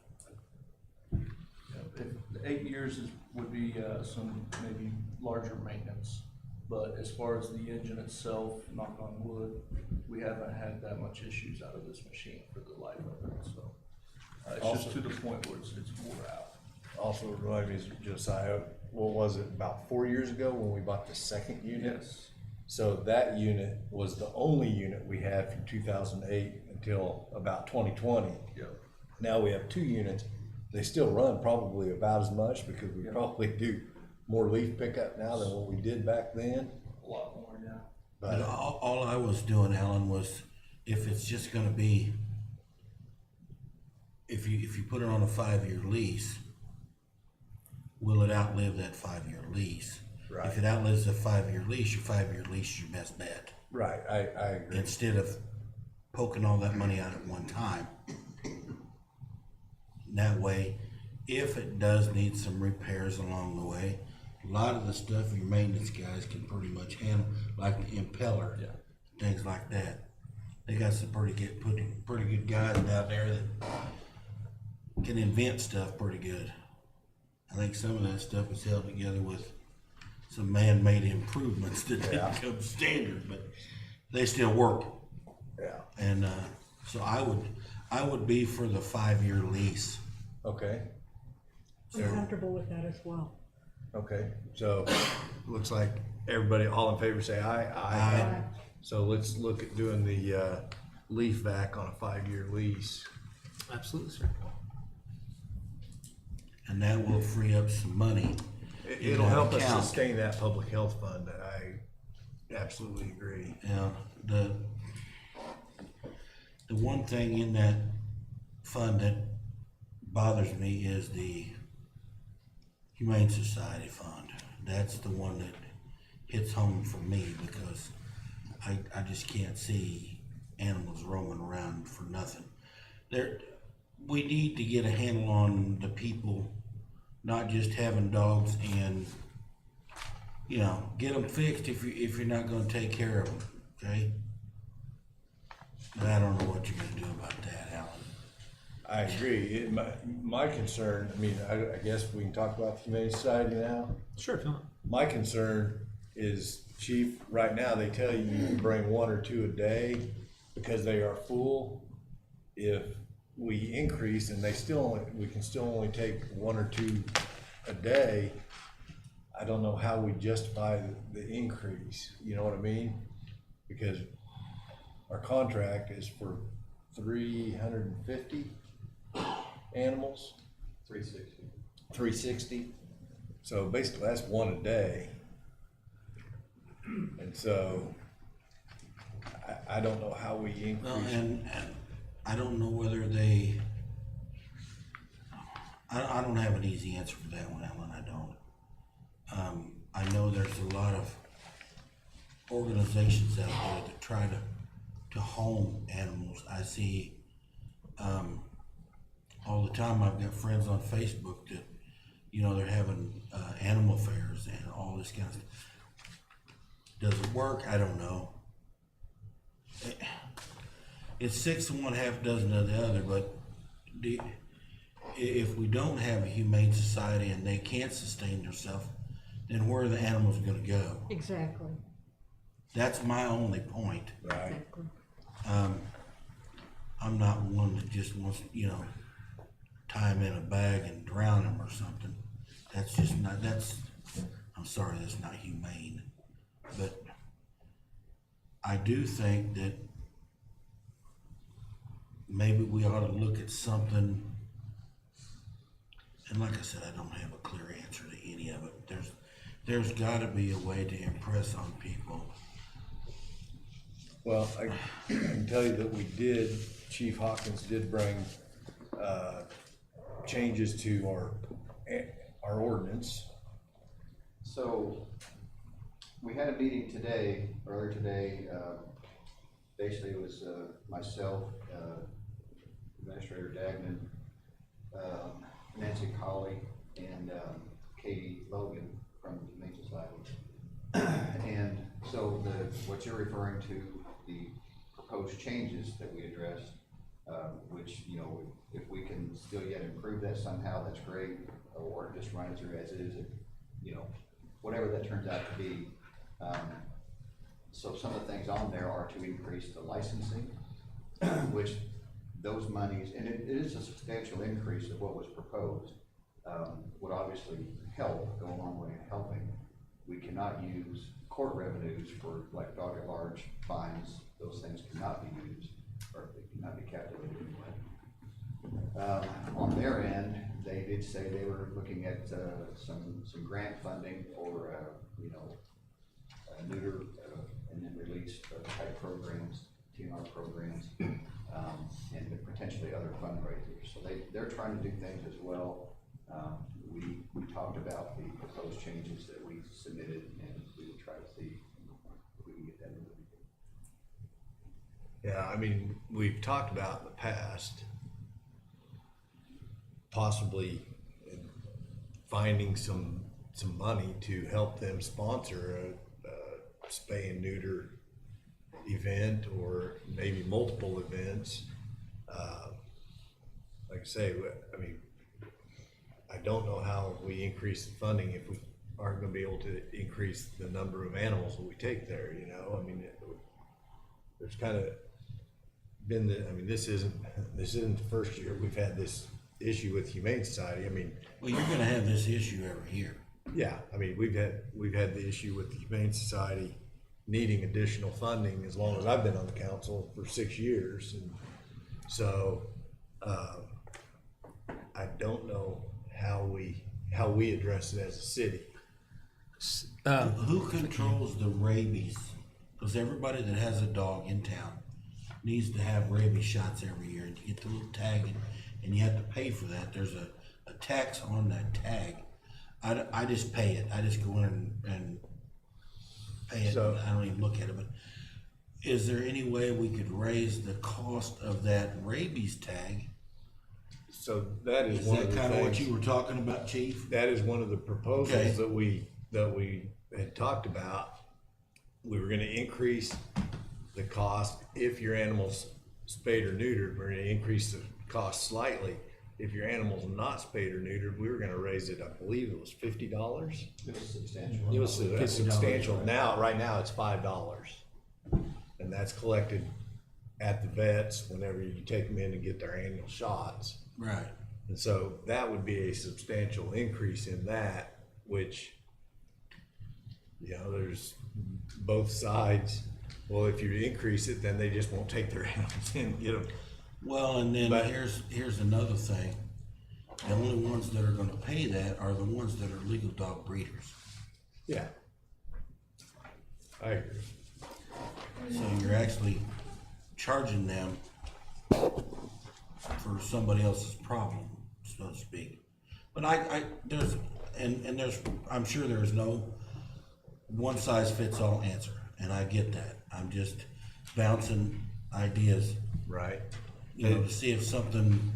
[SPEAKER 7] If the 8 years would be, some maybe larger maintenance, but as far as the engine itself, knock on wood, we haven't had that much issues out of this machine for the life of it, so. It's just to the point where it's wore out.
[SPEAKER 2] Also remind me, Josiah, what was it, about 4 years ago when we bought the second unit?
[SPEAKER 7] Yes,
[SPEAKER 2] So that unit was the only unit we had from 2008 until about 2020.
[SPEAKER 7] yeah,
[SPEAKER 2] Now we have 2 units. They still run probably about as much because we probably do more leaf pickup now than what we did back then.
[SPEAKER 7] a lot more, yeah.
[SPEAKER 12] but
[SPEAKER 2] But
[SPEAKER 12] all I was doing, Alan, was if it's just gonna be, if you put it on a 5-year lease, will it outlive that 5-year lease?
[SPEAKER 2] Right.
[SPEAKER 12] If it outlives the 5-year lease, your 5-year lease is your best bet.
[SPEAKER 2] right, I agree.
[SPEAKER 12] Instead of poking all that money out at one time. That way, if it does need some repairs along the way, a lot of the stuff your maintenance guys can pretty much handle, like the impeller,
[SPEAKER 7] Yeah.
[SPEAKER 12] things like that. They got some pretty good guys down there that can invent stuff pretty good. I think some of that stuff is held together with some man-made improvements that didn't come standard, but they still work.
[SPEAKER 5] Yeah,
[SPEAKER 12] And, so I would be for the 5-year lease.
[SPEAKER 5] okay,
[SPEAKER 4] I'm comfortable with that as well.
[SPEAKER 5] okay, so, looks like everybody, all in favor say aye.
[SPEAKER 12] Aye.
[SPEAKER 5] So let's look at doing the, leaf vac on a 5-year lease.
[SPEAKER 3] Absolutely, sir.
[SPEAKER 12] And that will free up some money.
[SPEAKER 5] It'll help us
[SPEAKER 12] Account.
[SPEAKER 5] sustain that public health fund, I absolutely agree.
[SPEAKER 12] Yeah, the one thing in that fund that bothers me is the Humane Society Fund. That's the one that hits home for me because I just can't see animals roaming around for nothing. We need to get a handle on the people, not just having dogs and, you know, get them fixed if you're not gonna take care of them, okay? But I don't know what you're gonna do about that, Alan.
[SPEAKER 5] I agree. My concern, I mean, I guess we can talk about the Humane Society now.
[SPEAKER 3] Sure, if you want.
[SPEAKER 5] My concern is, Chief, right now they tell you you can bring 1 or 2 a day because they are full. If we increase and we can still only take 1 or 2 a day, I don't know how we justify the increase, you know what I mean? Because our contract is for 350 animals. 360. So basically that's 1 a day. And so I don't know how we
[SPEAKER 12] Well,
[SPEAKER 5] increase.
[SPEAKER 12] and I don't know whether I don't have an easy answer for that one, Alan, I don't. I know there's a lot of organizations out there that try to home animals. I see, all the time, I've got friends on Facebook that, you know, they're having, animal fairs and all this kind of stuff. Does it work? I don't know. It's 6 of one, half dozen of the other, but if we don't have a humane society and they can't sustain themselves, then where are the animals gonna go?
[SPEAKER 4] Exactly.
[SPEAKER 12] That's my only point.
[SPEAKER 5] Right.
[SPEAKER 4] Exactly.
[SPEAKER 12] I'm not one that just wants, you know, tie them in a bag and drown them or something. That's just not, I'm sorry, that's not humane. But I do think that maybe we ought to look at something, and like I said, I don't have a clear answer to any of it. There's gotta be a way to impress on people.
[SPEAKER 5] Well, I can tell you that Chief Hawkins did bring, changes to our ordinance.
[SPEAKER 11] So, we had a meeting earlier today, basically it was, myself, Administrator Dagnan, Nancy Colley, and, Katie Logan from the Humane Society. And so what you're referring to, the proposed changes that we addressed, which, you know, if we can still yet improve that somehow, that's great, or just run it through as is, you know, whatever that turns out to be. So some of the things on there are to increase the licensing, which those monies, and it is a substantial increase of what was proposed, would obviously help, go a long way in helping. We cannot use court revenues for like dog at large fines. Those things cannot be used, or they cannot be calculated anyway. On their end, they did say they were looking at some grant funding for you know, neuter and then release type programs, TNR programs, and potentially other fundraisers. So they're trying to do things as well. We talked about the proposed changes that we submitted, and we will try to see if we can get that moving.
[SPEAKER 5] Yeah, I mean, we've talked about in the past, possibly finding some money to help them sponsor a spay and neuter event, or maybe multiple events. Like I say, I mean, I don't know how we increase the funding if we
[SPEAKER 2] aren't gonna be able to increase the number of animals that we take there, you know, I mean, there's kind of been this isn't the first year we've had this issue with Humane Society, I mean.
[SPEAKER 12] Well, you're gonna have this issue every year.
[SPEAKER 2] Yeah, I mean, we've had the issue with the Humane Society needing additional funding as long as I've been on the council for 6 years, and so, I don't know how we address it as a city.
[SPEAKER 12] Who controls the rabies? Because everybody that has a dog in town needs to have rabies shots every year, and you get the little tag, and you have to pay for that. There's a tax on that tag. I just pay it. I just go in and pay it.
[SPEAKER 2] So-
[SPEAKER 12] I don't even look at it. But is there any way we could raise the cost of that rabies tag?
[SPEAKER 2] So that is
[SPEAKER 12] Is
[SPEAKER 2] one
[SPEAKER 12] that
[SPEAKER 2] of the
[SPEAKER 12] kind of what
[SPEAKER 2] things,
[SPEAKER 12] you were talking about, Chief?
[SPEAKER 2] that is one of the proposals
[SPEAKER 12] Okay.
[SPEAKER 2] that we had talked about. We were gonna increase the cost if your animal's spayed or neutered, we're gonna increase the cost slightly. If your animal's not spayed or neutered, we were gonna raise it, I believe it was $50.
[SPEAKER 11] It was substantial.
[SPEAKER 2] It was
[SPEAKER 12] $50,
[SPEAKER 2] substantial.
[SPEAKER 12] right.
[SPEAKER 2] Right now it's $5. And that's collected at the vets whenever you take them in to get their annual shots.
[SPEAKER 12] Right.
[SPEAKER 2] And so that would be a substantial increase in that, which, you know, there's both sides. Well, if you increase it, then they just won't take their animals in and get them.
[SPEAKER 12] Well, and then
[SPEAKER 2] But-
[SPEAKER 12] here's another thing. The only ones that are gonna pay that are the ones that are legal dog breeders.
[SPEAKER 2] Yeah. I agree.
[SPEAKER 12] So you're actually charging them for somebody else's problem, so to speak. But I'm sure there's no one size fits all answer, and I get that. I'm just bouncing ideas,
[SPEAKER 2] Right.
[SPEAKER 12] you know, to see if something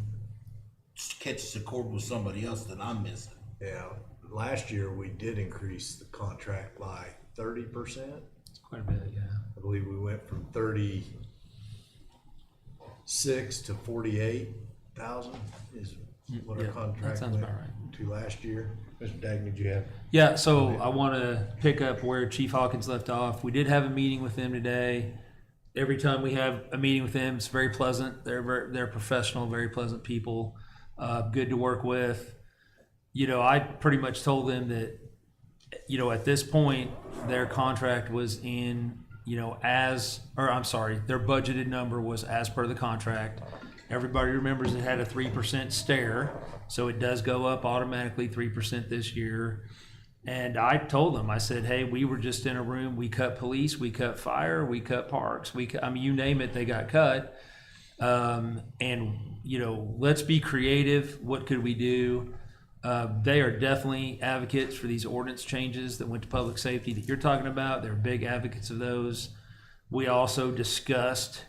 [SPEAKER 12] catches a chord with somebody else that I'm missing.
[SPEAKER 2] Yeah. Last year, we did increase the contract by 30%.
[SPEAKER 3] It's quite a bit, yeah.
[SPEAKER 2] I believe we went from 36 to 48,000 is what our
[SPEAKER 3] Yeah, that
[SPEAKER 2] contract
[SPEAKER 3] sounds
[SPEAKER 2] went
[SPEAKER 3] about right.
[SPEAKER 2] to last year. Mr. Dagny, did you have?
[SPEAKER 3] Yeah, so I want to pick up where Chief Hawkins left off. We did have a meeting with them today. Every time we have a meeting with them, it's very pleasant. They're professional, very pleasant people, good to work with. You know, I pretty much told them that, you know, at this point, their contract was in, you know, their budgeted number was as per the contract. Everybody remembers it had a 3% stair, so it does go up automatically 3% this year. And I told them, I said, hey, we were just in a room, we cut police, we cut fire, we cut parks, I mean, you name it, they got cut. And, you know, let's be creative. What could we do? They are definitely advocates for these ordinance changes that went to public safety that you're talking about. They're big advocates of those. We also discussed,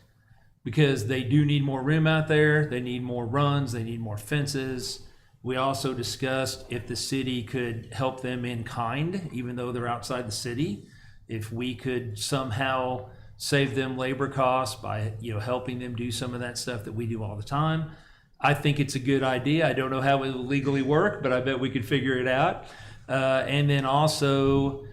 [SPEAKER 3] because they do need more room out there, they need more runs, they need more fences. We also discussed if the city could help them in kind, even though they're outside the city. If we could somehow save them labor costs by, you know, helping them do some of that stuff that we do all the time. I think it's a good idea. I don't know how it will legally work, but I bet we could figure it out. And then also,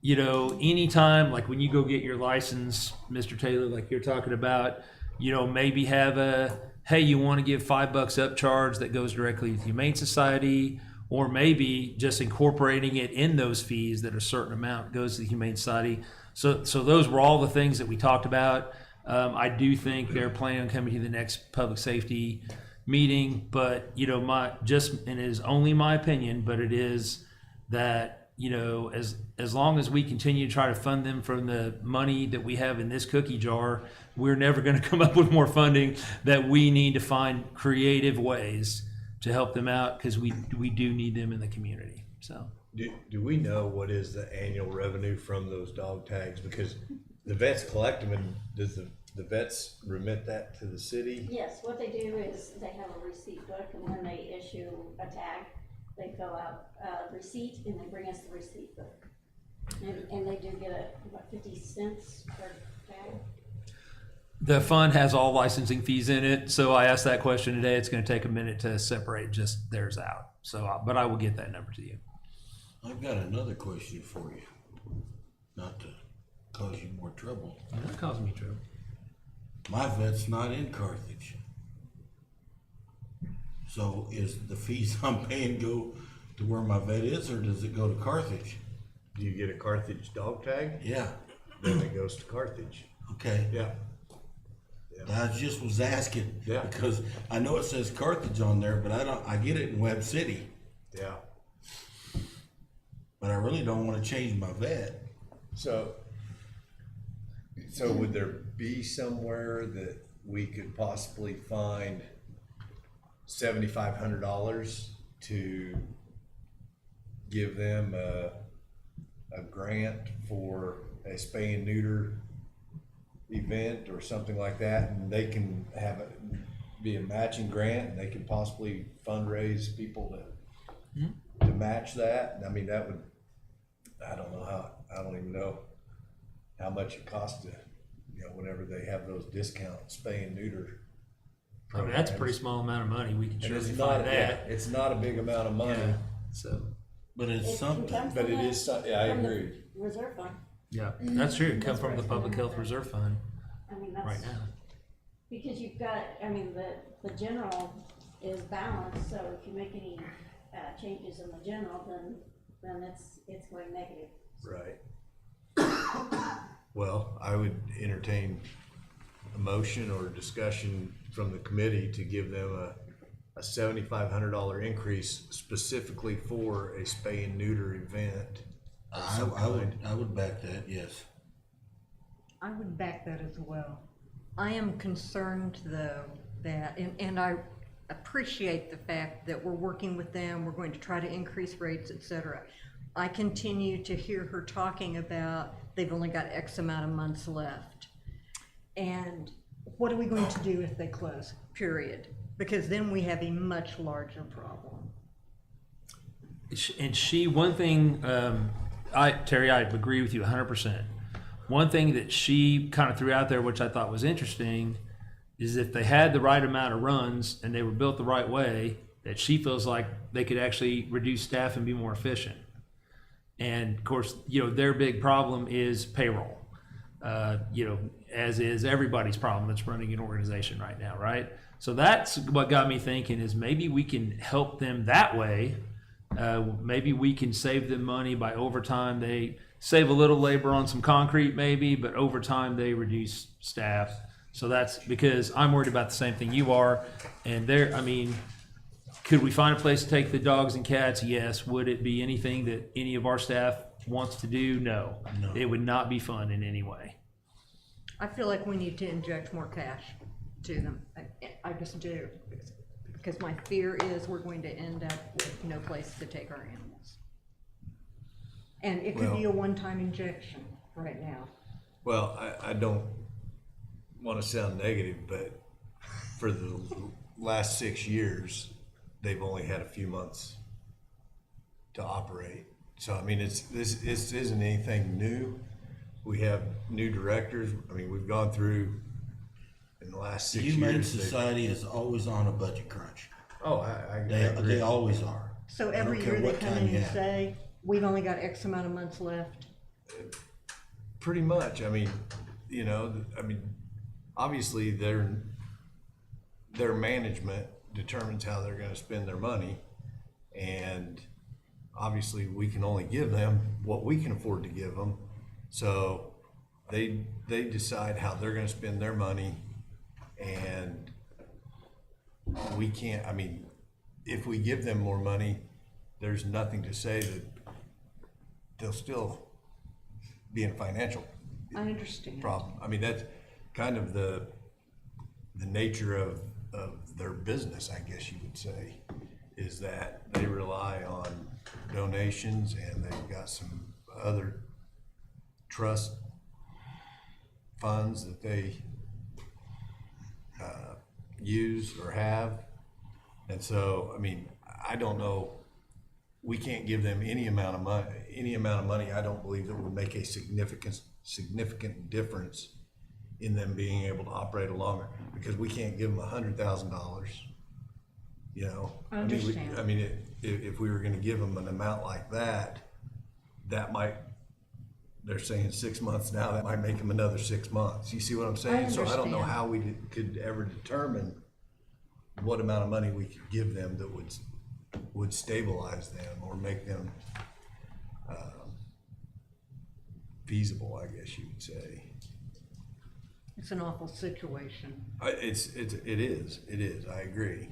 [SPEAKER 3] you know, anytime, like when you go get your license, Mr. Taylor, like you're talking about, you know, maybe have hey, you want to give $5 upcharge that goes directly to the Humane Society, or maybe just incorporating it in those fees that a certain amount goes to the Humane Society. So those were all the things that we talked about. I do think they're planning on coming to the next public safety meeting, but you know, and it is only my opinion, but it is that, you know, as long as we continue to try to fund them from the money that we have in this cookie jar, we're never going to come up with more funding. That we need to find creative ways to help them out, because we do need them in the community. So
[SPEAKER 2] Do we know what is the annual revenue from those dog tags? Because the vets collect them, and does the vets remit that to the city?
[SPEAKER 1] Yes, what they do is they have a receipt book, and when they issue a tag, they fill out a receipt and they bring us the receipt book. And they do get 50 cents per tag?
[SPEAKER 3] the fund has all licensing fees in it. So I asked that question today. It's going to take a minute to separate just theirs out. So, but I will get that number to you.
[SPEAKER 12] I've got another question for you, not to cause you more trouble.
[SPEAKER 3] You're not causing me trouble.
[SPEAKER 12] My vet's not in Carthage. So is the fees I'm paying go to where my vet is, or does it go to Carthage?
[SPEAKER 2] Do you get a Carthage dog tag?
[SPEAKER 12] Yeah,
[SPEAKER 2] Then it goes to Carthage.
[SPEAKER 12] okay.
[SPEAKER 2] Yeah.
[SPEAKER 12] I just was asking,
[SPEAKER 2] Yeah.
[SPEAKER 12] because I know it says Carthage on there, but I get it in Webb City,
[SPEAKER 2] Yeah.
[SPEAKER 12] but I really don't wanna change my vet.
[SPEAKER 2] So would there be somewhere that we could possibly find $7,500 to give them a grant for a spay and neuter event or something like that, and they can have it be a matching grant, and they can possibly fundraise people to match that? I mean, that would, I don't even know how much it costs to, whenever they have those discount spay and neuter.
[SPEAKER 3] I mean, that's a pretty small amount of money. We can
[SPEAKER 2] And
[SPEAKER 3] surely
[SPEAKER 2] it's not,
[SPEAKER 3] find that.
[SPEAKER 2] it's not a big amount of money,
[SPEAKER 3] Yeah. So,
[SPEAKER 12] But it's something.
[SPEAKER 2] but it is, yeah, I agree.
[SPEAKER 1] Reserve fund.
[SPEAKER 3] yeah, that's true. It come from the Public Health Reserve Fund
[SPEAKER 1] I mean,
[SPEAKER 3] right
[SPEAKER 1] that's,
[SPEAKER 3] now.
[SPEAKER 1] because you've got, I mean, the general is balanced, so if you make any, changes in the general, then it's going negative.
[SPEAKER 2] Right. Well, I would entertain a motion or discussion from the committee to give them a $7,500 increase specifically for a spay and neuter event. of some kind.
[SPEAKER 12] I would back that, yes.
[SPEAKER 4] I would back that as well. I am concerned though that, and I appreciate the fact that we're working with them, we're going to try to increase rates, et cetera. I continue to hear her talking about they've only got X amount of months left. And what are we going to do if they close, period? Because then we have a much larger problem.
[SPEAKER 3] And one thing, Terry, I agree with you 100%. One thing that she kind of threw out there, which I thought was interesting, is if they had the right amount of runs and they were built the right way, that she feels like they could actually reduce staff and be more efficient. And of course, their big problem is payroll, as is everybody's problem that's running an organization right now, right? So that's what got me thinking is maybe we can help them that way. Maybe we can save them money by overtime. They save a little labor on some concrete maybe, but over time they reduce staff. So that's because I'm worried about the same thing you are. And could we find a place to take the dogs and cats? Yes. Would it be anything that any of our staff wants to do? No. It would not be fun in any way.
[SPEAKER 4] I feel like we need to inject more cash to them. I just do. Because my fear is we're going to end up with no place to take our animals. And it could be a one-time injection right now.
[SPEAKER 2] Well, I don't want to sound negative, but for the last 6 years, they've only had a few months to operate. So, I mean, this isn't anything new. We have new directors. I mean, we've gone through in the last 6 years.
[SPEAKER 12] Humane Society is always on a budget crunch.
[SPEAKER 2] Oh, I
[SPEAKER 12] They
[SPEAKER 2] agree.
[SPEAKER 12] always are.
[SPEAKER 4] So
[SPEAKER 12] I don't
[SPEAKER 4] every
[SPEAKER 12] care
[SPEAKER 4] year they
[SPEAKER 12] what
[SPEAKER 4] come
[SPEAKER 12] time
[SPEAKER 4] in
[SPEAKER 12] you
[SPEAKER 4] and
[SPEAKER 12] have.
[SPEAKER 4] say, we've only got X amount of months left.
[SPEAKER 2] Pretty much. I mean, obviously their management determines how they're gonna spend their money. And obviously we can only give them what we can afford to give them. So they decide how they're gonna spend their money, and we can't, if we give them more money, there's nothing to say that they'll still be in a financial
[SPEAKER 4] I understand.
[SPEAKER 2] problem. I mean, that's kind of the nature of their business, I guess you would say, is that they rely on donations, and they've got some other trust funds that they use or have. And so, I don't know, we can't give them any amount of money. I don't believe that would make a significant difference in them being able to operate longer, because we can't give them $100,000.
[SPEAKER 4] I understand.
[SPEAKER 2] If we were gonna give them an amount like that, that might, they're saying 6 months now, that might make them another 6 months. You see what I'm saying? So I don't know
[SPEAKER 4] understand.
[SPEAKER 2] how we could ever determine what amount of money we could give them that would stabilize them or make them feasible, I guess you would say.
[SPEAKER 4] It's an awful situation.
[SPEAKER 2] It is, I agree.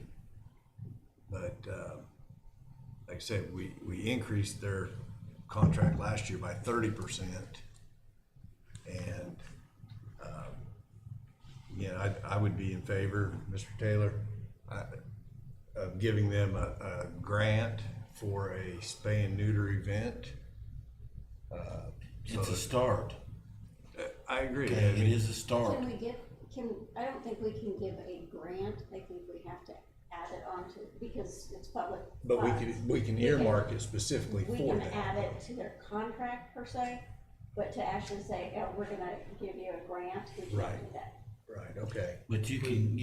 [SPEAKER 2] But, like I said, we increased their contract last year by 30%. And, I would be in favor, Mr. Taylor, of giving them a grant for a spay and neuter event.
[SPEAKER 12] It's a start.
[SPEAKER 2] I agree.
[SPEAKER 12] Okay,
[SPEAKER 2] I mean,
[SPEAKER 12] it is a start.
[SPEAKER 1] I don't think we can give a grant, I think we have to add it on to, because it's public.
[SPEAKER 2] But
[SPEAKER 1] funds.
[SPEAKER 2] we can earmark it specifically
[SPEAKER 1] We
[SPEAKER 2] for
[SPEAKER 1] can
[SPEAKER 2] that.
[SPEAKER 1] add it to their contract per se, but to actually say, oh, we're gonna give you a grant, we can't
[SPEAKER 2] Right.
[SPEAKER 1] do that.
[SPEAKER 2] Right, okay.
[SPEAKER 12] But you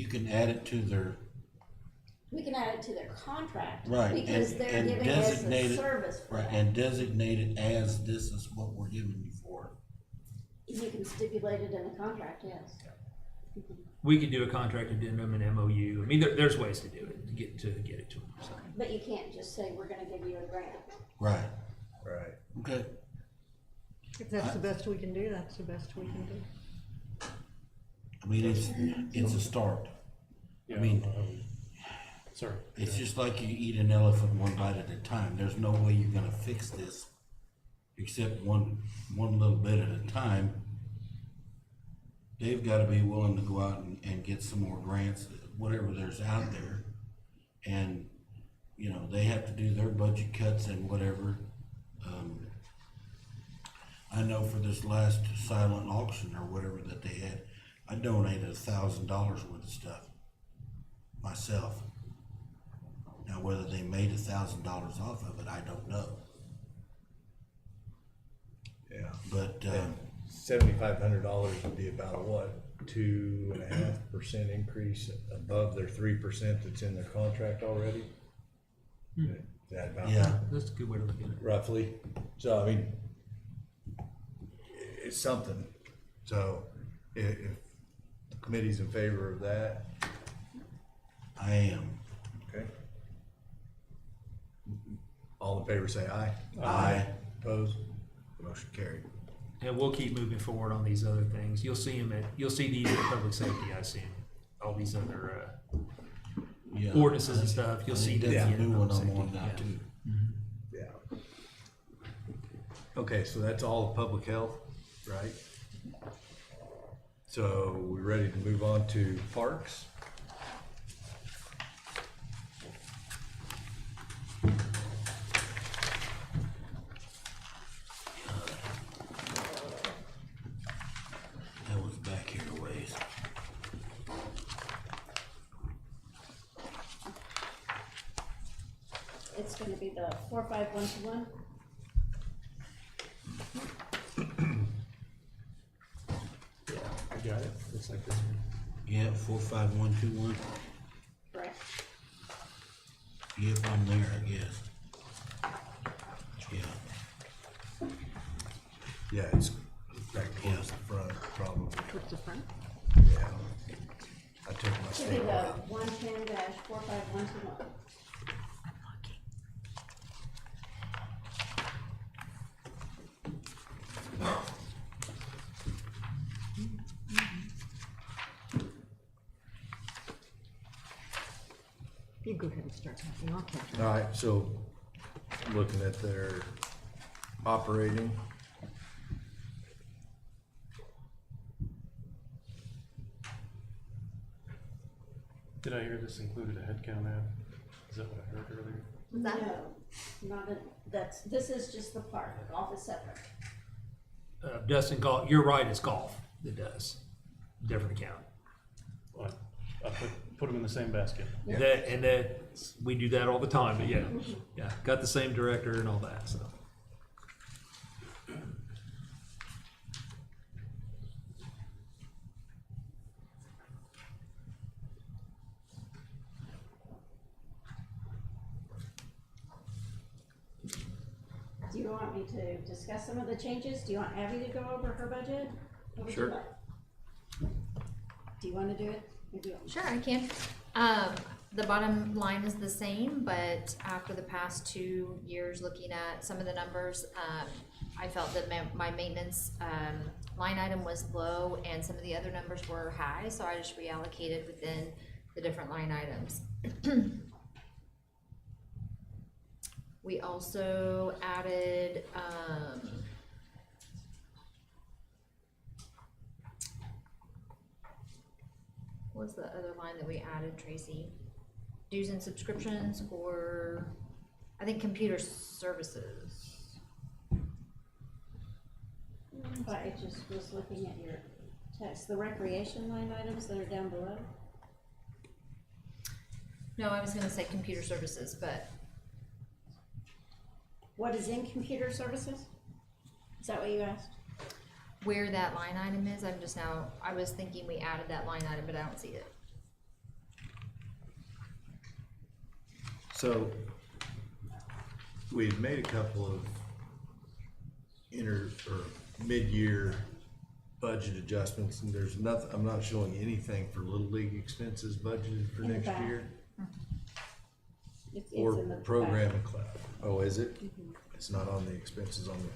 [SPEAKER 12] can add it to their,
[SPEAKER 1] We can add it to their contract.
[SPEAKER 12] right,
[SPEAKER 1] Because
[SPEAKER 12] and,
[SPEAKER 1] they're
[SPEAKER 12] and
[SPEAKER 1] giving us
[SPEAKER 12] designate
[SPEAKER 1] a
[SPEAKER 12] it,
[SPEAKER 1] service for
[SPEAKER 12] right,
[SPEAKER 1] that.
[SPEAKER 12] and designate it as this is what we're giving you for.
[SPEAKER 1] You can stipulate it in the contract, yes.
[SPEAKER 3] We could do a contract addendum and MOU. I mean, there's ways to do it, to get it to them, so.
[SPEAKER 1] But you can't just say, we're gonna give you a grant.
[SPEAKER 12] Right,
[SPEAKER 2] Right.
[SPEAKER 12] okay.
[SPEAKER 4] If that's the best we can do, that's the best we can do.
[SPEAKER 12] I mean, it's a start. I mean,
[SPEAKER 10] Sorry.
[SPEAKER 12] it's just like you eat an elephant one bite at a time. There's no way you're gonna fix this except one little bit at a time. They've gotta be willing to go out and get some more grants, whatever there's out there. And, they have to do their budget cuts and whatever. I know for this last silent auction or whatever that they had, I donated $1,000 worth of stuff myself. Now, whether they made $1,000 off of it, I don't know.
[SPEAKER 2] Yeah.
[SPEAKER 12] But,
[SPEAKER 2] $7,500 would be about a what, 2.5% increase above their 3% that's in their contract already? Is that about
[SPEAKER 12] yeah,
[SPEAKER 3] That's a good way to look at it.
[SPEAKER 2] roughly? So, I mean, it's something. So, if the committee's in favor of that,
[SPEAKER 12] I am.
[SPEAKER 2] okay? All in favor say aye.
[SPEAKER 12] Aye.
[SPEAKER 2] Opposed? Motion carried.
[SPEAKER 3] And we'll keep moving forward on these other things. You'll see these at public safety, I see 'em. All these other,
[SPEAKER 12] Yeah.
[SPEAKER 3] ordinances and stuff, you'll
[SPEAKER 12] I
[SPEAKER 3] see.
[SPEAKER 12] think that's
[SPEAKER 3] that
[SPEAKER 12] a new one
[SPEAKER 3] public
[SPEAKER 12] I'm on
[SPEAKER 3] safety,
[SPEAKER 12] now
[SPEAKER 3] yeah.
[SPEAKER 12] too.
[SPEAKER 2] Yeah. Okay, so that's all of public health, right? So we're ready to move on to parks?
[SPEAKER 12] That was back here a ways.
[SPEAKER 1] It's gonna be the 45121.
[SPEAKER 10] I got it. Looks like this one.
[SPEAKER 12] Yeah, 45121.
[SPEAKER 1] Correct.
[SPEAKER 12] Yep, I'm there, I guess. Yeah.
[SPEAKER 2] Yeah, it's back towards the front, probably,
[SPEAKER 4] Towards the front?
[SPEAKER 2] yeah. I took my
[SPEAKER 1] Should be
[SPEAKER 2] staple
[SPEAKER 1] the
[SPEAKER 2] out.
[SPEAKER 1] 110-45121.
[SPEAKER 4] You go ahead and start talking, I'll catch up.
[SPEAKER 2] All right, so looking at their operating.
[SPEAKER 10] Did I hear this included a head count ad? Is that what I heard earlier?
[SPEAKER 8] Was that-
[SPEAKER 1] No, not a, this is just the park, golf is separate.
[SPEAKER 3] Dustin, golf, you're right, it's golf that does, different account.
[SPEAKER 10] Well, I put them in the same basket.
[SPEAKER 3] We do that all the time, but yeah, got the same director and all that, so.
[SPEAKER 1] Do you want me to discuss some of the changes? Do you want Abby to go over her budget? What would you
[SPEAKER 2] Sure.
[SPEAKER 1] like? Do you wanna do it? Or do you want me to?
[SPEAKER 8] Sure, I can. The bottom line is the same, but after the past 2 years, looking at some of the numbers, I felt that my maintenance, line item was low and some of the other numbers were high, so I just reallocated within the different line items. We also added, what was the other line that we added, Tracy? Dues and subscriptions, or I think computer services.
[SPEAKER 1] I just was looking at your text, the recreation line items that are down below.
[SPEAKER 8] No, I was gonna say computer services, but
[SPEAKER 1] What is in computer services? Is that what you asked?
[SPEAKER 8] where that line item is, I was thinking we added that line item, but I don't see it.
[SPEAKER 2] So, we had made a couple of mid-year budget adjustments, and there's nothing, I'm not showing anything for Little League expenses budgeted for
[SPEAKER 1] In the
[SPEAKER 2] next
[SPEAKER 1] back.
[SPEAKER 2] year.
[SPEAKER 1] It's
[SPEAKER 2] Or
[SPEAKER 1] in the back.
[SPEAKER 2] programming cloud. Oh, is it? It's not on the expenses on the,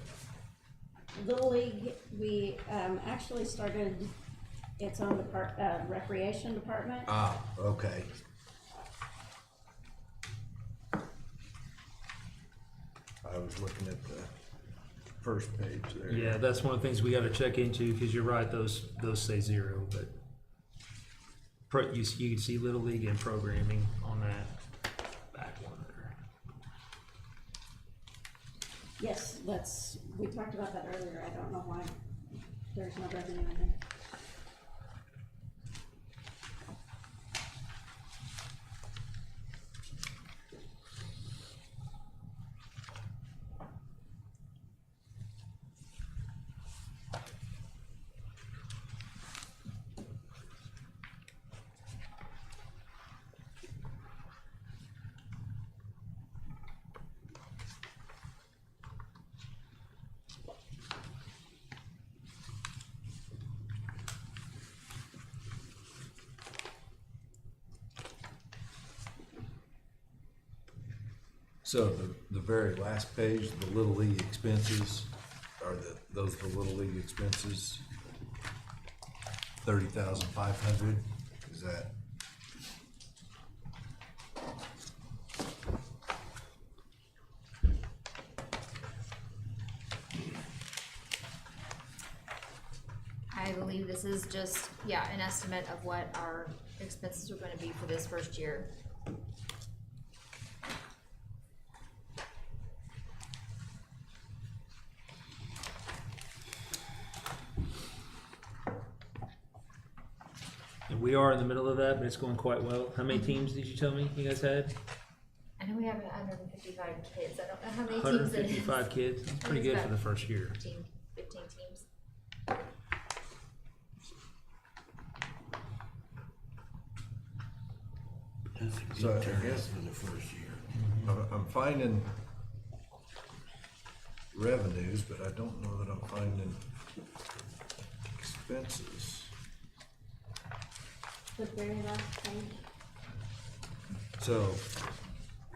[SPEAKER 1] Little League, we, actually started, it's on the recreation department.
[SPEAKER 2] okay. I was looking at the first page there.
[SPEAKER 3] Yeah, that's one of the things we gotta check into, cause you're right, those say 0, but you can see Little League and programming on that back one there.
[SPEAKER 1] Yes, we talked about that earlier, I don't know why there's no revenue in there.
[SPEAKER 2] So the very last page, the Little League expenses, those are the Little League expenses? 30,500, is that?
[SPEAKER 8] I believe this is just, an estimate of what our expenses are gonna be for this first year.
[SPEAKER 3] And we are in the middle of that, but it's going quite well. How many teams did you tell me you guys had?
[SPEAKER 8] I know we have 155 kids, I don't know how many teams
[SPEAKER 3] Hundred
[SPEAKER 8] it is.
[SPEAKER 3] fifty-five kids, that's pretty good for the first year.
[SPEAKER 8] 15 teams.
[SPEAKER 12] That's a
[SPEAKER 2] So I
[SPEAKER 12] good turnout
[SPEAKER 2] guess-
[SPEAKER 12] for the first year.
[SPEAKER 2] I'm finding revenues, but I don't know that I'm finding expenses.
[SPEAKER 1] The very last page.
[SPEAKER 2] So,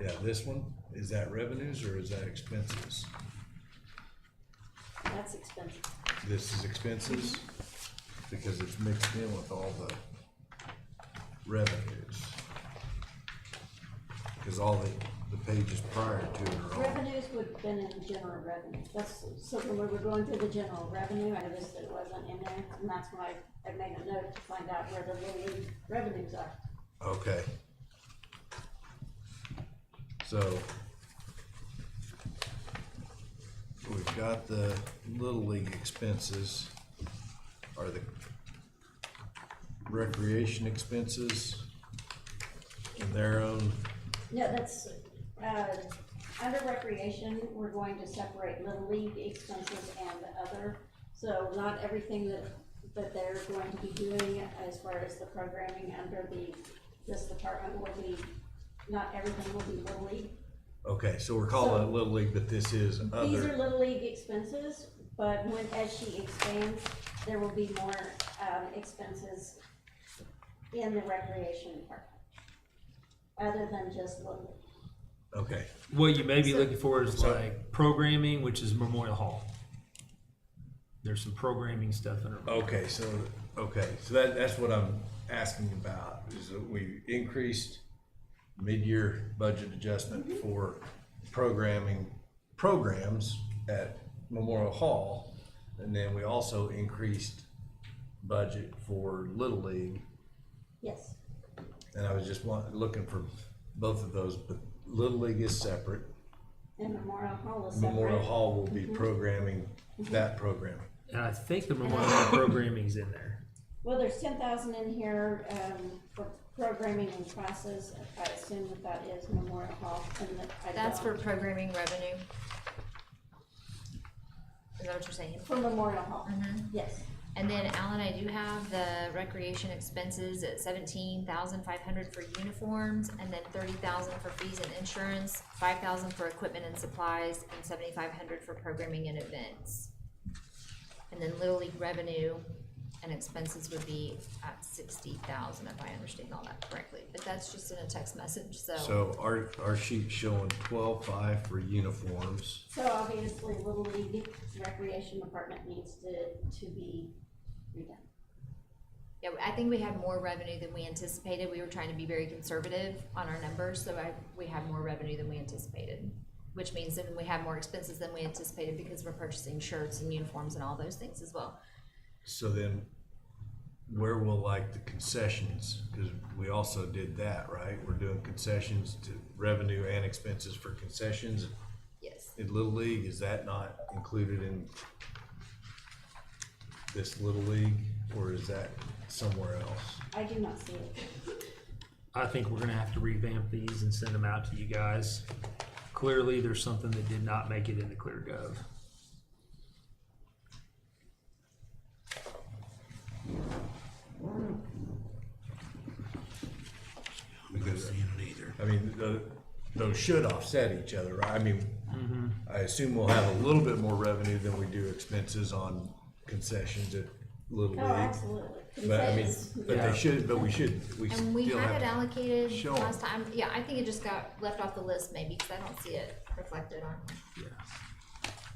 [SPEAKER 2] yeah, this one, is that revenues or is that expenses?
[SPEAKER 1] That's expensive.
[SPEAKER 2] This is expenses, because it's mixed in with all the revenues. Cause all the pages prior to it are all,
[SPEAKER 1] Revenues would have been in general revenue. So when we were going through the general revenue, I noticed that it wasn't in there, and that's why I made a note to find out where the Little League revenues are.
[SPEAKER 2] okay. So, we've got the Little League expenses, are the recreation expenses in their own,
[SPEAKER 1] No, that's, under recreation, we're going to separate Little League expenses and other. So not everything that they're going to be doing as far as the programming under this department will be, not everything will be Little League.
[SPEAKER 2] Okay, so we're calling it Little League, but this is
[SPEAKER 1] These are
[SPEAKER 2] other,
[SPEAKER 1] Little League expenses, but as she expands, there will be more, expenses in the recreation department. Other than just Little League.
[SPEAKER 2] okay,
[SPEAKER 3] What you may be looking for is
[SPEAKER 2] So-
[SPEAKER 3] like programming, which is Memorial Hall. There's some programming stuff in it.
[SPEAKER 2] okay, so that's what I'm asking about, is that we increased mid-year budget adjustment for programs at Memorial Hall, and then we also increased budget for Little League,
[SPEAKER 1] Yes,
[SPEAKER 2] and I was just looking for both of those, but Little League is separate.
[SPEAKER 1] and Memorial Hall is separate.
[SPEAKER 2] Memorial Hall will be programming that program.
[SPEAKER 3] And I think the Memorial Hall programming's in there.
[SPEAKER 1] Well, there's 10,000 in here, for programming and classes. I assume that is Memorial Hall, and that I
[SPEAKER 8] That's for
[SPEAKER 1] don't.
[SPEAKER 8] programming revenue. Is that what you're saying?
[SPEAKER 1] For Memorial Hall,
[SPEAKER 8] Mhm.
[SPEAKER 1] yes.
[SPEAKER 8] And then Alan, I do have the recreation expenses at 17,500 for uniforms, and then 30,000 for fees and insurance, 5,000 for equipment and supplies, and 7,500 for programming and events. And then Little League revenue and expenses would be at 60,000, if I understand all that correctly, but that's just in a text message,
[SPEAKER 2] So our sheet's showing 12.5 for uniforms.
[SPEAKER 1] So obviously, Little League Recreation Department needs to be redone.
[SPEAKER 8] Yeah, I think we had more revenue than we anticipated. We were trying to be very conservative on our numbers, so we had more revenue than we anticipated. Which means then we have more expenses than we anticipated because we're purchasing shirts and uniforms and all those things as well.
[SPEAKER 2] So then, where will like the concessions, because we also did that, right? We're doing concessions to revenue and expenses for concessions
[SPEAKER 8] Yes.
[SPEAKER 2] in Little League. Is that not included in this Little League, or is that somewhere else?
[SPEAKER 1] I do not see it.
[SPEAKER 3] I think we're gonna have to revamp these and send them out to you guys. Clearly, there's something that did not make it into ClearGov.
[SPEAKER 2] Because,
[SPEAKER 12] Seeing it either.
[SPEAKER 2] I mean, those should offset each other, right? I mean, I assume we'll have a little bit more revenue than we do expenses on concessions at Little
[SPEAKER 1] Oh,
[SPEAKER 2] League.
[SPEAKER 1] absolutely.
[SPEAKER 2] But I mean,
[SPEAKER 1] Because-
[SPEAKER 2] but
[SPEAKER 3] Yeah.
[SPEAKER 2] they should, but we should, we
[SPEAKER 8] And we
[SPEAKER 2] still
[SPEAKER 8] had
[SPEAKER 2] have
[SPEAKER 8] it
[SPEAKER 2] to
[SPEAKER 8] allocated
[SPEAKER 2] show 'em.
[SPEAKER 8] last time. Yeah, I think it just got left off the list maybe because I don't see it reflected on.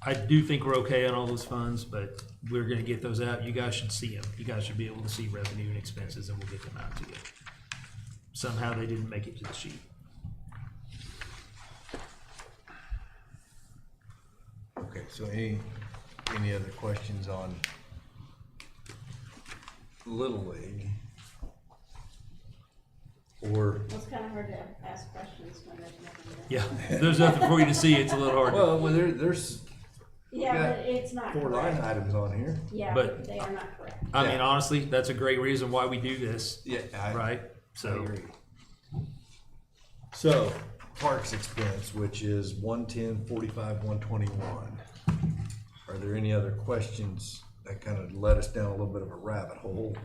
[SPEAKER 3] I do think we're okay on all those funds, but we're gonna get those out. You guys should see them. You guys should be able to see revenue and expenses, and we'll get them out to you. Somehow they didn't make it to the sheet.
[SPEAKER 2] Okay, so any other questions on Little League? Or,
[SPEAKER 1] It's kind of hard to ask questions when there's nothing there.
[SPEAKER 3] Yeah, there's nothing for you to see. It's a little hard.
[SPEAKER 2] well, there's
[SPEAKER 1] Yeah,
[SPEAKER 2] got
[SPEAKER 1] but it's not
[SPEAKER 2] 4 line
[SPEAKER 1] correct.
[SPEAKER 2] items on here.
[SPEAKER 1] Yeah,
[SPEAKER 3] But-
[SPEAKER 1] but they are not correct.
[SPEAKER 3] I mean,
[SPEAKER 2] Yeah.
[SPEAKER 3] honestly, that's a great reason why we do this,
[SPEAKER 2] Yeah, I
[SPEAKER 3] right?
[SPEAKER 2] I
[SPEAKER 3] So,
[SPEAKER 2] agree. So, parks expense, which is 110, 121. Are there any other questions that kind of led us down a little bit of a rabbit hole,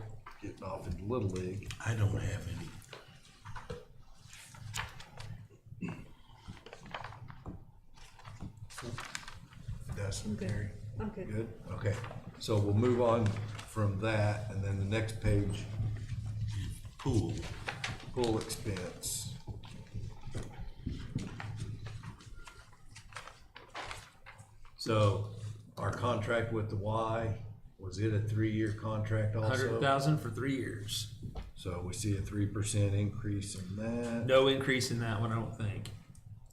[SPEAKER 2] getting off into Little League?
[SPEAKER 12] I don't have any.
[SPEAKER 2] Dustin, Terry?
[SPEAKER 4] I'm good.
[SPEAKER 2] Good, okay. So we'll move on from that, and then the next page,
[SPEAKER 12] Pool.
[SPEAKER 2] pool expense. So, our contract with the Y, was it a 3-year contract also?
[SPEAKER 3] 100,000 for 3 years.
[SPEAKER 2] So we see a 3% increase in that.
[SPEAKER 3] No increase in that one, I don't think.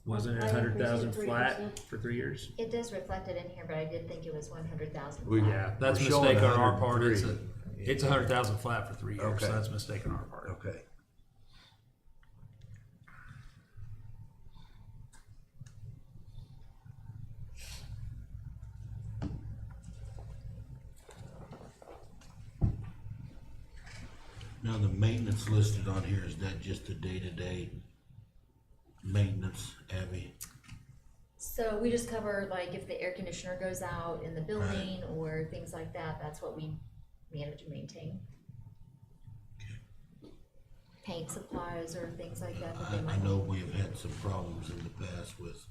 [SPEAKER 3] Wasn't it
[SPEAKER 1] I increased it
[SPEAKER 3] 100,000 flat
[SPEAKER 1] 3%.
[SPEAKER 3] for 3 years?
[SPEAKER 8] It does reflect it in here, but I did think it was 100,000.
[SPEAKER 2] We-
[SPEAKER 3] Yeah, that's a
[SPEAKER 2] We're showing
[SPEAKER 3] mistake on our part. It's
[SPEAKER 2] 103.
[SPEAKER 3] it's 100,000 flat for 3 years,
[SPEAKER 2] Okay.
[SPEAKER 3] so that's a mistake on our part.
[SPEAKER 2] Okay.
[SPEAKER 12] Now, the maintenance listed on here, is that just the day-to-day maintenance, Abby?
[SPEAKER 8] So we just cover like if the air conditioner goes out in the building or things like that, that's what we manage and maintain. paint supplies or things like that that they
[SPEAKER 12] I
[SPEAKER 8] might
[SPEAKER 12] know
[SPEAKER 8] need.
[SPEAKER 12] we have had some problems in the past with,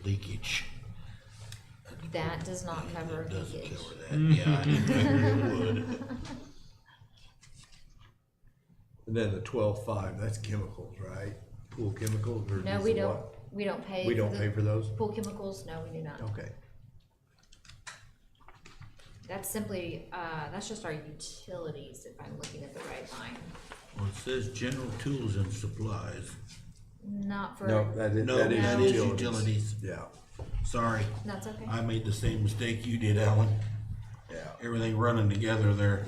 [SPEAKER 12] leakage.
[SPEAKER 8] That does not cover
[SPEAKER 12] It doesn't
[SPEAKER 8] leakage.
[SPEAKER 12] cover that, yeah, I didn't figure it would.
[SPEAKER 2] And then the 12.5, that's chemicals, right? Pool chemicals or
[SPEAKER 8] No,
[SPEAKER 2] just
[SPEAKER 8] we
[SPEAKER 2] the
[SPEAKER 8] don't,
[SPEAKER 2] what?
[SPEAKER 8] we don't pay.
[SPEAKER 2] We don't
[SPEAKER 8] the
[SPEAKER 2] pay for those?
[SPEAKER 8] Pool chemicals, no, we do not.
[SPEAKER 2] Okay.
[SPEAKER 8] That's simply, that's just our utilities, if I'm looking at the right line.
[SPEAKER 12] Well, it says general tools and supplies.
[SPEAKER 8] Not for,
[SPEAKER 2] No, that is,
[SPEAKER 12] No,
[SPEAKER 2] that
[SPEAKER 12] that
[SPEAKER 2] is
[SPEAKER 12] is
[SPEAKER 2] utilities.
[SPEAKER 12] utilities.
[SPEAKER 2] Yeah,
[SPEAKER 12] Sorry,
[SPEAKER 8] that's okay.
[SPEAKER 12] I made the same mistake you did, Alan.
[SPEAKER 2] yeah,
[SPEAKER 12] Everything running together there.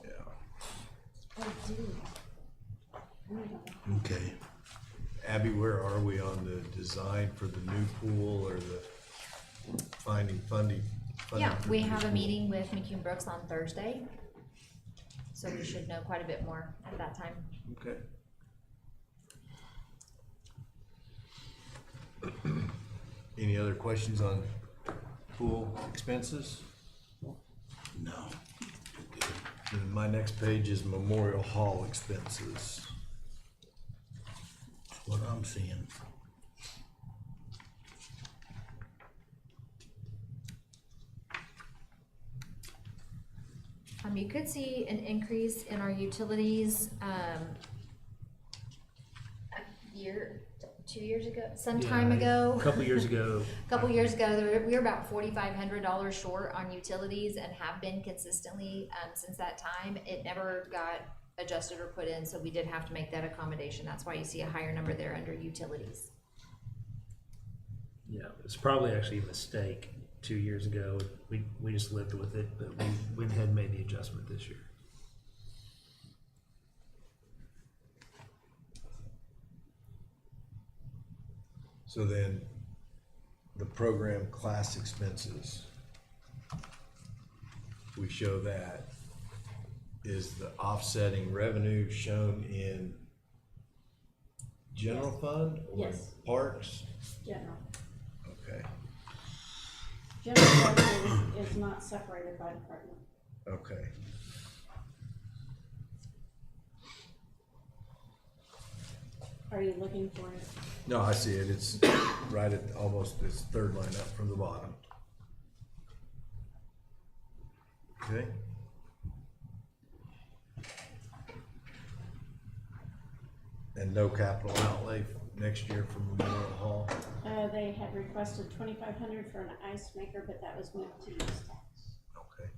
[SPEAKER 2] yeah.
[SPEAKER 1] I do.
[SPEAKER 12] Okay.
[SPEAKER 2] Abby, where are we on the design for the new pool or the finding funding?
[SPEAKER 8] Yeah,
[SPEAKER 2] for
[SPEAKER 8] we
[SPEAKER 2] the
[SPEAKER 8] have a
[SPEAKER 2] pool?
[SPEAKER 8] meeting with McCune Brooks on Thursday. So we should know quite a bit more at that time.
[SPEAKER 2] Okay. Any other questions on pool expenses?
[SPEAKER 12] No.
[SPEAKER 2] And my next page is Memorial Hall expenses.
[SPEAKER 12] That's what I'm seeing.
[SPEAKER 8] You could see an increase in our utilities, a year, 2 years ago, some time
[SPEAKER 3] Yeah,
[SPEAKER 8] ago.
[SPEAKER 3] A couple years ago.
[SPEAKER 8] Couple years ago, we were about $4,500 short on utilities and have been consistently, since that time. It never got adjusted or put in, so we did have to make that accommodation. That's why you see a higher number there under utilities.
[SPEAKER 3] Yeah, it's probably actually a mistake 2 years ago. We just lived with it, but we went ahead and made the adjustment this year.
[SPEAKER 2] So then, the program class expenses, we show that. Is the offsetting revenue shown in general fund or
[SPEAKER 1] Yes.
[SPEAKER 2] parks?
[SPEAKER 1] General.
[SPEAKER 2] Okay,
[SPEAKER 1] General revenue is not separated by department.
[SPEAKER 2] okay.
[SPEAKER 1] Are you looking for it?
[SPEAKER 2] No, I see it, it's right at almost, it's third line up from the bottom. Okay. And no capital outlay next year for Memorial Hall?
[SPEAKER 1] They had requested 2,500 for an ice maker, but that was moved to use tax.
[SPEAKER 2] Okay.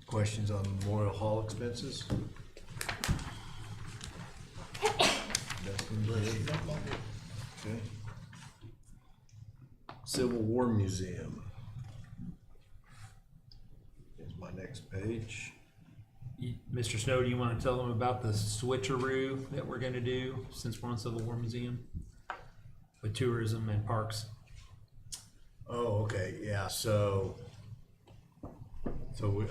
[SPEAKER 2] Questions on Memorial Hall expenses? Dustin, good? Okay. Civil War Museum. Is my next page.
[SPEAKER 3] Mr. Snow, do you want to tell them about the switcheroo that we're going to do since we're on Civil War Museum with tourism and parks?
[SPEAKER 2] Oh, okay, yeah, so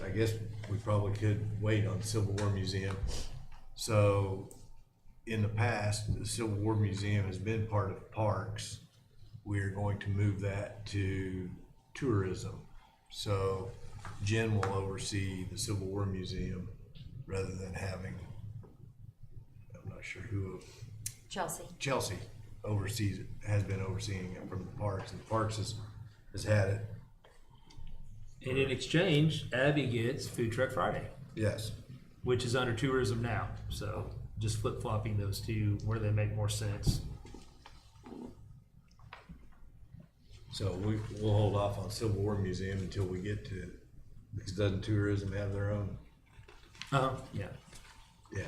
[SPEAKER 2] I guess we probably could wait on Civil War Museum. So, in the past, the Civil War Museum has been part of parks. We're going to move that to tourism. So, Jen will oversee the Civil War Museum rather than having, I'm not sure who, Chelsea oversees it, has been overseeing it from the parks, and parks has had it.
[SPEAKER 3] And in exchange, Abby gets Food Truck Friday,
[SPEAKER 2] Yes.
[SPEAKER 3] which is under tourism now. So just flip-flopping those two where they make more sense.
[SPEAKER 2] So we'll hold off on Civil War Museum until we get to, because doesn't tourism have their own?
[SPEAKER 3] Yeah.
[SPEAKER 2] Yeah.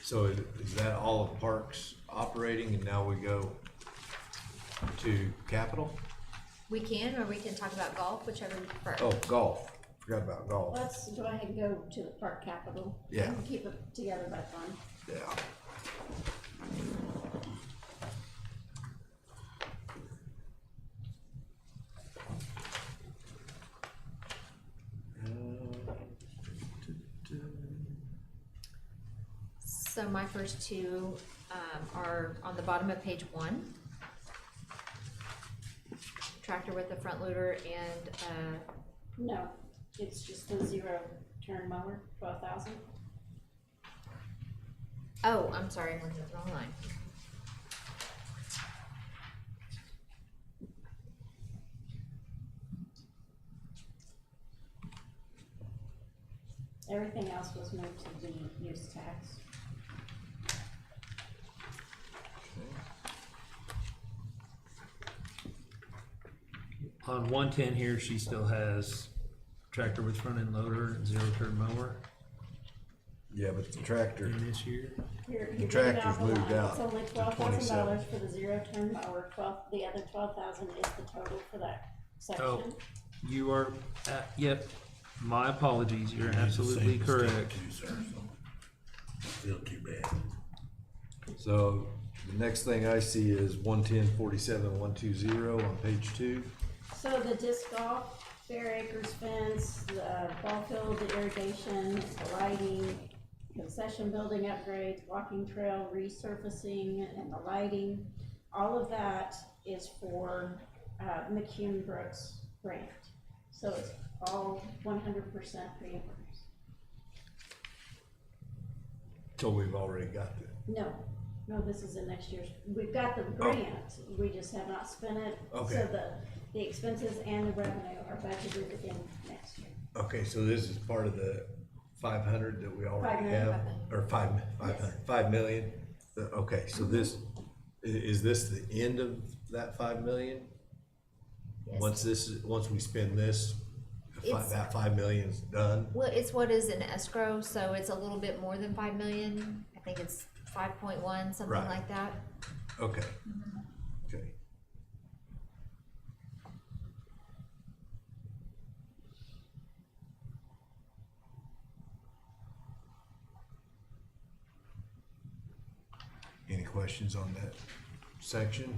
[SPEAKER 2] So is that all of parks operating and now we go to capital?
[SPEAKER 8] We can, or we can talk about golf, whichever you prefer.
[SPEAKER 2] Oh, golf. Forgot about golf.
[SPEAKER 1] Let's go ahead and go to the park capital.
[SPEAKER 2] Yeah.
[SPEAKER 1] And keep it together by fund.
[SPEAKER 2] Yeah.
[SPEAKER 8] So my first two, are on the bottom of page 1. tractor with a front loader and,
[SPEAKER 1] No, it's just the zero turn mower, 12,000.
[SPEAKER 8] oh, I'm sorry, I'm looking at the wrong line.
[SPEAKER 1] Everything else was moved to the use tax.
[SPEAKER 3] On 110 here, she still has tractor with front end loader and zero turn mower
[SPEAKER 2] Yeah, but the tractor,
[SPEAKER 3] in this year.
[SPEAKER 1] You're
[SPEAKER 2] The
[SPEAKER 1] getting
[SPEAKER 2] tractor's
[SPEAKER 1] off the
[SPEAKER 2] moved
[SPEAKER 1] line.
[SPEAKER 2] out
[SPEAKER 1] It's only
[SPEAKER 2] to
[SPEAKER 1] $12,000 for the zero turn mower, the other 12,000 is the total for that
[SPEAKER 3] Oh,
[SPEAKER 1] section.
[SPEAKER 3] you are, yep, my apologies, you're
[SPEAKER 12] It's the
[SPEAKER 3] absolutely
[SPEAKER 12] same as
[SPEAKER 3] correct.
[SPEAKER 12] too, sir, so. Feel too bad.
[SPEAKER 2] so the next thing I see is 110-47-120 on page 2.
[SPEAKER 1] So the disc golf, Fair Acres fence, the ball field, the irrigation, the lighting, concession building upgrades, walking trail resurfacing and the lighting, all of that is for, McCune Brooks grant. So it's all 100% reimbursed.
[SPEAKER 2] So we've already got the,
[SPEAKER 1] No, this is in next year's, we've got the grant, we just have not spent it.
[SPEAKER 2] Okay.
[SPEAKER 1] So the expenses and the revenue are budgeted in next year.
[SPEAKER 2] okay, so this is part of the 500 that we already
[SPEAKER 1] 5 million.
[SPEAKER 2] have? Or 5 million? Okay, so this, is this the end of that 5 million?
[SPEAKER 8] Yes.
[SPEAKER 2] Once we spend this,
[SPEAKER 8] It's-
[SPEAKER 2] that 5 million's done?
[SPEAKER 8] Well, it's what is in escrow, so it's a little bit more than 5 million. I think it's 5.1, something
[SPEAKER 2] Right.
[SPEAKER 8] like that.
[SPEAKER 2] Okay. Okay. Any questions on that section?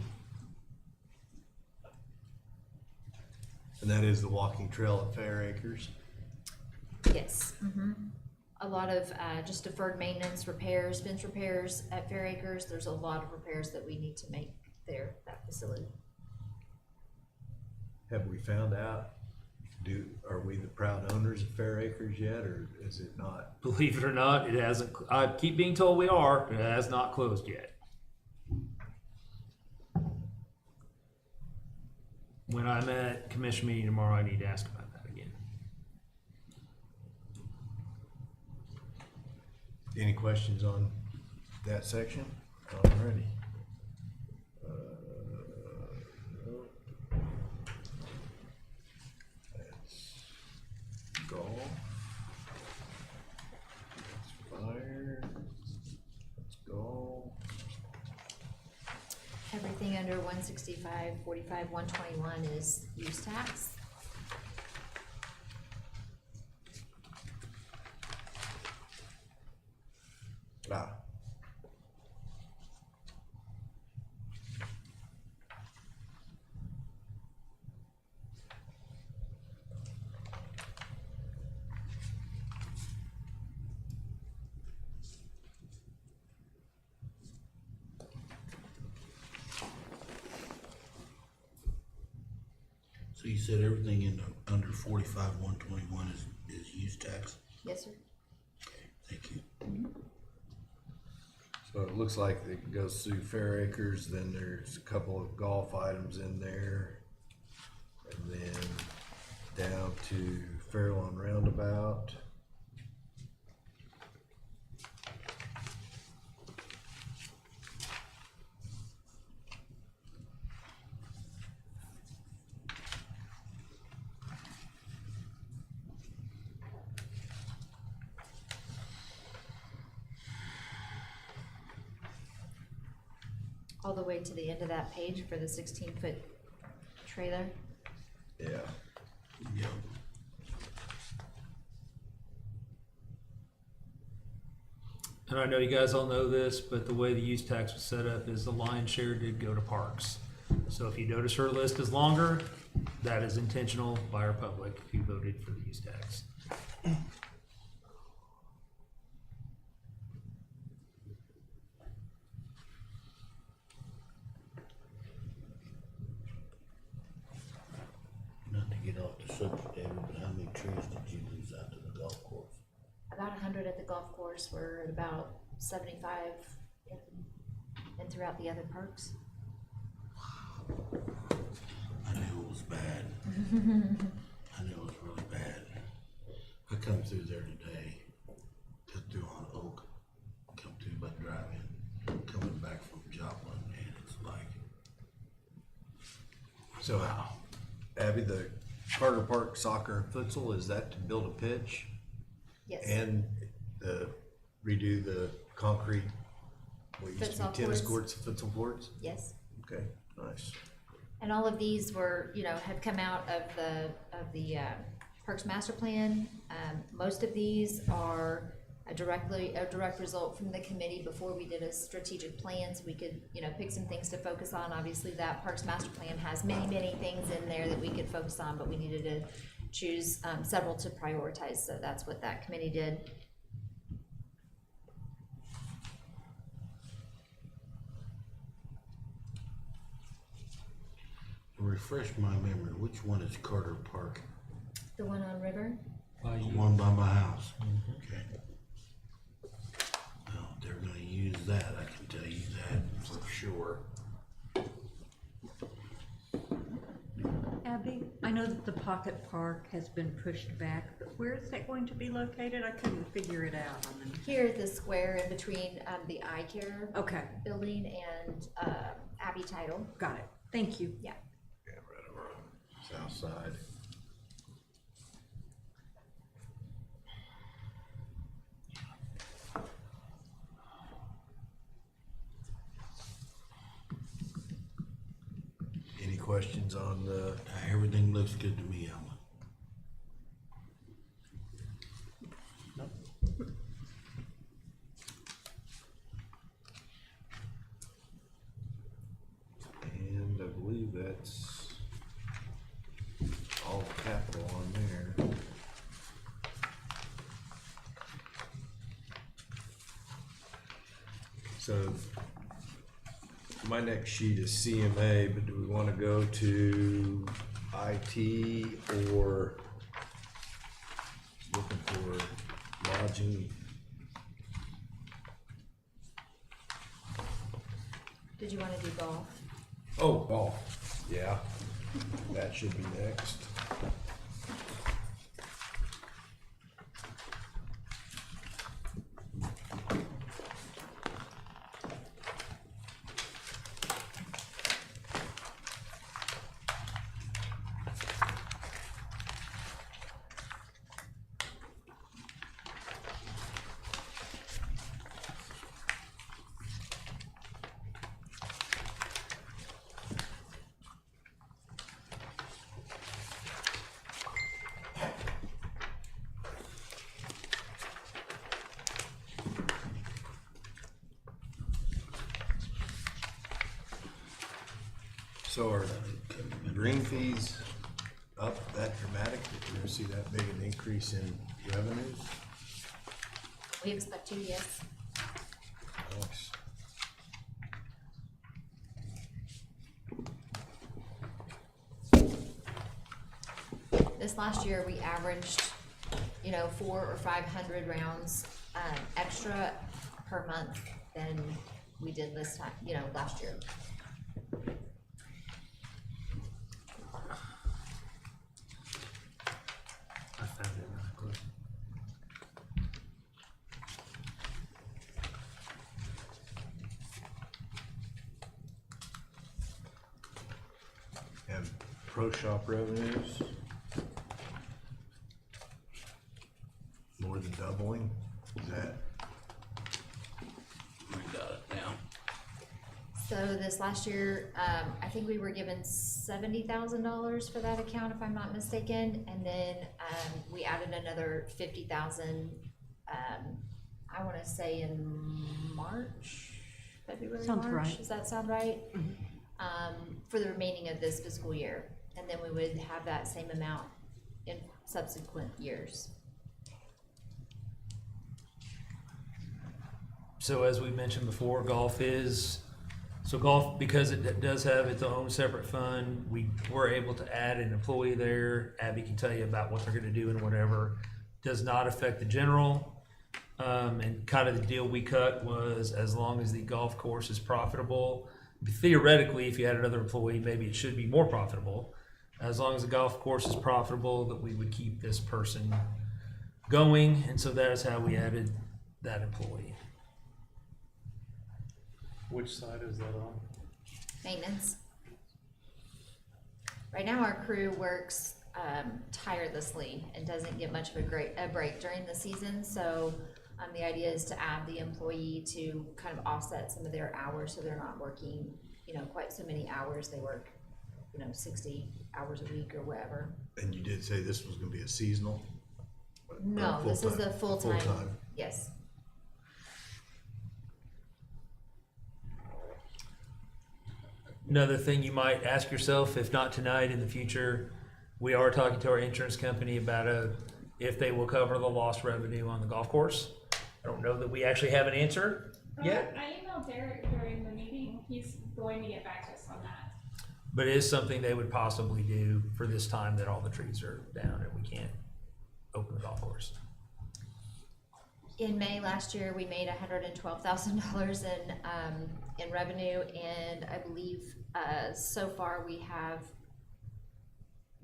[SPEAKER 2] And that is the walking trail at Fair Acres?
[SPEAKER 8] Yes. A lot of, just deferred maintenance, repairs, fence repairs at Fair Acres. There's a lot of repairs that we need to make there, that facility.
[SPEAKER 2] Have we found out, are we the proud owners of Fair Acres yet, or is it not?
[SPEAKER 3] Believe it or not, it hasn't, I keep being told we are, but it has not closed yet. When I'm at commission meeting tomorrow, I need to ask about that again.
[SPEAKER 2] Any questions on that section? Alrighty. That's golf. That's fire. That's golf.
[SPEAKER 8] Everything under 165, 45, 121 is use tax.
[SPEAKER 2] Ah.
[SPEAKER 12] So you said everything in the, under 45-121 is use tax?
[SPEAKER 8] Yes, sir.
[SPEAKER 12] Thank you.
[SPEAKER 2] So it looks like it goes through Fair Acres, then there's a couple of golf items in there. And then down to Fairlawn Roundabout.
[SPEAKER 8] All the way to the end of that page for the 16-foot trailer.
[SPEAKER 2] Yeah.
[SPEAKER 12] Yeah.
[SPEAKER 3] And I know you guys all know this, but the way the use tax was set up is the lion's share did go to parks. So if you notice her list is longer, that is intentional by our public who voted for the use tax.
[SPEAKER 12] subject, David, but how many trees did you lose out to the golf course?
[SPEAKER 8] About 100 at the golf course, we're at about 75 and throughout the other parks.
[SPEAKER 12] I knew it was bad. I knew it was really bad. I come through there today, cut through on Oak, come through by driving, coming back from Joplin, and it's like,
[SPEAKER 2] So, Abby, the Carter Park soccer and futsal, is that to build a pitch
[SPEAKER 8] Yes.
[SPEAKER 2] and redo the concrete, what used to
[SPEAKER 8] Futsal
[SPEAKER 2] be tennis
[SPEAKER 8] courts.
[SPEAKER 2] courts, futsal courts?
[SPEAKER 8] Yes.
[SPEAKER 2] Okay, nice.
[SPEAKER 8] And all of these were, have come out of the Parks Master Plan. Most of these are a direct result from the committee before we did a strategic plan, so we could, pick some things to focus on. Obviously, that Parks Master Plan has many, many things in there that we could focus on, but we needed to choose several to prioritize, so that's what that committee did.
[SPEAKER 12] refresh my memory, which one is Carter Park?
[SPEAKER 8] The one on River?
[SPEAKER 12] The one by my house? Okay. Well, they're gonna use that, I can tell you that for sure.
[SPEAKER 4] Abby, I know that the Pocket Park has been pushed back, but where is that going to be located? I couldn't figure it out on the.
[SPEAKER 8] Here at the square in between the eye care
[SPEAKER 4] Okay,
[SPEAKER 8] building and Abbey Title.
[SPEAKER 4] got it. Thank you.
[SPEAKER 8] Yeah.
[SPEAKER 2] Yeah, right over on south side. Any questions on the,
[SPEAKER 12] Everything looks good to me, Alan.
[SPEAKER 2] and I believe that's all capital on there. So my next sheet is CMA, but do we want to go to IT or looking for lodging?
[SPEAKER 8] Did you want to do golf?
[SPEAKER 2] Oh, golf, yeah, that should be next. So are green fees up that dramatic, that you're gonna see that big an increase in revenues?
[SPEAKER 8] We expect to, yes.
[SPEAKER 2] Nice.
[SPEAKER 8] This last year, we averaged, 400 or 500 rounds extra per month than we did this time, last year.
[SPEAKER 3] I found it really quick.
[SPEAKER 2] And pro shop revenues? More than doubling, is that?
[SPEAKER 12] I got it now.
[SPEAKER 8] So this last year, I think we were given $70,000 for that account, if I'm not mistaken, and then we added another 50,000. I want to say in February,
[SPEAKER 4] Sounds
[SPEAKER 8] March.
[SPEAKER 4] right.
[SPEAKER 8] Does that sound right? For the remaining of this fiscal year, and then we would have that same amount in subsequent years.
[SPEAKER 3] So as we mentioned before, golf is So golf, because it does have its own separate fund, we were able to add an employee there. Abby can tell you about what they're gonna do and whatever. Does not affect the general. And kind of the deal we cut was as long as the golf course is profitable, theoretically, if you had another employee, maybe it should be more profitable. As long as the golf course is profitable, that we would keep this person going. And so that is how we added that employee.
[SPEAKER 10] Which side is that on?
[SPEAKER 8] Maintenance. Right now, our crew works tirelessly and doesn't get much of a break during the season. So the idea is to add the employee to kind of offset some of their hours, so they're not working, quite so many hours. They work, 60 hours a week or whatever.
[SPEAKER 2] And you did say this was gonna be a seasonal?
[SPEAKER 8] No, this is a full-time.
[SPEAKER 2] Full-time.
[SPEAKER 8] Yes.
[SPEAKER 3] Another thing you might ask yourself, if not tonight, in the future, we are talking to our insurance company about if they will cover the lost revenue on the golf course. I don't know that we actually have an answer yet,
[SPEAKER 6] I emailed Derek during the meeting. He's going to get back to us on that.
[SPEAKER 3] but it is something they would possibly do for this time that all the trees are down and we can't open the golf course.
[SPEAKER 8] In May last year, we made $112,000 in revenue, and I believe so far we have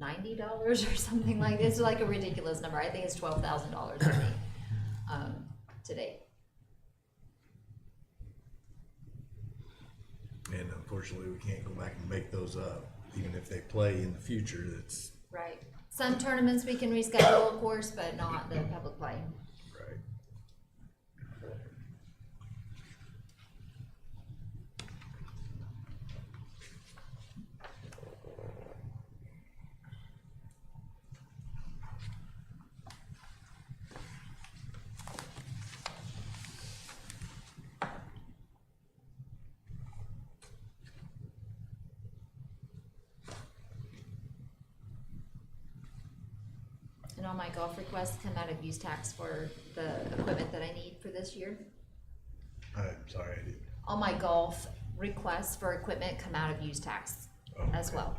[SPEAKER 8] $90 or something like this. It's like a ridiculous number. I think it's $12,000 to date.
[SPEAKER 2] And unfortunately, we can't go back and make those up, even if they play in the future, that's
[SPEAKER 8] Right. Some tournaments we can reschedule, of course, but not the public play.
[SPEAKER 2] right.
[SPEAKER 8] And all my golf requests come out of use tax for the equipment that I need for this year.
[SPEAKER 2] I'm sorry, I didn't.
[SPEAKER 8] All my golf requests for equipment come out of use tax as
[SPEAKER 2] Okay.
[SPEAKER 8] well.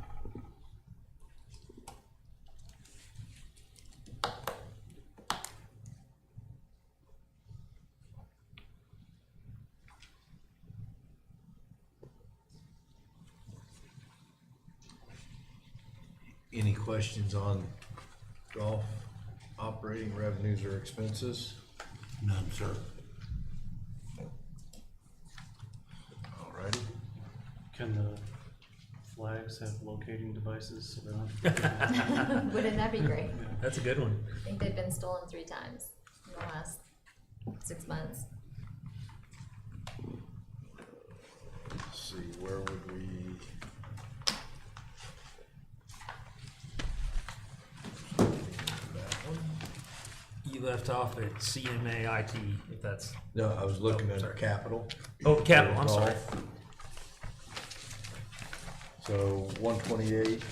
[SPEAKER 2] Any questions on golf operating revenues or expenses?
[SPEAKER 12] None, sir.
[SPEAKER 2] Alrighty.
[SPEAKER 10] Can the flags have locating devices so they don't?
[SPEAKER 8] Wouldn't that be great?
[SPEAKER 3] That's a good one.
[SPEAKER 8] I think they've been stolen 3 times in the last 6 months.
[SPEAKER 2] Let's see, where would we? That one?
[SPEAKER 3] You left off at CMA IT, if that's,
[SPEAKER 2] No, I was looking
[SPEAKER 3] Oh,
[SPEAKER 2] at
[SPEAKER 3] sorry.
[SPEAKER 2] capital.
[SPEAKER 3] oh, capital, I'm sorry.
[SPEAKER 2] So 128,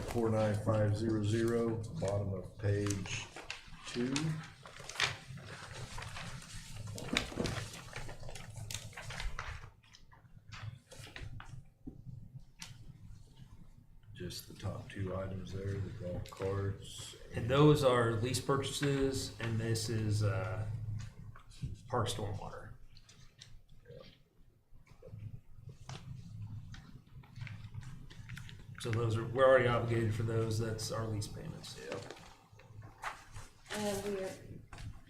[SPEAKER 2] 49500, bottom of page 2. Just the top 2 items there, the golf carts.
[SPEAKER 3] And those are lease purchases, and this is, park stormwater. So those are, we're already obligated for those, that's our lease payments.
[SPEAKER 2] Yep.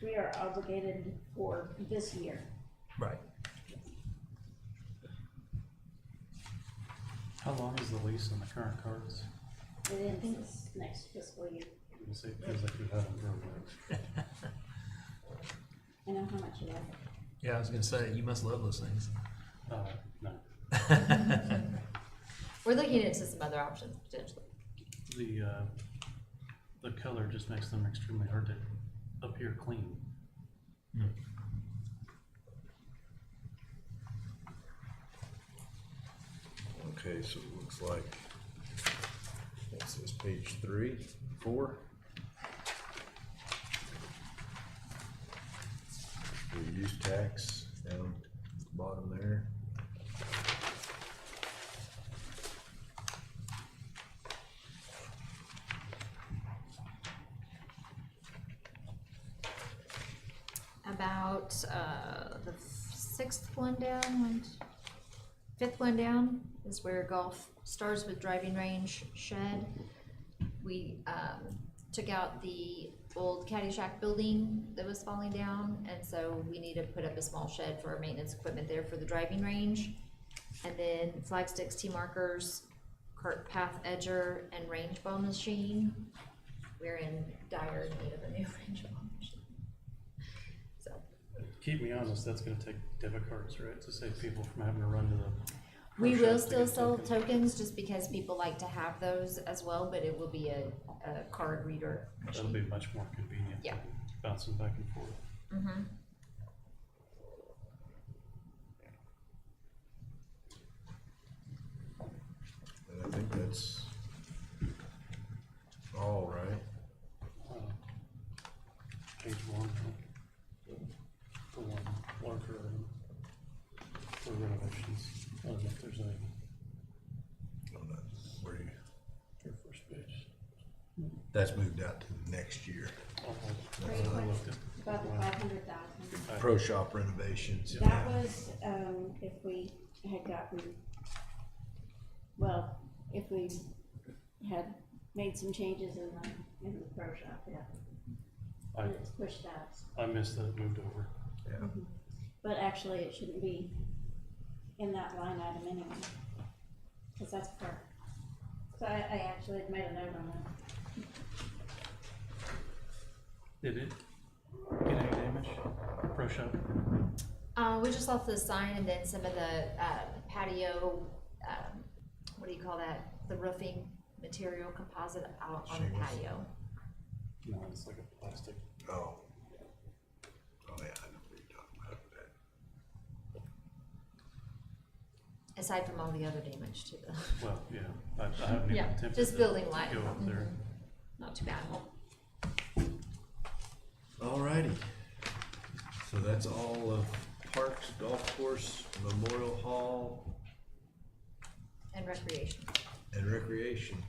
[SPEAKER 1] We are obligated for this year.
[SPEAKER 3] Right.
[SPEAKER 10] How long is the lease on the current cards?
[SPEAKER 1] It ends next fiscal year.
[SPEAKER 10] It feels like we've had them for a while.
[SPEAKER 1] I know how much you have.
[SPEAKER 3] Yeah, I was gonna say, you must love those things.
[SPEAKER 10] No.
[SPEAKER 8] We're looking into some other options potentially.
[SPEAKER 10] The color just makes them extremely hard to appear clean.
[SPEAKER 2] Okay, so it looks like, what's this, page 3, 4? The use tax down at the bottom there.
[SPEAKER 8] about, the fifth one down is where golf starts with driving range shed. We, took out the old Caddyshack building that was falling down, and so we need to put up a small shed for our maintenance equipment there for the driving range. And then flag sticks, T markers, cart path edger, and range ball machine. We're in dire need of a new range ball machine. So,
[SPEAKER 13] Keep me honest, that's gonna take debit cards, right, to save people from having to run to the.
[SPEAKER 8] we
[SPEAKER 13] pro
[SPEAKER 8] will
[SPEAKER 13] shop to
[SPEAKER 8] still
[SPEAKER 13] get
[SPEAKER 8] sell
[SPEAKER 13] tokens.
[SPEAKER 8] tokens just because people like to have those as well, but it will be a card reader
[SPEAKER 13] That'll
[SPEAKER 8] machine.
[SPEAKER 13] be much more convenient
[SPEAKER 8] Yeah.
[SPEAKER 13] than bouncing back and forth.
[SPEAKER 8] Mm-hmm.
[SPEAKER 2] And I think that's all right.
[SPEAKER 13] Page one, huh? The one for renovations. I don't know if there's any,
[SPEAKER 2] On the- where you-
[SPEAKER 13] your first page.
[SPEAKER 2] That's moved out to the next year.
[SPEAKER 13] I looked at.
[SPEAKER 1] About the 500,000.
[SPEAKER 2] Pro shop renovations.
[SPEAKER 1] That was, if we had gotten, well, if we had made some changes in the pro shop, yeah.
[SPEAKER 13] I,
[SPEAKER 1] And it's pushed out.
[SPEAKER 13] I missed that it moved over.
[SPEAKER 2] Yeah.
[SPEAKER 1] But actually, it shouldn't be in that line item anyway, cause that's part. So I actually had made a note on that.
[SPEAKER 13] Did it get any damage? Pro shop?
[SPEAKER 8] We just left the sign and then some of the patio, what do you call that? The roofing material composite out on the
[SPEAKER 2] Shingles.
[SPEAKER 8] patio.
[SPEAKER 13] No, it's like a plastic.
[SPEAKER 2] Oh. Oh, yeah, I know what you're talking about that.
[SPEAKER 8] Aside from all the other damage to the,
[SPEAKER 13] Well, yeah, I haven't even
[SPEAKER 8] yeah,
[SPEAKER 13] attempted
[SPEAKER 8] just
[SPEAKER 13] to
[SPEAKER 8] building wide.
[SPEAKER 13] go up there.
[SPEAKER 8] Not too bad.
[SPEAKER 2] Alrighty. So that's all of parks, golf course, Memorial Hall,
[SPEAKER 8] And recreation.
[SPEAKER 2] and recreation.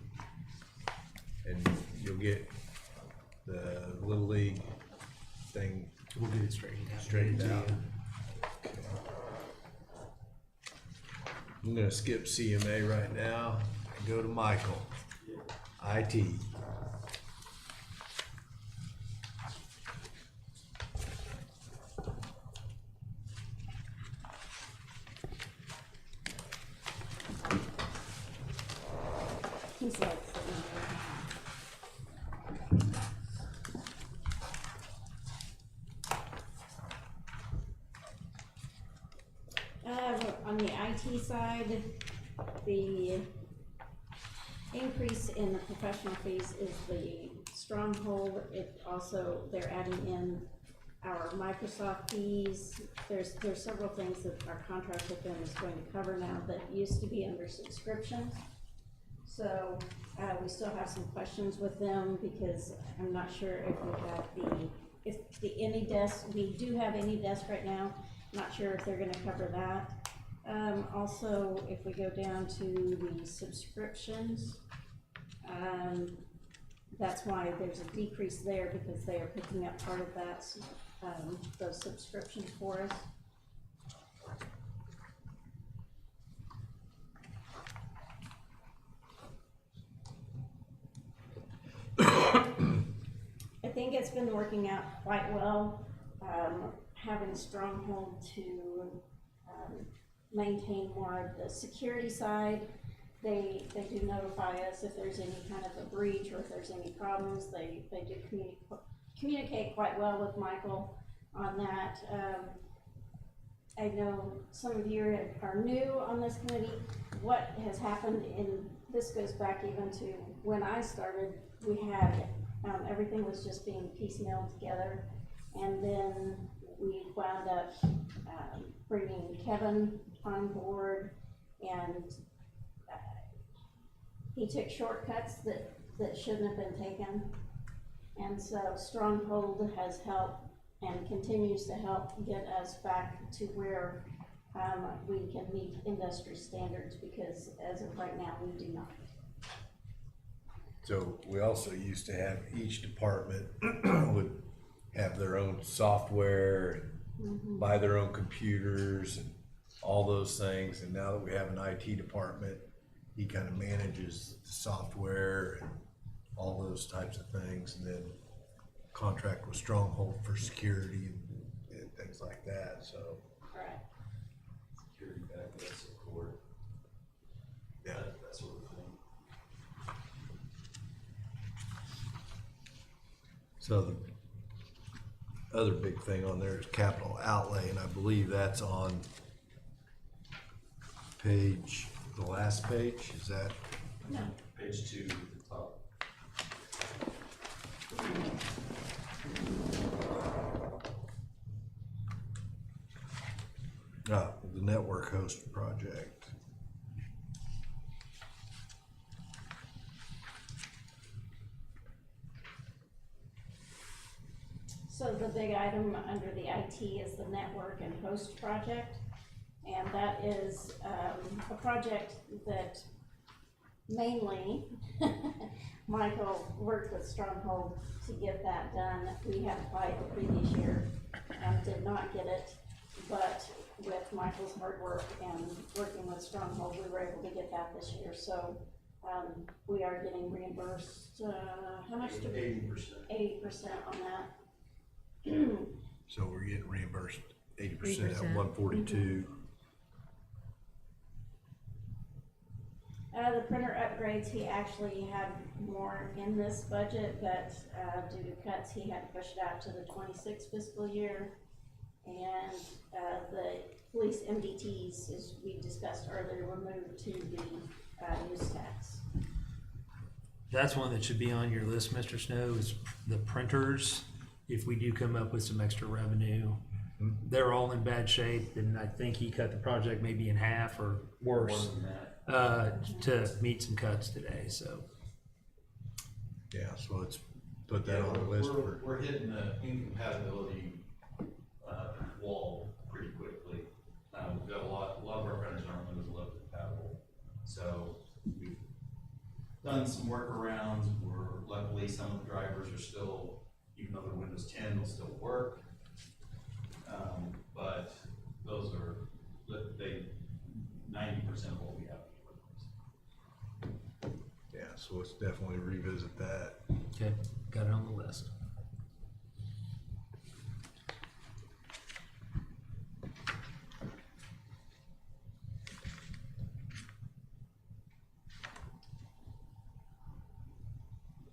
[SPEAKER 2] And you'll get the Little League thing
[SPEAKER 3] We'll get it straightened out.
[SPEAKER 2] straightened out. I'm gonna skip CMA right now and go to Michael. IT.
[SPEAKER 1] He's like sitting on the IT side, the increase in the professional fees is the Stronghold. It also, they're adding in our Microsoft fees. There's several things that our contract with them is going to cover now that used to be under subscription. So, we still have some questions with them because I'm not sure if we have if the AnyDesk, we do have AnyDesk right now. Not sure if they're gonna cover that. Also, if we go down to the subscriptions, that's why there's a decrease there because they are picking up part of that, those subscriptions for us. I think it's been working out quite well, having Stronghold to, maintain more of the security side. They do notify us if there's any kind of a breach or if there's any problems. They do communicate quite well with Michael on that. I know some of you are new on this committee. What has happened this goes back even to when I started, we had, everything was just being piecemealed together. And then we wound up, bringing Kevin on board, and he took shortcuts that shouldn't have been taken. And so Stronghold has helped and continues to help get us back to where we can meet industry standards, because as of right now, we do not.
[SPEAKER 2] So we also used to have each department would have their own software and buy their own computers and all those things. And now that we have an IT department, he kind of manages the software and all those types of things, and then contract with Stronghold for security and things like that, so.
[SPEAKER 1] Right.
[SPEAKER 11] Security backup support,
[SPEAKER 2] Yeah.
[SPEAKER 11] that sort of thing.
[SPEAKER 2] So the other big thing on there is capital outlay, and I believe that's on the last page, is that?
[SPEAKER 1] No.
[SPEAKER 11] Page 2 at the top.
[SPEAKER 2] The network host project.
[SPEAKER 1] So the big item under the IT is the network and host project. And that is, a project that mainly Michael worked with Stronghold to get that done. We had applied the previous year and did not get it, but with Michael's hard work and working with Stronghold, we were able to get that this year. So, we are getting reimbursed, how much?
[SPEAKER 11] 80%.
[SPEAKER 1] 80% on that.
[SPEAKER 2] So we're getting reimbursed 80% at
[SPEAKER 4] 80%.
[SPEAKER 2] 142.
[SPEAKER 1] The printer upgrades, he actually had more in this budget, but, due to cuts, he had to push it out to the 26 fiscal year. And, the police MDTs, as we discussed earlier, were moved to the, use tax.
[SPEAKER 3] That's one that should be on your list, Mr. Snow, is the printers. If we do come up with some extra revenue, they're all in bad shape, and I think he cut the project maybe in half or worse, to meet some cuts today, so.
[SPEAKER 2] Yeah, so let's put that on the list for.
[SPEAKER 11] We're hitting the incompatibility, wall pretty quickly. We've got a lot of our printers aren't Windows 11 compatible. So we've done some workarounds. Luckily some of the drivers are still, even though they're Windows 10, will still work. But those are, 90% of what we have to work with.
[SPEAKER 2] Yeah, so let's definitely revisit that.
[SPEAKER 3] Okay, got it on the list.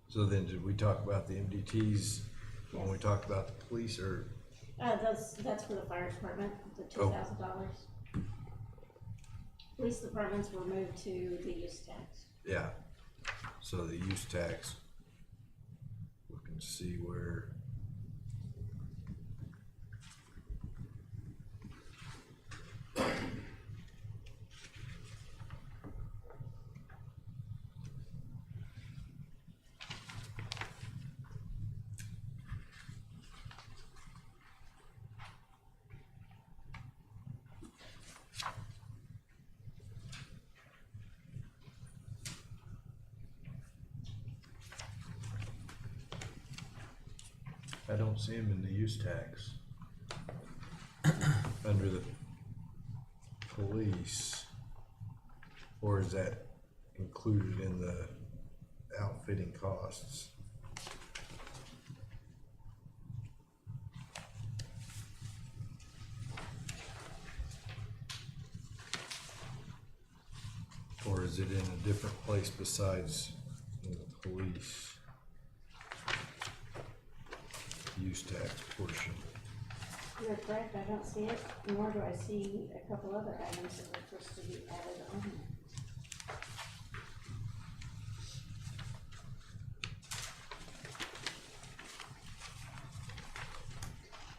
[SPEAKER 2] So then, did we talk about the MDTs when we talked about the police, or?
[SPEAKER 1] That's for the fire department, the $2,000. Police departments were moved to the use tax.
[SPEAKER 2] Yeah, so the use tax, we can see where. I don't see him in the use tax. Under the police, or is that included in the outfitting costs? Or is it in a different place besides in the police? Use tax portion.
[SPEAKER 1] You're correct, I don't see it, nor do I see a couple other items that were supposed to be added on here.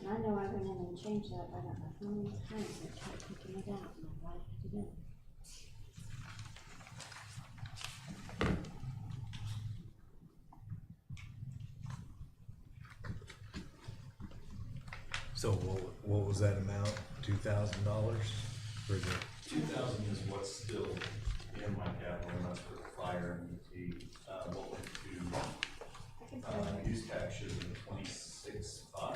[SPEAKER 1] And I know I went in and changed that, but I don't know how many times I tried picking it out, and I got it again.
[SPEAKER 2] So what was that amount? $2,000 for the?
[SPEAKER 11] 2,000 is what's still in my capital, and that's for the fire and the, what went to, use tax should have been 26.5.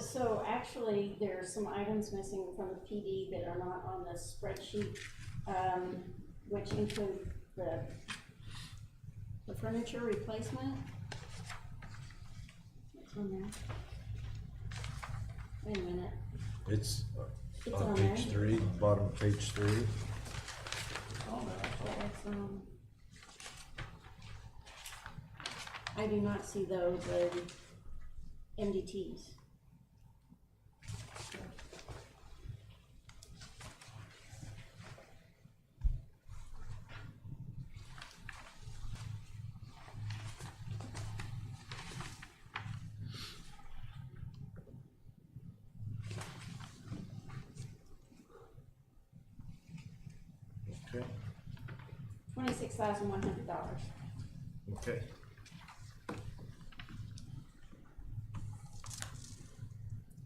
[SPEAKER 1] So actually, there are some items missing from the PD that are not on the spreadsheet, which include the furniture replacement. It's on there. Wait a minute.
[SPEAKER 2] It's
[SPEAKER 1] It's
[SPEAKER 2] on
[SPEAKER 1] on
[SPEAKER 2] page
[SPEAKER 1] there.
[SPEAKER 2] 3, bottom of page 3.
[SPEAKER 1] That's, I do not see those, MDTs.
[SPEAKER 2] Okay.
[SPEAKER 1] $26,100.
[SPEAKER 2] Okay.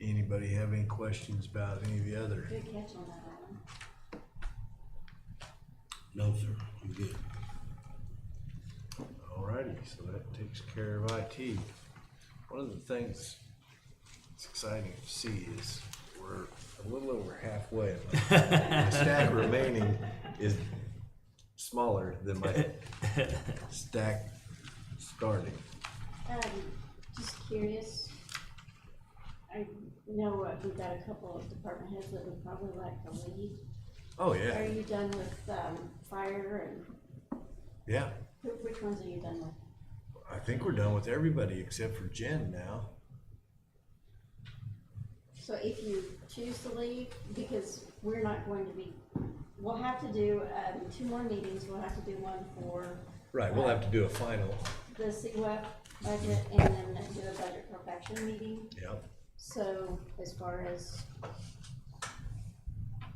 [SPEAKER 2] Anybody have any questions about any of the other?
[SPEAKER 1] Good catch on that one.
[SPEAKER 12] No, sir, I'm good.
[SPEAKER 2] Alrighty, so that takes care of IT. One of the things that's exciting to see is we're a little over halfway. The stack remaining is smaller than my stack starting.
[SPEAKER 1] Just curious, I know we've got a couple of department heads that would probably like to leave.
[SPEAKER 2] Oh,
[SPEAKER 1] Are
[SPEAKER 2] yeah,
[SPEAKER 1] you done with, fire and,
[SPEAKER 2] yeah.
[SPEAKER 1] which ones are you done with?
[SPEAKER 2] I think we're done with everybody except for Jen now.
[SPEAKER 1] So if you choose to leave, because we're not going to be, we'll have to do, 2 more meetings, we'll have to do one for
[SPEAKER 2] Right, we'll have to do a final.
[SPEAKER 1] the CWEP budget and then do a budget perfection meeting.
[SPEAKER 2] Yep.
[SPEAKER 1] So as far as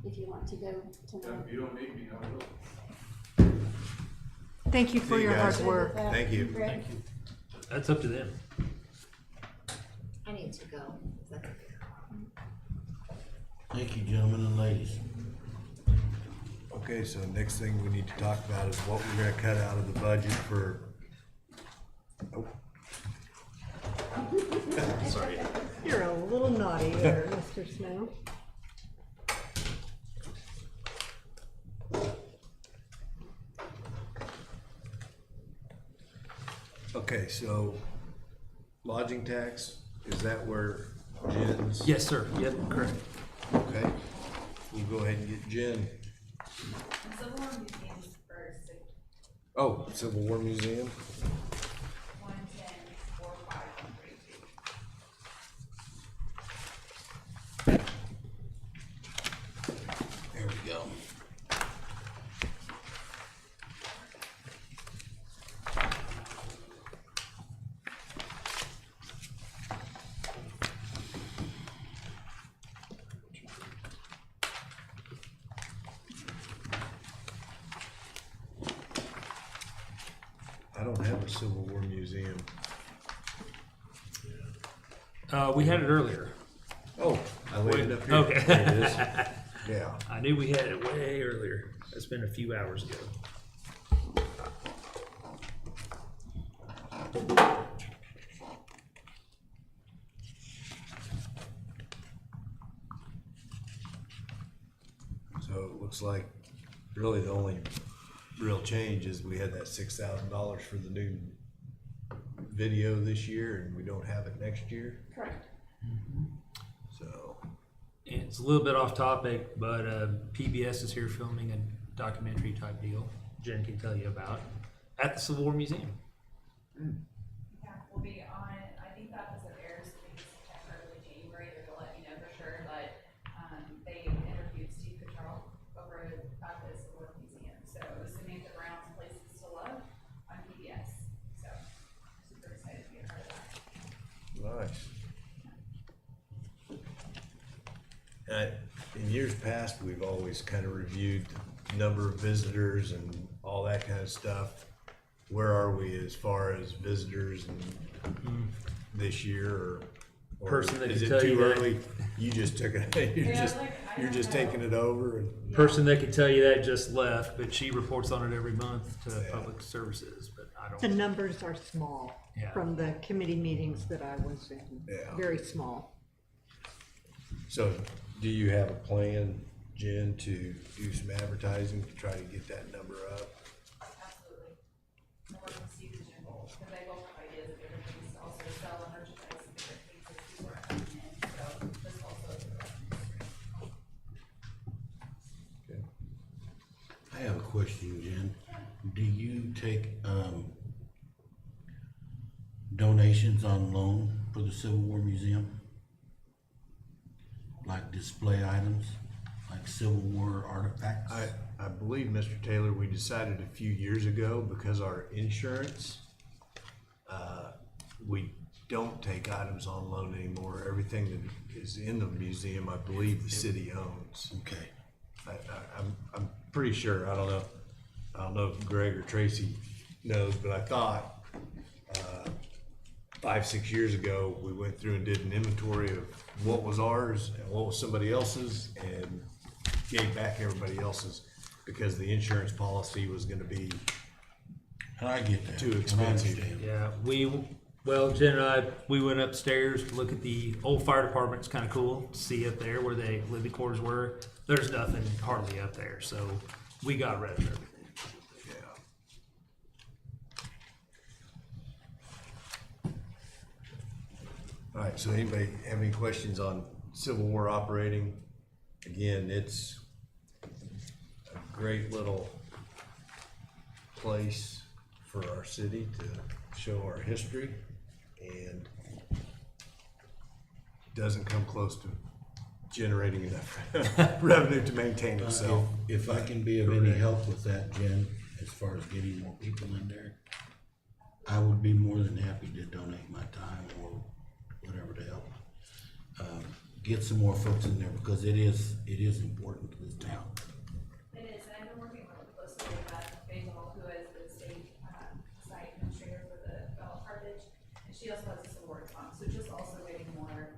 [SPEAKER 1] if you want to go tonight.
[SPEAKER 10] If you don't need me, I will.
[SPEAKER 4] Thank you for
[SPEAKER 2] See you
[SPEAKER 4] your hard
[SPEAKER 2] guys.
[SPEAKER 4] work.
[SPEAKER 2] Thank you.
[SPEAKER 1] Greg?
[SPEAKER 3] Thank you. That's up to them.
[SPEAKER 8] I need to go. Is that okay?
[SPEAKER 12] Thank you, gentlemen and ladies.
[SPEAKER 2] Okay, so next thing we need to talk about is what we're gonna cut out of the budget for. Oh. Sorry.
[SPEAKER 4] You're a little naughty there, Mr. Snow.
[SPEAKER 2] Okay, so lodging tax, is that where Jen's?
[SPEAKER 3] Yes, sir. Yep, correct.
[SPEAKER 2] Okay, we'll go ahead and get Jen.
[SPEAKER 9] Civil War Museum's first,
[SPEAKER 2] Oh, Civil War Museum.
[SPEAKER 9] 110,45132.
[SPEAKER 12] There we go.
[SPEAKER 2] I don't have a Civil War Museum.
[SPEAKER 3] We had it earlier.
[SPEAKER 2] Oh, I laid it up here.
[SPEAKER 3] Okay.
[SPEAKER 2] There it is. Yeah.
[SPEAKER 3] I knew we had it way earlier. It's been a few hours ago.
[SPEAKER 2] So it looks like really the only real change is we had that $6,000 for the new video this year and we don't have it next year.
[SPEAKER 1] Correct.
[SPEAKER 2] So,
[SPEAKER 3] And it's a little bit off topic, but PBS is here filming a documentary type deal. Jen can tell you about at the Civil War Museum.
[SPEAKER 9] Yeah, we'll be on, I think that was airs maybe September, early January, they're gonna let me know for sure, but, they interviewed Steve Cottrell over at the Civil War Museum, so it was Samantha Brown's Places to Love on PBS, so super excited to be a part of that.
[SPEAKER 2] nice. In years past, we've always kind of reviewed the number of visitors and all that kind of stuff. Where are we as far as visitors and this year or
[SPEAKER 3] Person that
[SPEAKER 2] is
[SPEAKER 3] can
[SPEAKER 2] it
[SPEAKER 3] tell you
[SPEAKER 2] too
[SPEAKER 3] that-
[SPEAKER 2] early? You just took it,
[SPEAKER 9] Yeah, like, I
[SPEAKER 2] you're
[SPEAKER 9] don't
[SPEAKER 2] just
[SPEAKER 9] know.
[SPEAKER 2] taking it over and,
[SPEAKER 3] Person that could tell you that just left, but she reports on it every month to
[SPEAKER 2] Yeah.
[SPEAKER 3] Public Services, but I
[SPEAKER 4] The
[SPEAKER 3] don't.
[SPEAKER 4] numbers are small
[SPEAKER 3] Yeah.
[SPEAKER 4] from the committee meetings that I was in.
[SPEAKER 2] Yeah.
[SPEAKER 4] Very small.
[SPEAKER 2] So do you have a plan, Jen, to do some advertising to try to get that number up?
[SPEAKER 9] Absolutely. And we're gonna see the gym goals, because they both have ideas of different things to also sell and merchandise and different things that people are coming in, so this also is a revenue stream.
[SPEAKER 2] Okay.
[SPEAKER 12] I have a question, Jen. Do you take, donations on loan for the Civil War Museum? Like display items, like Civil War artifacts?
[SPEAKER 2] I believe, Mr. Taylor, we decided a few years ago, because our insurance, we don't take items on loan anymore. Everything that is in the museum, I believe the city owns.
[SPEAKER 12] Okay.
[SPEAKER 2] I'm pretty sure, I don't know if Greg or Tracy knows, but I thought, 5-6 years ago, we went through and did an inventory of what was ours and what was somebody else's, and gave back everybody else's, because the insurance policy was gonna be
[SPEAKER 12] I get that.
[SPEAKER 2] too
[SPEAKER 12] and I
[SPEAKER 2] expensive.
[SPEAKER 12] understand.
[SPEAKER 3] Yeah, well, Jen and I, we went upstairs to look at the old fire department. It's kind of cool to see up there where the living quarters were. There's nothing hardly up there, so we got rid of everything.
[SPEAKER 2] All right, so anybody have any questions on Civil War operating? Again, it's a great little place for our city to show our history, and doesn't come close to generating enough revenue to maintain itself.
[SPEAKER 12] If I can be of any help with that, Jen, as far as getting more people in there, I would be more than happy to donate my time or whatever to help. Get some more folks in there, because it is important to this town.
[SPEAKER 9] It is, and I've been working really closely with Basil, who is the state, site administrator for the Bell Carthage, and she also has a Civil War fund, so just also getting more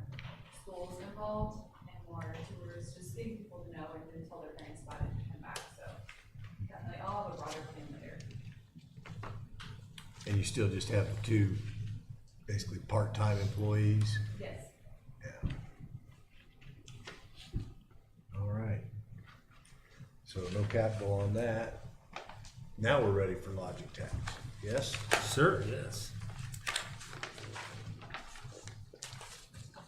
[SPEAKER 9] schools involved and more tours, just getting people to know and then tell their parents about it and come back, so definitely, I'll have a broader plan later.
[SPEAKER 2] And you still just have the two, basically part-time employees?
[SPEAKER 9] Yes.
[SPEAKER 2] Yeah. All right. So no capital on that. Now we're ready for lodging tax, yes?
[SPEAKER 3] Sir, yes.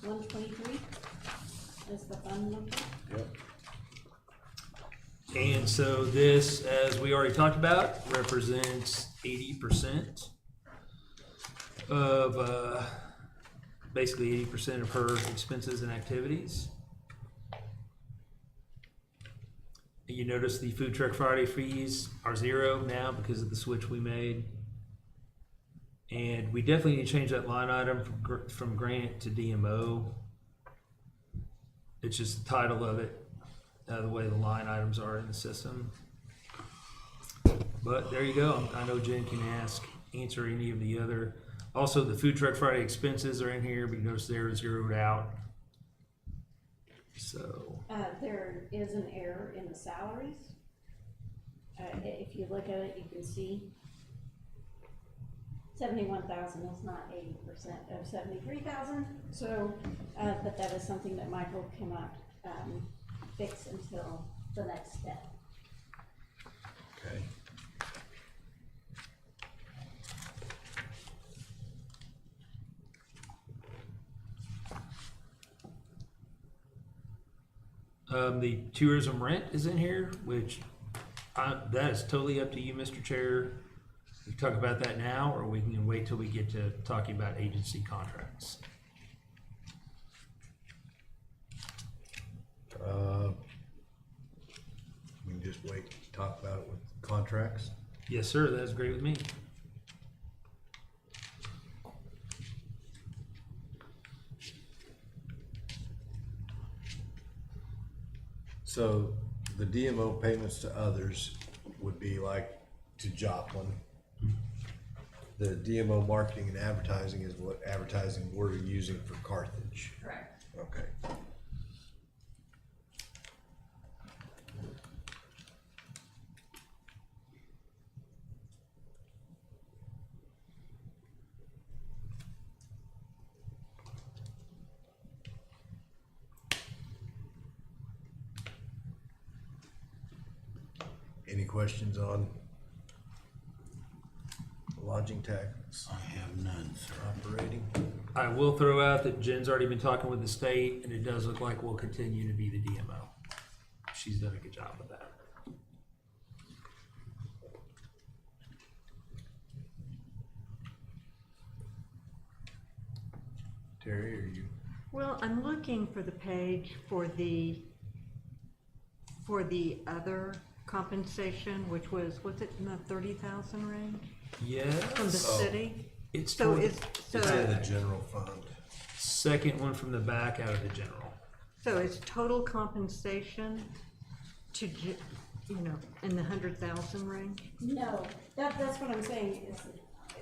[SPEAKER 1] 123 is the fund number.
[SPEAKER 2] Yep.
[SPEAKER 3] And so this, as we already talked about, represents 80% of, basically 80% of her expenses and activities. You notice the Food Truck Friday fees are 0 now because of the switch we made. And we definitely need to change that line item from grant to DMO. It's just the title of it, the way the line items are in the system. But there you go. I know Jen can answer any of the other. Also, the Food Truck Friday expenses are in here, but you notice they're zeroed out. So,
[SPEAKER 1] There is an error in the salaries. If you look at it, you can see 71,000 is not 80% of 73,000. So, but that is something that Michael cannot fix until the next step.
[SPEAKER 2] Okay.
[SPEAKER 3] the tourism rent is in here, which that is totally up to you, Mr. Chair. We can talk about that now, or we can wait till we get to talking about agency contracts.
[SPEAKER 2] We can just wait to talk about it with contracts.
[SPEAKER 3] Yes, sir, that's great with me.
[SPEAKER 2] So the DMO payments to others would be like to Joplin. The DMO marketing and advertising is what advertising we're using for Carthage.
[SPEAKER 9] Correct.
[SPEAKER 2] Okay. questions on lodging tax
[SPEAKER 12] I have none, sir.
[SPEAKER 2] operating?
[SPEAKER 3] I will throw out that Jen's already been talking with the state, and it does look like we'll continue to be the DMO. She's done a good job with that.
[SPEAKER 2] Terry, are you?
[SPEAKER 4] Well, I'm looking for the page for the other compensation, which was it in the 30,000 range
[SPEAKER 3] Yeah.
[SPEAKER 4] from the city?
[SPEAKER 3] It's
[SPEAKER 4] So
[SPEAKER 3] toward
[SPEAKER 4] is,
[SPEAKER 3] the
[SPEAKER 2] It's in the
[SPEAKER 4] so,
[SPEAKER 2] general fund.
[SPEAKER 3] second one from the back out of the general.
[SPEAKER 4] so is total compensation to, in the 100,000 range?
[SPEAKER 1] No, that's what I'm saying, is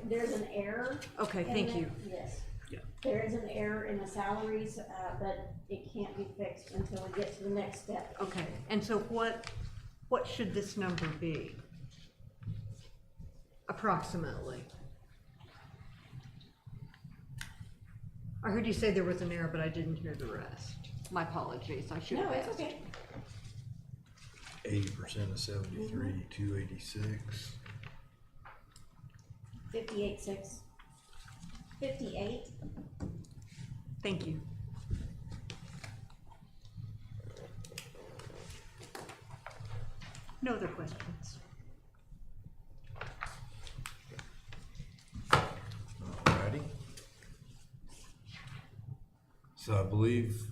[SPEAKER 1] there's an error.
[SPEAKER 4] Okay,
[SPEAKER 1] in
[SPEAKER 4] thank
[SPEAKER 1] the-
[SPEAKER 4] you.
[SPEAKER 1] Yes.
[SPEAKER 3] Yeah.
[SPEAKER 1] There is an error in the salaries, but it can't be fixed until we get to the next step.
[SPEAKER 4] Okay, and so what should this number be? Approximately. I heard you say there was an error, but I didn't hear the rest. My apologies, I should have
[SPEAKER 1] No, it's
[SPEAKER 4] asked.
[SPEAKER 1] okay.
[SPEAKER 2] 80% of 73, 286.
[SPEAKER 1] 58.6. 58.
[SPEAKER 4] Thank you. No other questions?
[SPEAKER 2] Alrighty. So I believe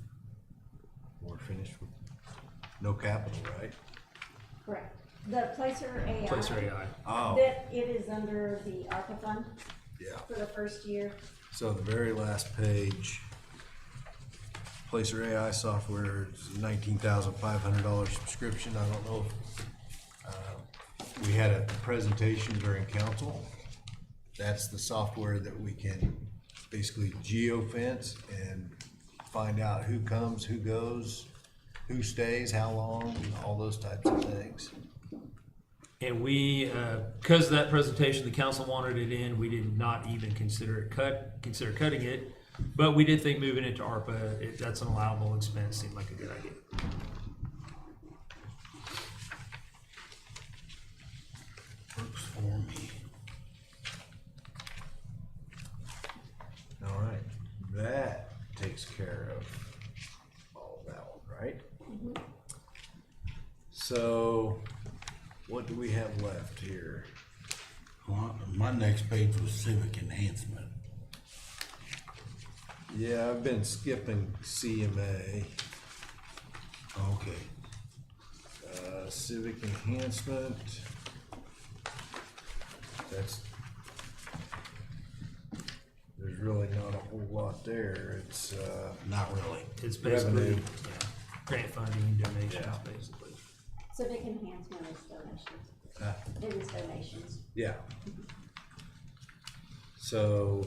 [SPEAKER 2] we're finished with no capital, right?
[SPEAKER 1] Correct. The Placer AI.
[SPEAKER 3] Placer AI.
[SPEAKER 2] Oh,
[SPEAKER 1] That it is under the ARPA fund
[SPEAKER 2] yeah.
[SPEAKER 1] for the first year.
[SPEAKER 2] So the very last page, Placer AI software is $19,500 subscription. I don't know if, we had a presentation during council. That's the software that we can basically geofence and find out who comes, who goes, who stays, how long, all those types of things.
[SPEAKER 3] And we, because of that presentation, the council wanted it in, we did not even consider cutting it. But we did think moving it to ARPA, that's an allowable expense, seemed like a good idea.
[SPEAKER 12] Works for me.
[SPEAKER 2] All right, that takes care of all of that one, right? So what do we have left here?
[SPEAKER 12] Well, my next page was civic enhancement.
[SPEAKER 2] Yeah, I've been skipping CMA,
[SPEAKER 12] Okay.
[SPEAKER 2] civic enhancement. There's really not a whole lot there. It's,
[SPEAKER 12] Not really.
[SPEAKER 3] It's basically,
[SPEAKER 2] Revenue.
[SPEAKER 3] yeah, grant funding, donations,
[SPEAKER 2] Yeah.
[SPEAKER 3] basically.
[SPEAKER 1] Civic enhancement is donations. It is donations.
[SPEAKER 2] yeah. So,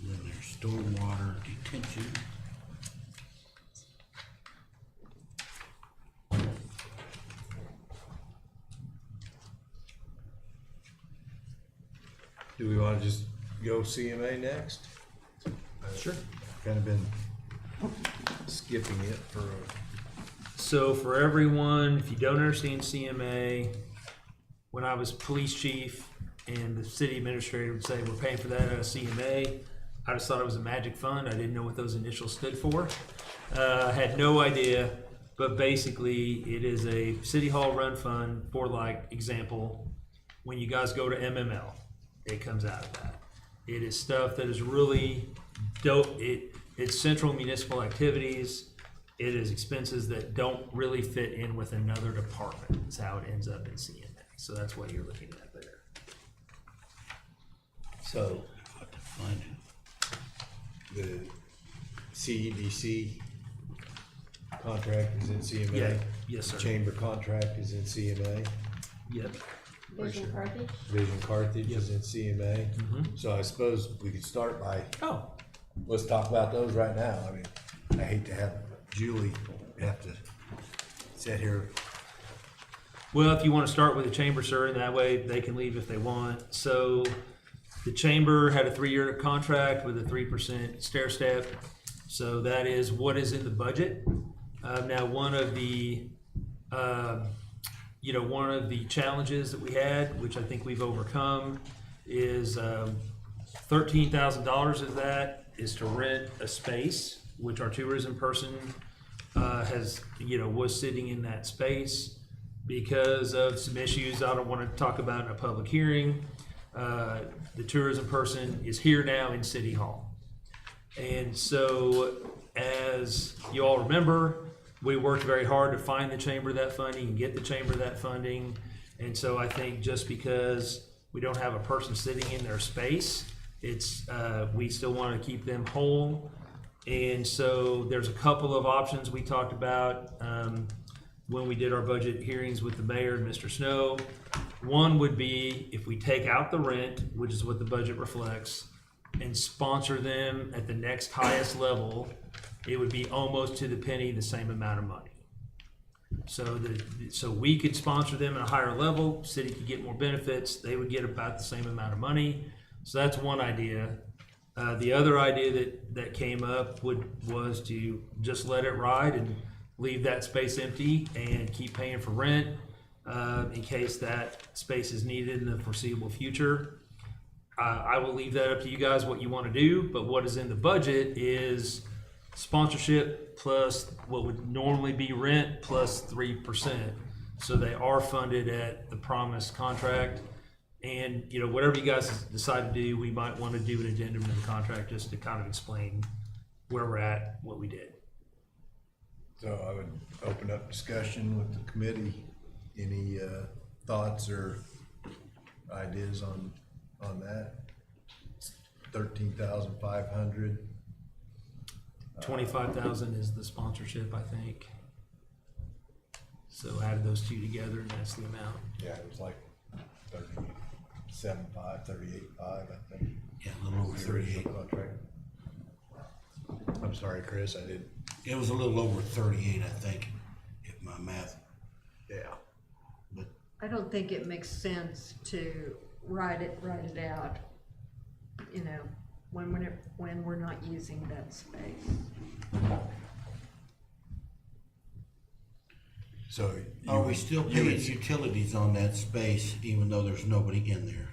[SPEAKER 12] And then there's stormwater detention.
[SPEAKER 2] do we wanna just go CMA next?
[SPEAKER 3] Sure.
[SPEAKER 2] Kind of been skipping it for,
[SPEAKER 3] So for everyone, if you don't understand CMA, when I was police chief and the city administrator would say, we're paying for that out of CMA, I just thought it was a magic fund. I didn't know what those initials stood for. Had no idea, but basically it is a city hall run fund for, like, example, when you guys go to MML, it comes out of that. It is stuff that is really dope. It's central municipal activities. It is expenses that don't really fit in with another department. That's how it ends up in CMA. So that's what you're looking at there.
[SPEAKER 2] so
[SPEAKER 12] Got to find it.
[SPEAKER 2] the CEDC contract is in CMA.
[SPEAKER 3] Yeah, yes, sir.
[SPEAKER 2] Chamber contract is in CMA.
[SPEAKER 3] Yep.
[SPEAKER 1] Vision Carthage.
[SPEAKER 2] Vision Carthage is in CMA.
[SPEAKER 3] Mhm.
[SPEAKER 2] So I suppose we could start by,
[SPEAKER 3] Oh,
[SPEAKER 2] let's talk about those right now. I mean, I hate to have Julie have to sit here.
[SPEAKER 3] well, if you want to start with the chamber, sir, and that way they can leave if they want. So the chamber had a 3-year contract with a 3% stair step. So that is what is in the budget. Now, one of the challenges that we had, which I think we've overcome, is $13,000 of that is to rent a space, which our tourism person was sitting in that space because of some issues I don't want to talk about in a public hearing. The tourism person is here now in City Hall. And so, as you all remember, we worked very hard to find the chamber that funding and get the chamber that funding. And so I think just because we don't have a person sitting in their space, we still want to keep them whole. And so there's a couple of options we talked about when we did our budget hearings with the mayor and Mr. Snow. One would be if we take out the rent, which is what the budget reflects, and sponsor them at the next highest level, it would be almost to the penny the same amount of money. So we could sponsor them at a higher level, city could get more benefits, they would get about the same amount of money. So that's one idea. The other idea that came up was to just let it ride and leave that space empty and keep paying for rent in case that space is needed in the foreseeable future. I will leave that up to you guys what you want to do, but what is in the budget is sponsorship plus what would normally be rent plus 3%. So they are funded at the promised contract. And, whatever you guys decide to do, we might want to do an addendum to the contract just to kind of explain where we're at, what we did.
[SPEAKER 2] So I would open up discussion with the committee. Any thoughts or ideas on that? 13,500.
[SPEAKER 3] 25,000 is the sponsorship, I think. So added those two together and that's the amount.
[SPEAKER 2] Yeah, it was like 37.5, 38.5, I think.
[SPEAKER 12] Yeah, a little over
[SPEAKER 2] The original
[SPEAKER 12] 38.
[SPEAKER 2] contract. I'm sorry, Chris, I did.
[SPEAKER 12] It was a little over 38, I think, if my math.
[SPEAKER 2] Yeah.
[SPEAKER 12] But
[SPEAKER 4] I don't think it makes sense to write it out, when we're not using that space.
[SPEAKER 2] So
[SPEAKER 12] are we still paying utilities on that space even though there's nobody in there?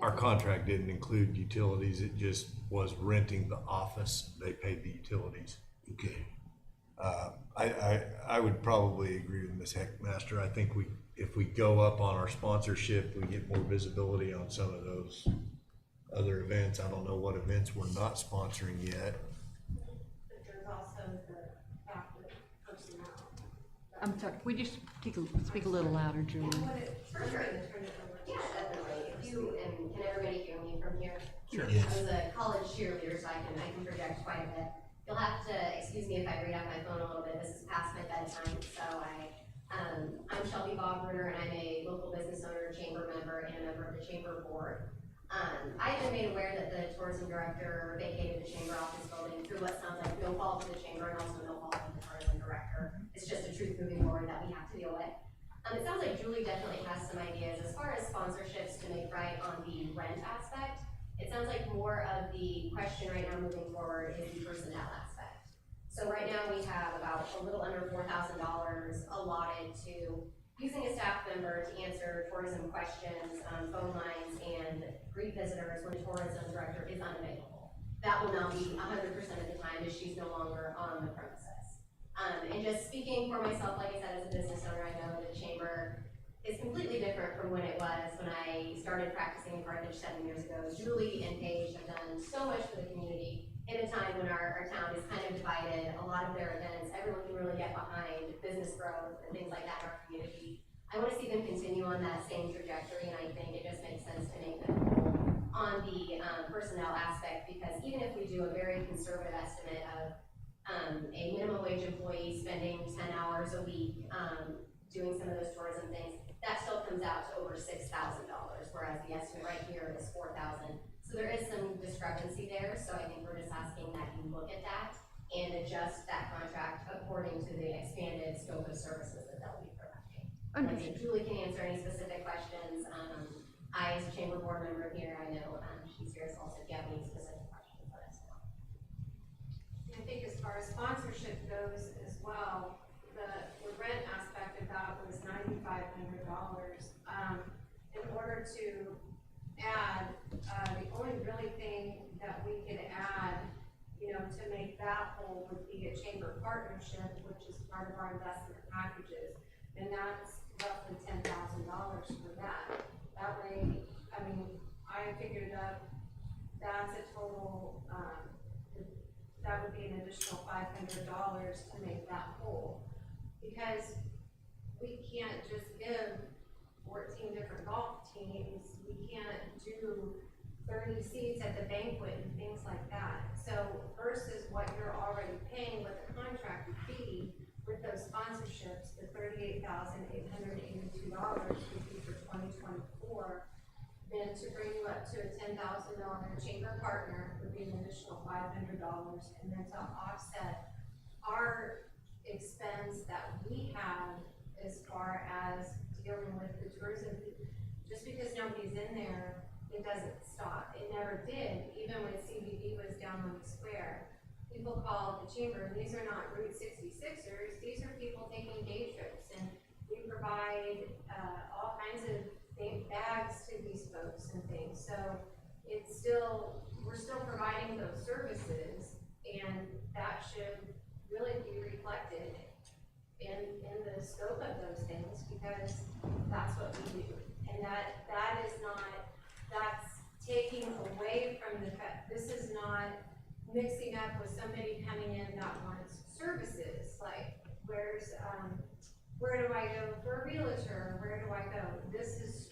[SPEAKER 2] Our contract didn't include utilities, it just was renting the office, they paid the utilities.
[SPEAKER 12] Okay.
[SPEAKER 2] I would probably agree with Ms. Heckmaster. I think if we go up on our sponsorship, we get more visibility on some of those other events. I don't know what events we're not sponsoring yet.
[SPEAKER 1] But there's also the active personnel.
[SPEAKER 4] I'm sorry, we just speak a little louder, Julie.
[SPEAKER 14] First, we're gonna turn it over. Yeah, definitely. If you, and can everybody hear me from here?
[SPEAKER 12] Sure.
[SPEAKER 14] I was a college cheerleader, so I can project quite a bit. You'll have to excuse me if I read off my phone a little bit. This is past my bedtime, so I'm Shelby Bogruder, and I'm a local business owner, chamber member, and a member of the chamber board. I've been made aware that the tourism director vacated the chamber office building through what sounds like no fault of the chamber and also no fault of the tourism director. It's just a truth moving forward that we have to deal with. It sounds like Julie definitely has some ideas as far as sponsorships to make right on the rent aspect. It sounds like more of the question right now moving forward is the personnel aspect. So right now we have about a little under $4,000 allotted to using a staff member to answer tourism questions, phone lines, and greet visitors when the tourism director is unavailable. That will now be 100% of the time as she's no longer on the premises. And just speaking for myself, like I said, as a business owner, I know that the chamber is completely different from when it was when I started practicing in Carthage 7 years ago. Julie and Paige have done so much for the community in a time when our town is kind of divided. A lot of their events, everyone can really get behind business growth and things like that in our community. I want to see them continue on that same trajectory, and I think it just makes sense to make them whole on the personnel aspect, because even if we do a very conservative estimate of a minimum wage employee spending 10 hours a week doing some of those tourism things, that still comes out to over $6,000, whereas the estimate right here is $4,000. So there is some discrepancy there, so I think we're just asking that you look at that and adjust that contract according to the expanded scope of services that they'll be providing. And Julie can answer any specific questions. I, as a chamber board member here, I know she's here, so also if you have any specific questions, let us know.
[SPEAKER 1] I
[SPEAKER 14] think as far as sponsorship goes as well, the rent aspect of that was $9,500. In order to add, the only really thing that we could add, you know, to make that whole would be a chamber partnership, which is part of our investment packages. And that's roughly $10,000 for that. That way, I mean, I figured up that's a total, that would be an additional $500 to make that whole. Because we can't just give 14 different golf teams, we can't do 30 seats at the banquet and things like that. So versus what you're already paying with the contracted fee with those sponsorships, the $38,882 would be for 2024. Then to bring you up to a $10,000 chamber partner would be an additional $500, and then to offset our expense that we have as far as dealing with the tourism. Just because nobody's in there, it doesn't stop. It never did, even when CBD was down on the square. People called the chamber, and these are not Route 66ers, these are people taking day trips, and we provide all kinds of bags to these folks and things. So it's still, we're still providing those services, and that should really be reflected in the scope of those things, because that's what we do. And that is not, that's taking away from the fact, this is not mixing up with somebody coming in that wants services, like where do I go for a realtor, where do I go? This is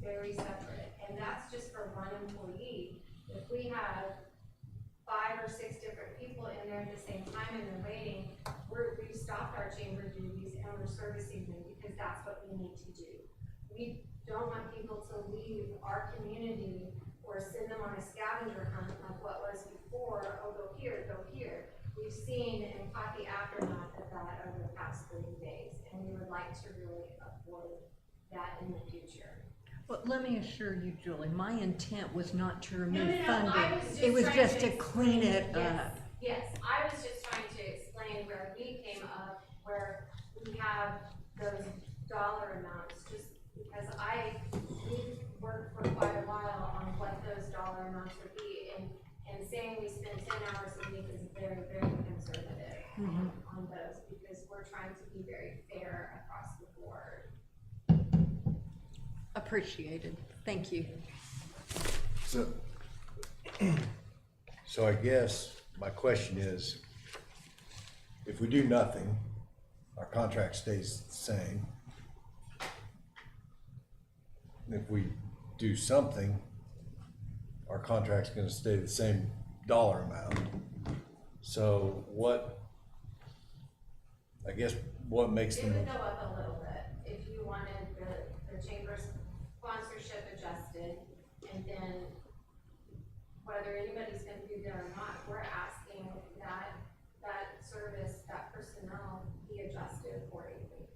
[SPEAKER 14] very separate, and that's just for one employee. If we have 5 or 6 different people in there at the same time and they're waiting, we've stopped our chamber duties and we're servicing them because that's what we need to do. We don't want people to leave our community or send them on a scavenger hunt like what was before, oh, go here, go here. We've seen and caught the aftermath of that over the past 30 days, and we would like to really avoid that in the future.
[SPEAKER 4] Well, let me assure you, Julie, my intent was not to remove
[SPEAKER 14] I
[SPEAKER 4] funding.
[SPEAKER 14] was
[SPEAKER 4] It was
[SPEAKER 14] trying
[SPEAKER 4] just to clean it
[SPEAKER 14] yes,
[SPEAKER 4] up.
[SPEAKER 14] Yes, I was just trying to explain where we came up, where we have those dollar amounts, just because we worked for quite a while on what those dollar amounts would be, and saying we spend 10 hours a week is very, very conservative on those, because we're trying to be very fair across the board.
[SPEAKER 4] Appreciated. Thank you.
[SPEAKER 2] So I guess my question is, if we do nothing, our contract stays the same. If we do something, our contract's gonna stay the same dollar amount. So what, I guess, what makes
[SPEAKER 14] It
[SPEAKER 2] them?
[SPEAKER 14] would go up a little bit if you wanted the chamber's sponsorship adjusted, and then whether anybody's gonna be there or not, we're asking that service, that personnel be adjusted accordingly.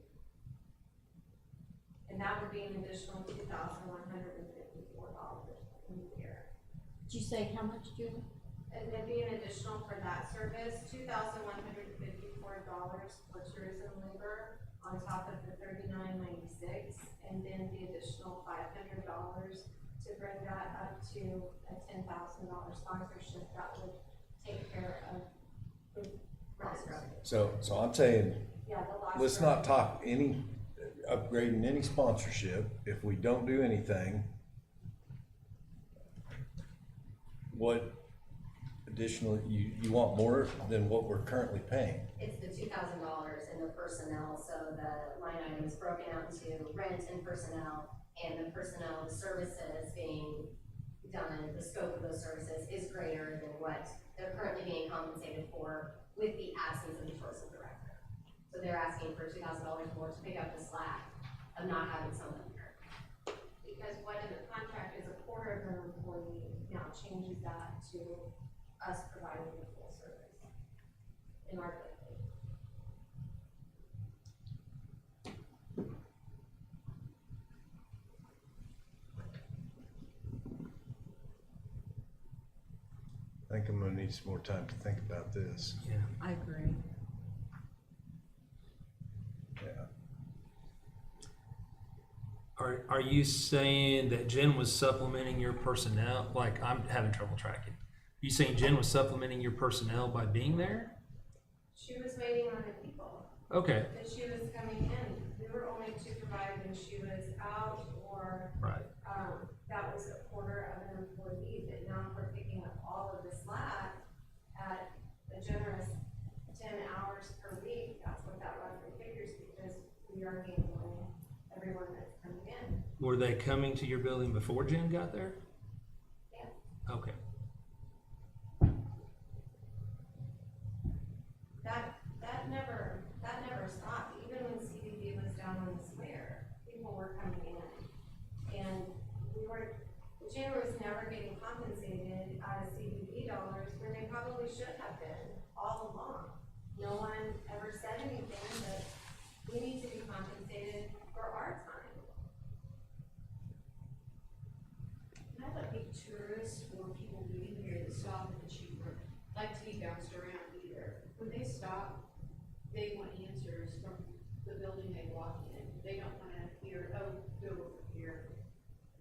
[SPEAKER 14] And that would be an additional $2,154 in a year.
[SPEAKER 1] Did you say how much, Julie?
[SPEAKER 14] And it'd be an additional for that service, $2,154 for tourism labor on top of the $39.96, and then the additional $500 to bring that up to a $10,000 sponsorship that would take care of the rest of it.
[SPEAKER 2] So I'm saying,
[SPEAKER 14] Yeah, the lost
[SPEAKER 2] let's not talk upgrading any sponsorship if we don't do anything. What additional, you want more than what we're currently paying?
[SPEAKER 14] It's the $2,000 in the personnel, so the line item is broken out into rent and personnel, and the personnel services being done, the scope of those services is greater than what they're currently being compensated for with the absence of the tourism director. So they're asking for $2,000 more to pick up the slack of not having someone here. Because what in the contract is a quarter of an employee now changes that to us providing the full service in our building.
[SPEAKER 2] I think I'm gonna need some more time to think about this.
[SPEAKER 3] Yeah.
[SPEAKER 4] I agree.
[SPEAKER 2] Yeah.
[SPEAKER 3] Are you saying that Jen was supplementing your personnel? Like, I'm having trouble tracking. You saying Jen was supplementing your personnel by being there?
[SPEAKER 15] She was waiting on the people,
[SPEAKER 3] Okay,
[SPEAKER 15] that she was coming in. We were only to provide when she was out or,
[SPEAKER 3] right.
[SPEAKER 15] that was a quarter of an employee, but now we're picking up all of the slack at a generous 10 hours per week. That's what that roughly figures, because we are handling everyone that's coming in.
[SPEAKER 3] Were they coming to your building before Jen got there?
[SPEAKER 15] Yeah.
[SPEAKER 3] Okay.
[SPEAKER 15] That never stopped. Even when CBD was down on the square, people were coming in. And Jen was never getting compensated out of CBD dollars when they probably should have been all along. No one ever said anything, but we need to be compensated for our time.
[SPEAKER 16] And I like big tourists or people leaving here that stop at the chamber, like to be bounced around either. When they stop, they want answers from the building they walk in. They don't wanna hear, oh, go over here.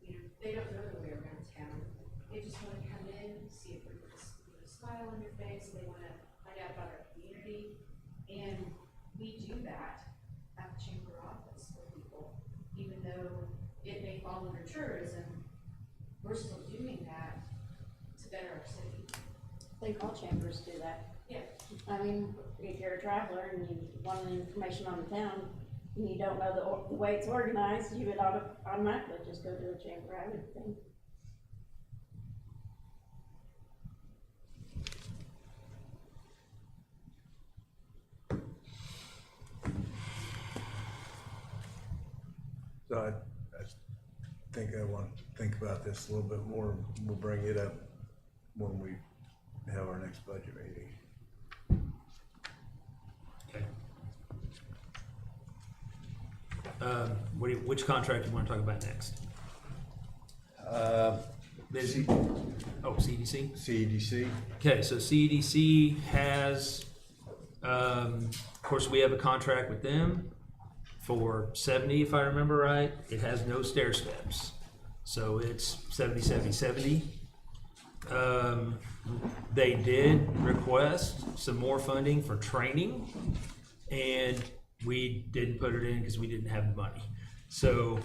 [SPEAKER 16] You know, they don't know the way around town. They just wanna come in, see if there's a smile on your face, they wanna find out about our community. And we do that at the chamber office for people, even though it may fall under tourism, we're still doing that to better our city.
[SPEAKER 1] I think all chambers do that.
[SPEAKER 16] Yeah.
[SPEAKER 1] I mean, if you're a traveler and you want information on the town, and you don't know the way it's organized, you would automatically just go to a chamber, I would think.
[SPEAKER 2] So I think I want to think about this a little bit more. We'll bring it up when we have our next budget meeting.
[SPEAKER 3] Okay. Which contract do you want to talk about next? CEDC?
[SPEAKER 2] CEDC.
[SPEAKER 3] Okay, so CEDC has, of course, we have a contract with them for 70, if I remember right. It has no stair steps. So it's 70, 70, 70. They did request some more funding for training, and we didn't put it in because we didn't have the money. So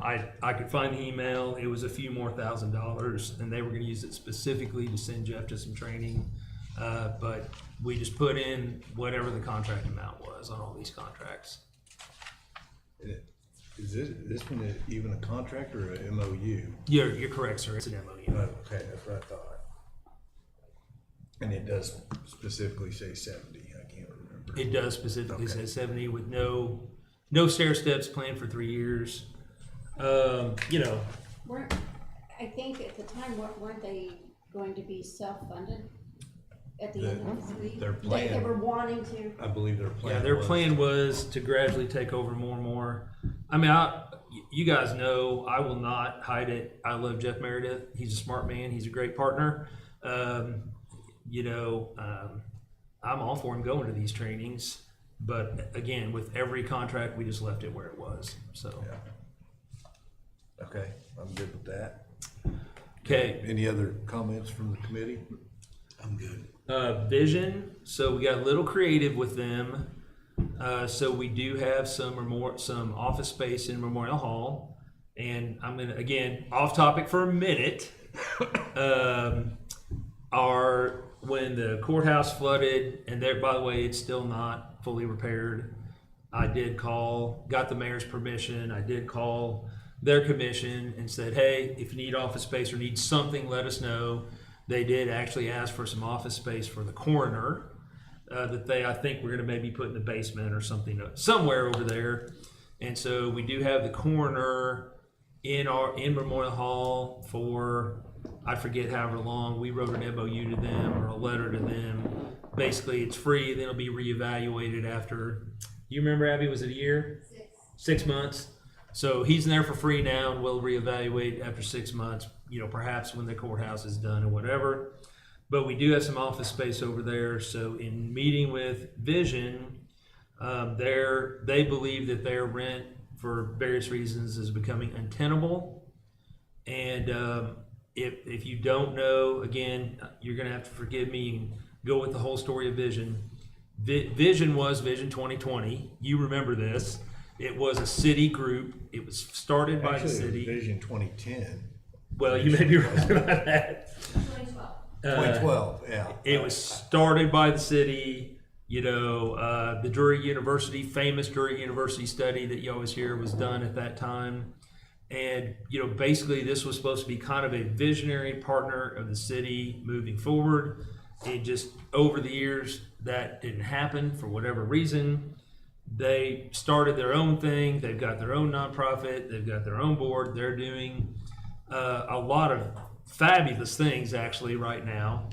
[SPEAKER 3] I could find the email. It was a few more $1,000s, and they were going to use it specifically to send Jeff to some training. But we just put in whatever the contract amount was on all these contracts.
[SPEAKER 2] Is this one even a contract or an MOU?
[SPEAKER 3] You're correct, sir. It's an MOU.
[SPEAKER 2] Okay, that's what I thought. And it does specifically say 70. I can't remember.
[SPEAKER 3] It does specifically say 70 with no stair steps planned for 3 years.
[SPEAKER 1] I think at the time, weren't they going to be self-funded at the end of the week?
[SPEAKER 2] Their plan.
[SPEAKER 1] They were wanting to.
[SPEAKER 2] I believe their plan.
[SPEAKER 3] Yeah, their plan was to gradually take over more and more. I mean, you guys know I will not hide it. I love Jeff Meredith. He's a smart man. He's a great partner. I'm all for him going to these trainings, but again, with every contract, we just left it where it was. So,
[SPEAKER 2] Yeah. Okay, I'm good with that.
[SPEAKER 3] okay.
[SPEAKER 2] Any other comments from the committee?
[SPEAKER 12] I'm good.
[SPEAKER 3] Vision. So we got a little creative with them. So we do have some office space in Memorial Hall, and I'm gonna, again, off topic for a minute. When the courthouse flooded, and there, by the way, it's still not fully repaired. I did call, got the mayor's permission. I did call their commission and said, hey, if you need office space or need something, let us know. They did actually ask for some office space for the coroner that I think we're going to maybe put in the basement or something, somewhere over there. And so we do have the coroner in Memorial Hall for, I forget however long. We wrote an MOU to them or a letter to them. Basically, it's free. Then it'll be reevaluated after, you remember, Abby, was it a year? 6 months. So he's in there for free now, and we'll reevaluate after 6 months, perhaps when the courthouse is done or whatever. but we do have some office space over there. So in meeting with Vision, they believe that their rent for various reasons is becoming untenable. And if you don't know, again, you're going to have to forgive me and go with the whole story of Vision. Vision was Vision 2020. You remember this. It was a city group. It was started by the city.
[SPEAKER 2] Vision 2010.
[SPEAKER 3] Well, you may be right about that.
[SPEAKER 2] 2012, yeah.
[SPEAKER 3] It was started by the city. You know, the Drury University, famous Drury University study that you always hear was done at that time. And, you know, basically this was supposed to be kind of a visionary partner of the city moving forward. And just over the years, that didn't happen for whatever reason. They started their own thing. They've got their own nonprofit. They've got their own board. They're doing a lot of fabulous things actually right now.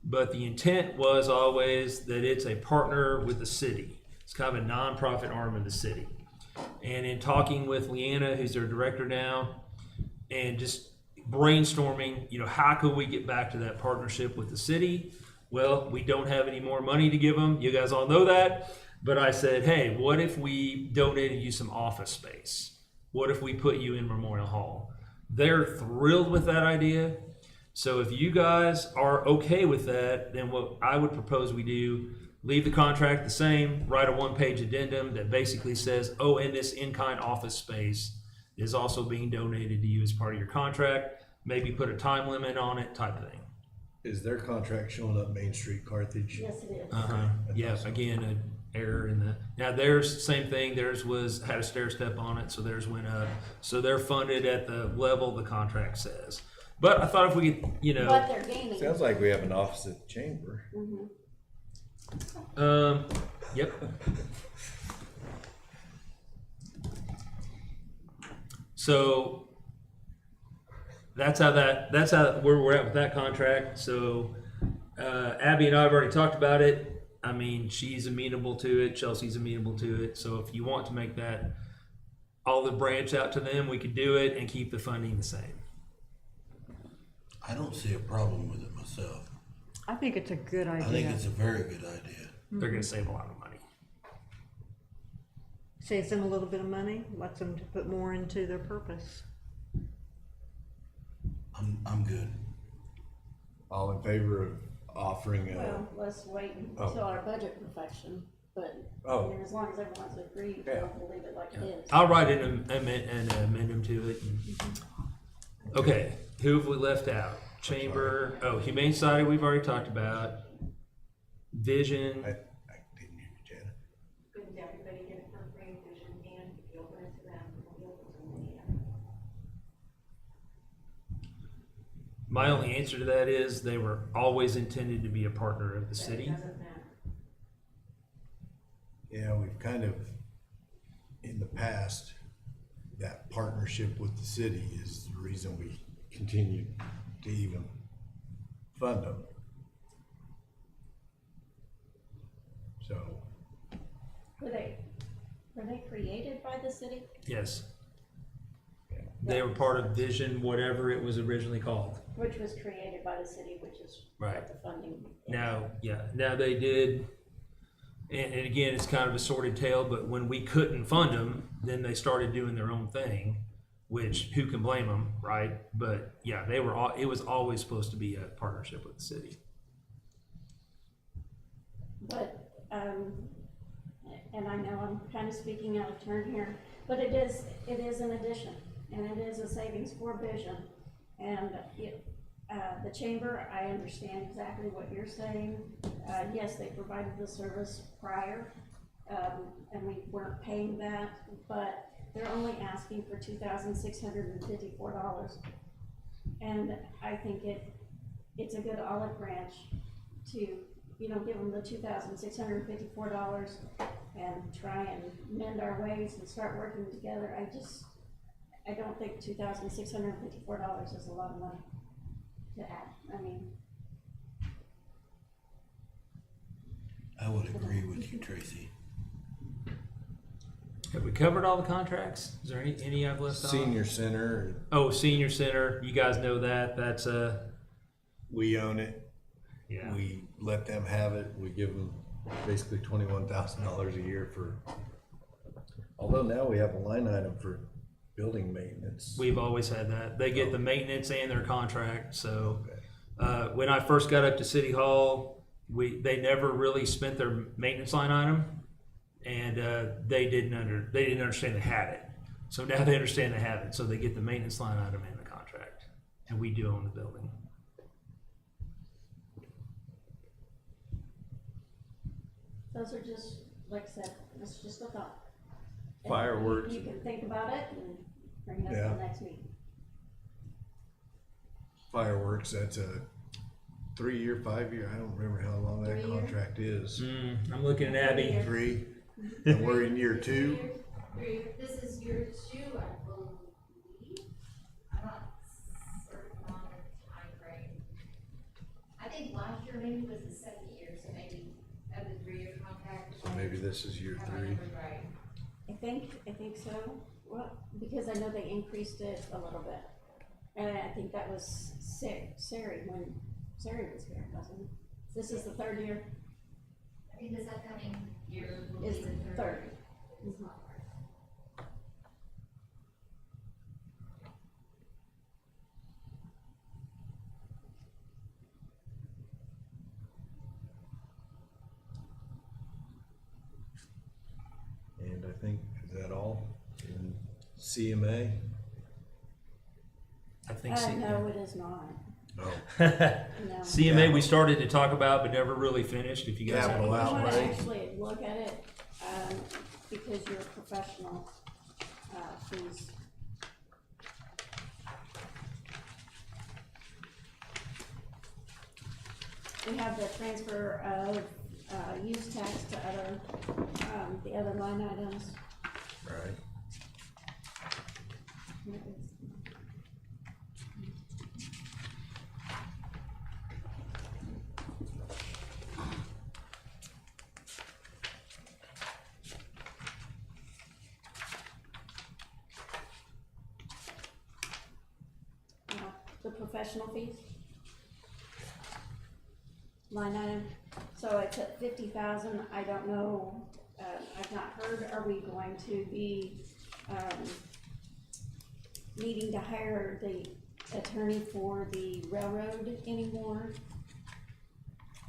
[SPEAKER 3] But the intent was always that it's a partner with the city. It's kind of a nonprofit arm of the city. And in talking with Leanna, who's their director now, and just brainstorming, you know, how could we get back to that partnership with the city? Well, we don't have any more money to give them. You guys all know that. But I said, hey, what if we donated you some office space? What if we put you in Memorial Hall? They're thrilled with that idea. So if you guys are okay with that, then what I would propose we do, leave the contract the same, write a one-page addendum that basically says, oh, and this in-kind office space is also being donated to you as part of your contract. Maybe put a time limit on it, type thing.
[SPEAKER 2] Is their contract showing up Main Street, Carthage?
[SPEAKER 1] Yes, it is.
[SPEAKER 3] Yeah, again, an error in the, now theirs, same thing, theirs had a stair step on it, so theirs went up. So they're funded at the level the contract says. But I thought if we could, you know.
[SPEAKER 1] But they're gaining.
[SPEAKER 2] Sounds like we have an office at the chamber.
[SPEAKER 3] Yep. So that's how where we're at with that contract. So Abby and I have already talked about it. I mean, she's amenable to it. Chelsea's amenable to it. So if you want to make that all the branch out to them, we could do it and keep the funding the same.
[SPEAKER 12] I don't see a problem with it myself.
[SPEAKER 4] I think it's a good idea.
[SPEAKER 12] I think it's a very good idea.
[SPEAKER 3] They're going to save a lot of money.
[SPEAKER 4] Saves them a little bit of money, lets them to put more into their purpose.
[SPEAKER 12] I'm good.
[SPEAKER 2] All in favor of offering
[SPEAKER 1] Well, let's wait until our budget perfection, but I mean, as long as everyone's agreed, we'll leave it like it is.
[SPEAKER 3] I'll write an amendment to it. Okay, who have we left out? Chamber, Humane Society we've already talked about. Vision.
[SPEAKER 2] I didn't hear you, Jana.
[SPEAKER 15] Couldn't everybody get it for free, Vision can, if you open it to them, we'll be open to them.
[SPEAKER 3] My only answer to that is they were always intended to be a partner of the city.
[SPEAKER 15] Doesn't matter.
[SPEAKER 2] Yeah, we've kind of, in the past, that partnership with the city is the reason we continue to even fund them. So.
[SPEAKER 1] Were they created by the city?
[SPEAKER 3] Yes. They were part of Vision, whatever it was originally called.
[SPEAKER 1] Which was created by the city, which is
[SPEAKER 3] Right.
[SPEAKER 1] what the funding.
[SPEAKER 3] Now they did, and again, it's kind of a sordid tale, but when we couldn't fund them, then they started doing their own thing, which who can blame them, right? But yeah, it was always supposed to be a partnership with the city.
[SPEAKER 1] But, and I know I'm kind of speaking out of turn here, but it is an addition, and it is a savings for Vision. And the chamber, I understand exactly what you're saying. Yes, they provided the service prior, and we weren't paying that, but they're only asking for $2,654. And I think it's a good olive branch to, you know, give them the $2,654 and try and mend our ways and start working together. I don't think $2,654 is a lot of money to add. I mean,
[SPEAKER 12] I would agree with you, Tracy.
[SPEAKER 3] Have we covered all the contracts? Is there any I've left off?
[SPEAKER 2] Senior Center.
[SPEAKER 3] Oh, Senior Center. You guys know that. That's
[SPEAKER 2] we own it.
[SPEAKER 3] Yeah.
[SPEAKER 2] We let them have it. We give them basically $21,000 a year for, although now we have a line item for building maintenance.
[SPEAKER 3] We've always had that. They get the maintenance and their contract, so, when I first got up to City Hall, they never really spent their maintenance line item, and, they didn't understand they had it. So now they understand they have it, so they get the maintenance line item and the contract, and we do own the building.
[SPEAKER 1] Those are just, like I said, it's just a thought. And
[SPEAKER 2] Fireworks.
[SPEAKER 1] You can think about it and bring it up
[SPEAKER 2] Yeah.
[SPEAKER 1] to the next meeting.
[SPEAKER 2] Fireworks, that's a 3-year, 5-year, I don't remember how long that
[SPEAKER 1] 3-year.
[SPEAKER 2] contract is.
[SPEAKER 3] I'm looking at Abby.
[SPEAKER 2] 3, and we're in year 2.
[SPEAKER 14] This is year 2, I believe. I'm not certain on the timeframe. I think last year maybe was the 2nd year, so maybe of the 3-year contract.
[SPEAKER 2] So maybe this is year
[SPEAKER 14] Have my
[SPEAKER 2] 3.
[SPEAKER 14] numbers right.
[SPEAKER 1] I think so. Well, because I know they increased it a little bit. And I think that was Sari, when Sari was here, wasn't it? This is the 3rd year?
[SPEAKER 14] I think this upcoming year will
[SPEAKER 1] Is
[SPEAKER 14] be
[SPEAKER 1] the
[SPEAKER 14] the
[SPEAKER 1] 3rd.
[SPEAKER 14] 3rd.
[SPEAKER 2] And I think, is that all? In CMA?
[SPEAKER 3] I think so.
[SPEAKER 1] No, it is not.
[SPEAKER 2] Oh.
[SPEAKER 1] No.
[SPEAKER 3] CMA, we started to talk about, but never really finished, if you guys.
[SPEAKER 2] Capital
[SPEAKER 1] You wanna
[SPEAKER 2] outlay.
[SPEAKER 1] actually look at it, because you're a professional, fees. We have the transfer of, use tax to other, the other line items.
[SPEAKER 2] Right.
[SPEAKER 1] The professional fees. Line item, so it's at 50,000, I don't know, I've not heard, are we going to be, needing to hire the attorney for the railroad anymore?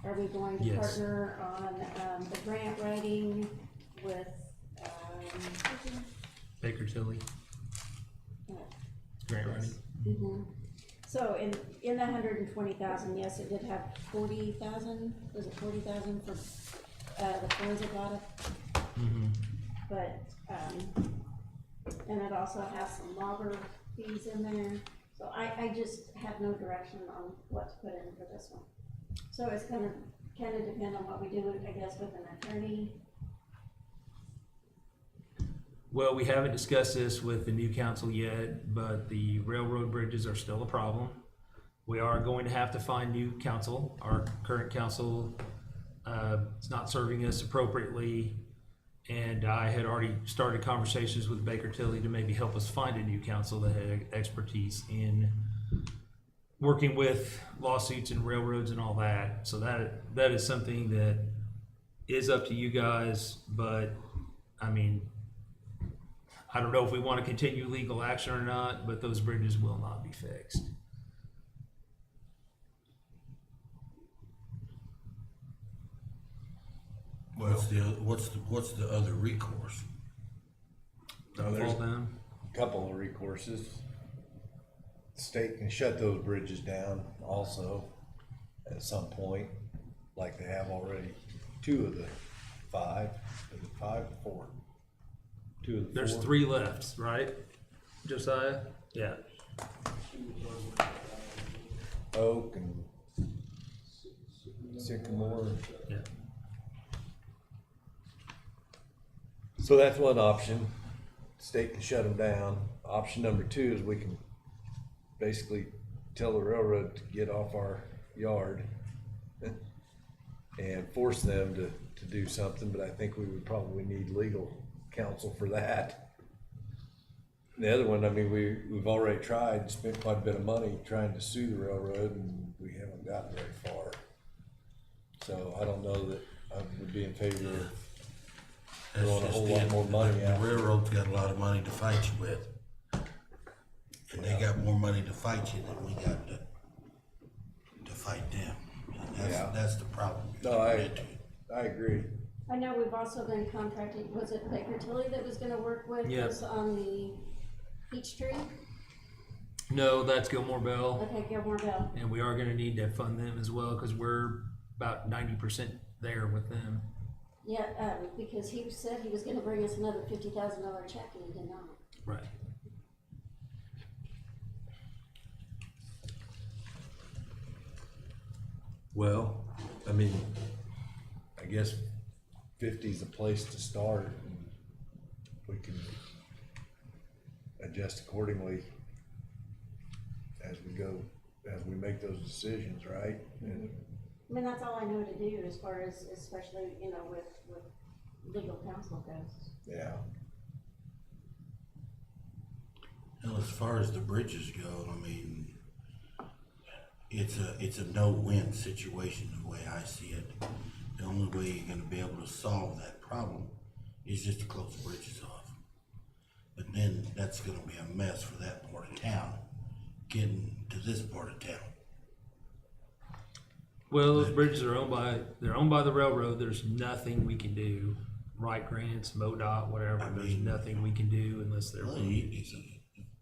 [SPEAKER 1] Are we going to
[SPEAKER 3] Yes.
[SPEAKER 1] partner on, the grant writing with,
[SPEAKER 3] Baker Tilly,
[SPEAKER 1] what?
[SPEAKER 3] grant writing.
[SPEAKER 1] Mhm. So in the 120,000, yes, it did have 40,000, was it 40,000 for, the forensic audit?
[SPEAKER 3] Mm-hmm.
[SPEAKER 1] But, and it also has some logger fees in there, so I just have no direction on what to put in for this one. So it's gonna kinda depend on what we do, I guess, with an attorney.
[SPEAKER 3] Well, we haven't discussed this with the new council yet, but the railroad bridges are still a problem. We are going to have to find new council. Our current council, is not serving us appropriately. And I had already started conversations with Baker Tilly to maybe help us find a new council that had expertise in working with lawsuits and railroads and all that. So that is something that is up to you guys, but I mean, I don't know if we want to continue legal action or not, but those bridges will not be fixed.
[SPEAKER 12] What's the other recourse?
[SPEAKER 2] No, there's
[SPEAKER 3] Fall down.
[SPEAKER 2] a couple of recourses. The state can shut those bridges down also at some point, like they have already. 2 of the 5, is it 5 or 4? 2 of the 4.
[SPEAKER 3] There's 3 left, right, Josiah? Yeah.
[SPEAKER 2] Oak and Sycamore.
[SPEAKER 3] Yeah.
[SPEAKER 2] So that's one option. State can shut them down. Option number 2 is we can basically tell the railroad to get off our yard and force them to do something, but I think we would probably need legal counsel for that. The other one, I mean, we've already tried, spent quite a bit of money trying to sue the railroad, and we haven't gotten very far. So I don't know that I would be in favor of
[SPEAKER 12] That's
[SPEAKER 2] throwing a
[SPEAKER 12] just
[SPEAKER 2] whole lot
[SPEAKER 12] it.
[SPEAKER 2] more money
[SPEAKER 12] The
[SPEAKER 2] out.
[SPEAKER 12] railroad's got a lot of money to fight you with. And they got more money to fight you than we got to fight them. And
[SPEAKER 2] Yeah.
[SPEAKER 12] that's the problem.
[SPEAKER 2] No, I agree.
[SPEAKER 1] I know we've also been contracting, was it Baker Tilly that was gonna work with
[SPEAKER 3] Yep.
[SPEAKER 1] us on the Peachtree?
[SPEAKER 3] No, that's Gilmore Bell,
[SPEAKER 1] Okay, Gilmore Bell.
[SPEAKER 3] and we are gonna need to fund them as well, cause we're about 90% there with them.
[SPEAKER 1] Yeah, because he said he was gonna bring us another $50,000 check and he did not.
[SPEAKER 3] Right.
[SPEAKER 2] Well, I mean, I guess 50's a place to start, and we can adjust accordingly as we go, as we make those decisions, right? And
[SPEAKER 1] I mean, that's all I know to do as far as, especially, you know, with legal counsel goes.
[SPEAKER 2] yeah,
[SPEAKER 12] Well, as far as the bridges go, I mean, it's a no-win situation the way I see it. The only way you're gonna be able to solve that problem is just to close the bridges off. But then that's gonna be a mess for that part of town, getting to this part of town.
[SPEAKER 3] Well, those bridges are they're owned by the railroad. There's nothing we can do. Write grants, MoDOT, whatever.
[SPEAKER 12] I
[SPEAKER 3] There's
[SPEAKER 12] mean-
[SPEAKER 3] nothing we can do unless they're.
[SPEAKER 12] Well,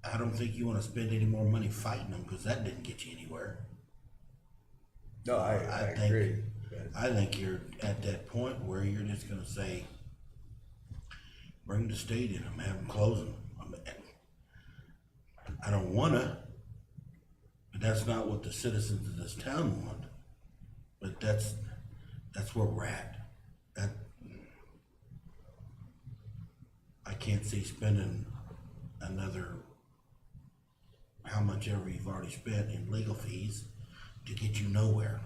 [SPEAKER 12] I don't think you wanna spend any more money fighting them, cause that didn't get you anywhere.
[SPEAKER 2] no, I
[SPEAKER 12] think-
[SPEAKER 2] agree.
[SPEAKER 12] I think you're at that point where you're just gonna say, bring the state in them, have them close them. I don't wanna, but that's not what the citizens of this town want. But that's where we're at. I can't see spending another, how much ever you've already spent in legal fees to get you nowhere.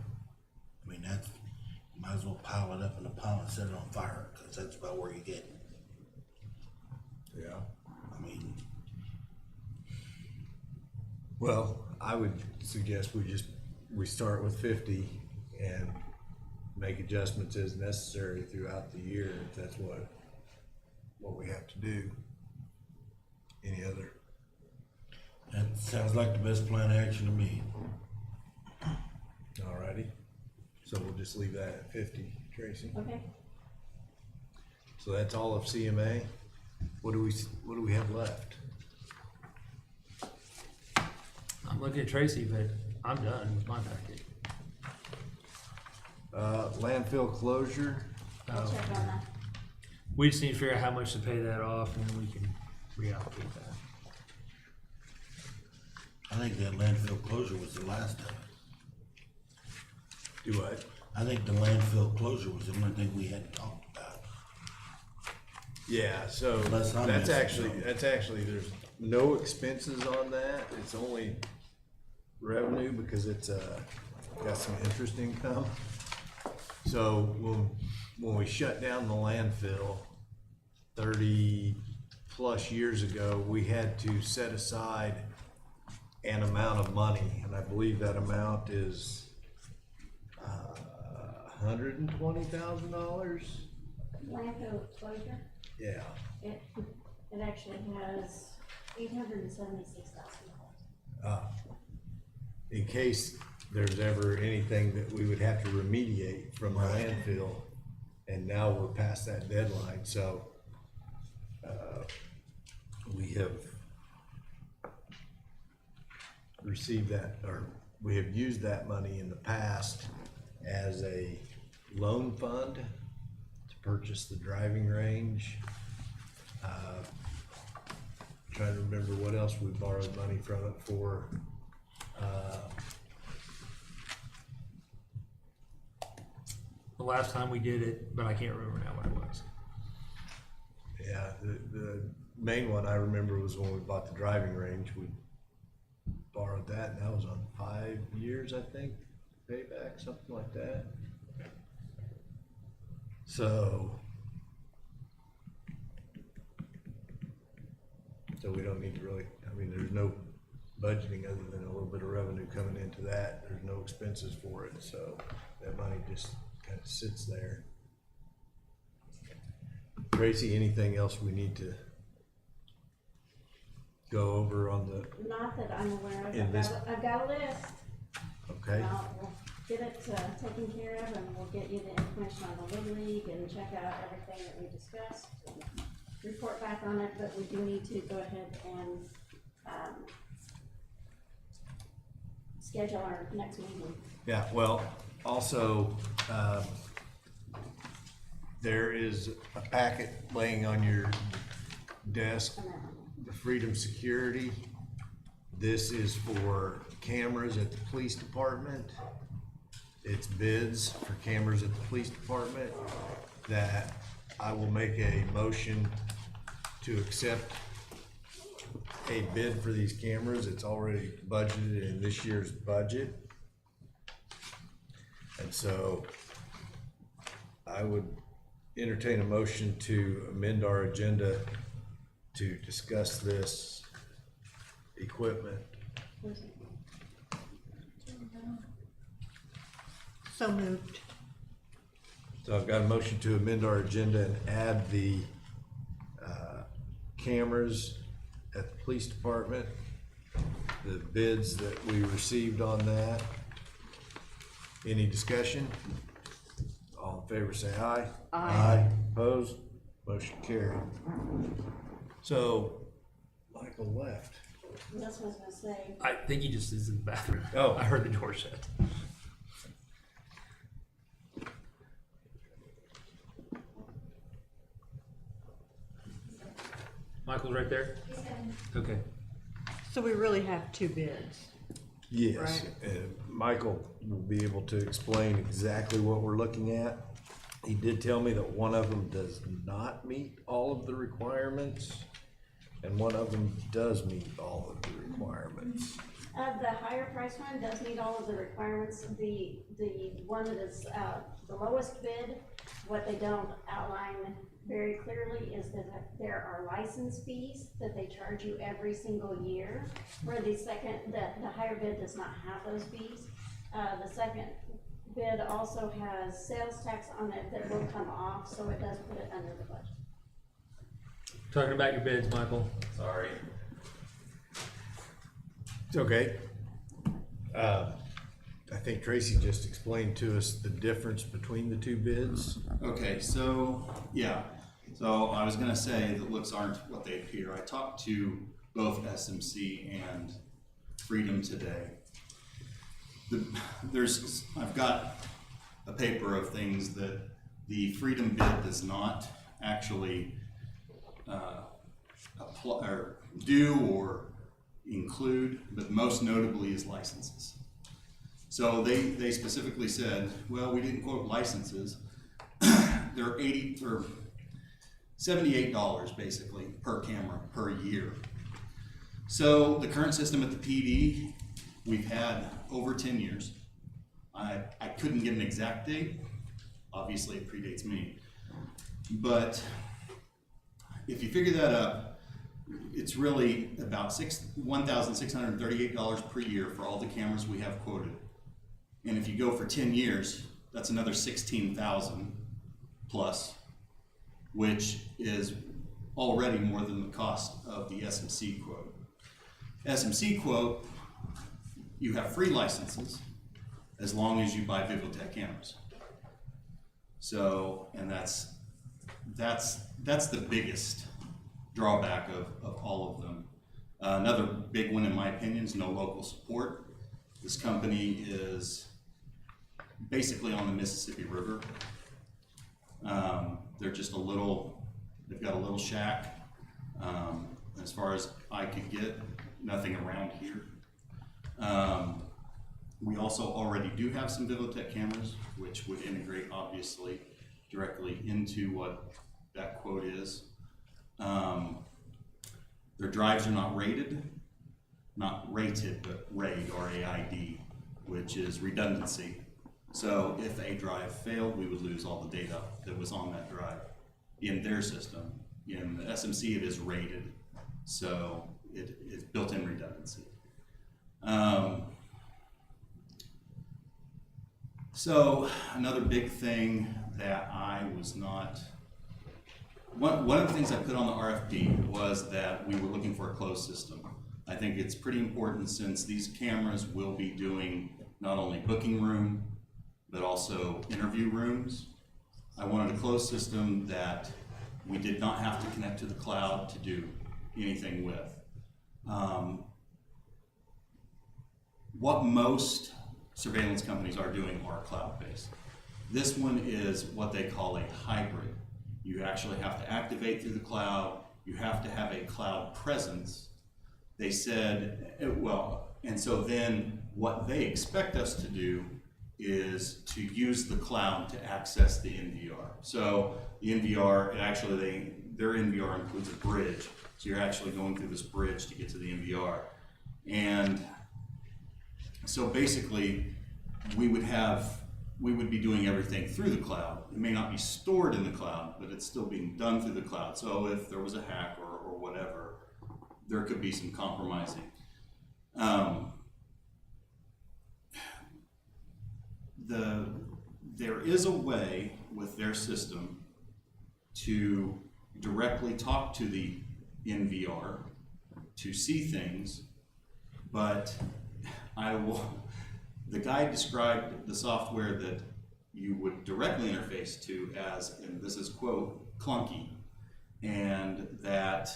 [SPEAKER 12] I mean, you might as well pile it up in a pile and set it on fire, cause that's about where you get.
[SPEAKER 2] Yeah.
[SPEAKER 12] I mean,
[SPEAKER 2] Well, I would suggest we start with 50 and make adjustments as necessary throughout the year, if that's what we have to do. Any other?
[SPEAKER 12] that sounds like the best plan of action to me.
[SPEAKER 2] Alrighty, so we'll just leave that at 50, Tracy.
[SPEAKER 1] Okay.
[SPEAKER 2] So that's all of CMA. What do we have left?
[SPEAKER 3] I'm looking at Tracy, but I'm done with my packet.
[SPEAKER 2] Landfill closure.
[SPEAKER 1] I'll check on that.
[SPEAKER 3] We just need to figure out how much to pay that off, and then we can reallocate that.
[SPEAKER 12] I think that landfill closure was the last of it.
[SPEAKER 2] Do what?
[SPEAKER 12] I think the landfill closure was the only thing we hadn't talked about.
[SPEAKER 2] Yeah, so
[SPEAKER 12] Unless I'm
[SPEAKER 2] that's
[SPEAKER 12] missing
[SPEAKER 2] actually, there's no expenses on that. It's only revenue because it's, got some interest income. So when we shut down the landfill 30+ years ago, we had to set aside an amount of money, and I believe that amount is $120,000.
[SPEAKER 1] Landfill closure,
[SPEAKER 2] Yeah.
[SPEAKER 1] it actually has $876,000.
[SPEAKER 2] In case there's ever anything that we would have to remediate from the landfill, and now we're past that deadline, so we have received that, or we have used that money in the past as a loan fund to purchase the driving range. Trying to remember what else we borrowed money from it for.
[SPEAKER 3] The last time we did it, but I can't remember now what it was.
[SPEAKER 2] Yeah, the main one I remember was when we bought the driving range. We borrowed that, and that was on 5 years, I think, payback, something like that. So we don't need to really, I mean, there's no budgeting other than a little bit of revenue coming into that. There's no expenses for it, so that money just kind of sits there. Tracy, anything else we need to go over on the,
[SPEAKER 1] Not that I'm aware of.
[SPEAKER 2] In this-
[SPEAKER 1] I've got a list.
[SPEAKER 2] okay?
[SPEAKER 1] We'll get it taken care of, and we'll get you the information on the Little League and check out everything that we discussed and report back on it, but we do need to go ahead and, schedule our next meeting.
[SPEAKER 2] Yeah, well, also, there is a packet laying on your desk, the Freedom Security. This is for cameras at the police department. It's bids for cameras at the police department that I will make a motion to accept a bid for these cameras. It's already budgeted in this year's budget. And so I would entertain a motion to amend our agenda to discuss this equipment.
[SPEAKER 4] So moved.
[SPEAKER 2] So I've got a motion to amend our agenda and add the cameras at the police department, the bids that we received on that. Any discussion? All in favor say aye.
[SPEAKER 4] Aye.
[SPEAKER 2] Opposed? Motion carried. So, Michael left.
[SPEAKER 1] That's what I was gonna say.
[SPEAKER 3] I think he just is in the bathroom.
[SPEAKER 2] Oh.
[SPEAKER 3] I heard the door shut. Michael's right there? Okay.
[SPEAKER 4] So we really have two bids.
[SPEAKER 2] Yes,
[SPEAKER 4] Right.
[SPEAKER 2] Michael will be able to explain exactly what we're looking at. He did tell me that one of them does not meet all of the requirements, and one of them does meet all of the requirements.
[SPEAKER 1] The higher price one does meet all of the requirements. The one that is, the lowest bid, what they don't outline very clearly is that there are license fees that they charge you every single year. Where the higher bid does not have those fees. The second bid also has sales tax on it that will come off, so it does put it under the budget.
[SPEAKER 3] Talking about your bids, Michael.
[SPEAKER 10] Sorry.
[SPEAKER 2] It's okay. I think Tracy just explained to us the difference between the two bids.
[SPEAKER 17] Okay, so, yeah, so I was gonna say that looks aren't what they appear. I talked to both SMC and Freedom today. I've got a paper of things that the Freedom bid does not actually apply, or do or include, but most notably is licenses. So they specifically said, well, we didn't quote licenses. They're $80 or $78 basically per camera per year. So the current system at the PD, we've had over 10 years. I couldn't get an exact date. Obviously it predates me. But if you figure that up, it's really about $1,638 per year for all the cameras we have quoted. And if you go for 10 years, that's another 16,000 plus, which is already more than the cost of the SMC quote. SMC quote, you have free licenses as long as you buy Vivotech cameras. So, and that's the biggest drawback of all of them. Another big one in my opinion is no local support. This company is basically on the Mississippi River. They're just they've got a little shack. As far as I could get, nothing around here. We also already do have some Vivotech cameras, which would integrate obviously directly into what that quote is. Their drives are not rated, but RAID, R-A-I-D, which is redundancy. So if a drive failed, we would lose all the data that was on that drive in their system. In the SMC, it is rated, so it's built-in redundancy. So another big thing that I was not, one of the things I put on the RFP was that we were looking for a closed system. I think it's pretty important since these cameras will be doing not only booking room, but also interview rooms. I wanted a closed system that we did not have to connect to the cloud to do anything with. What most surveillance companies are doing are cloud-based. This one is what they call a hybrid. You actually have to activate through the cloud. You have to have a cloud presence. They said, and so then what they expect us to do is to use the cloud to access the NVR. So the NVR, their NVR includes a bridge. So you're actually going through this bridge to get to the NVR. And so basically, we would be doing everything through the cloud. It may not be stored in the cloud, but it's still being done through the cloud. So if there was a hack or whatever, there could be some compromising. There is a way with their system to directly talk to the NVR to see things, but the guy described the software that you would directly interface to as, and this is quote, clunky, and that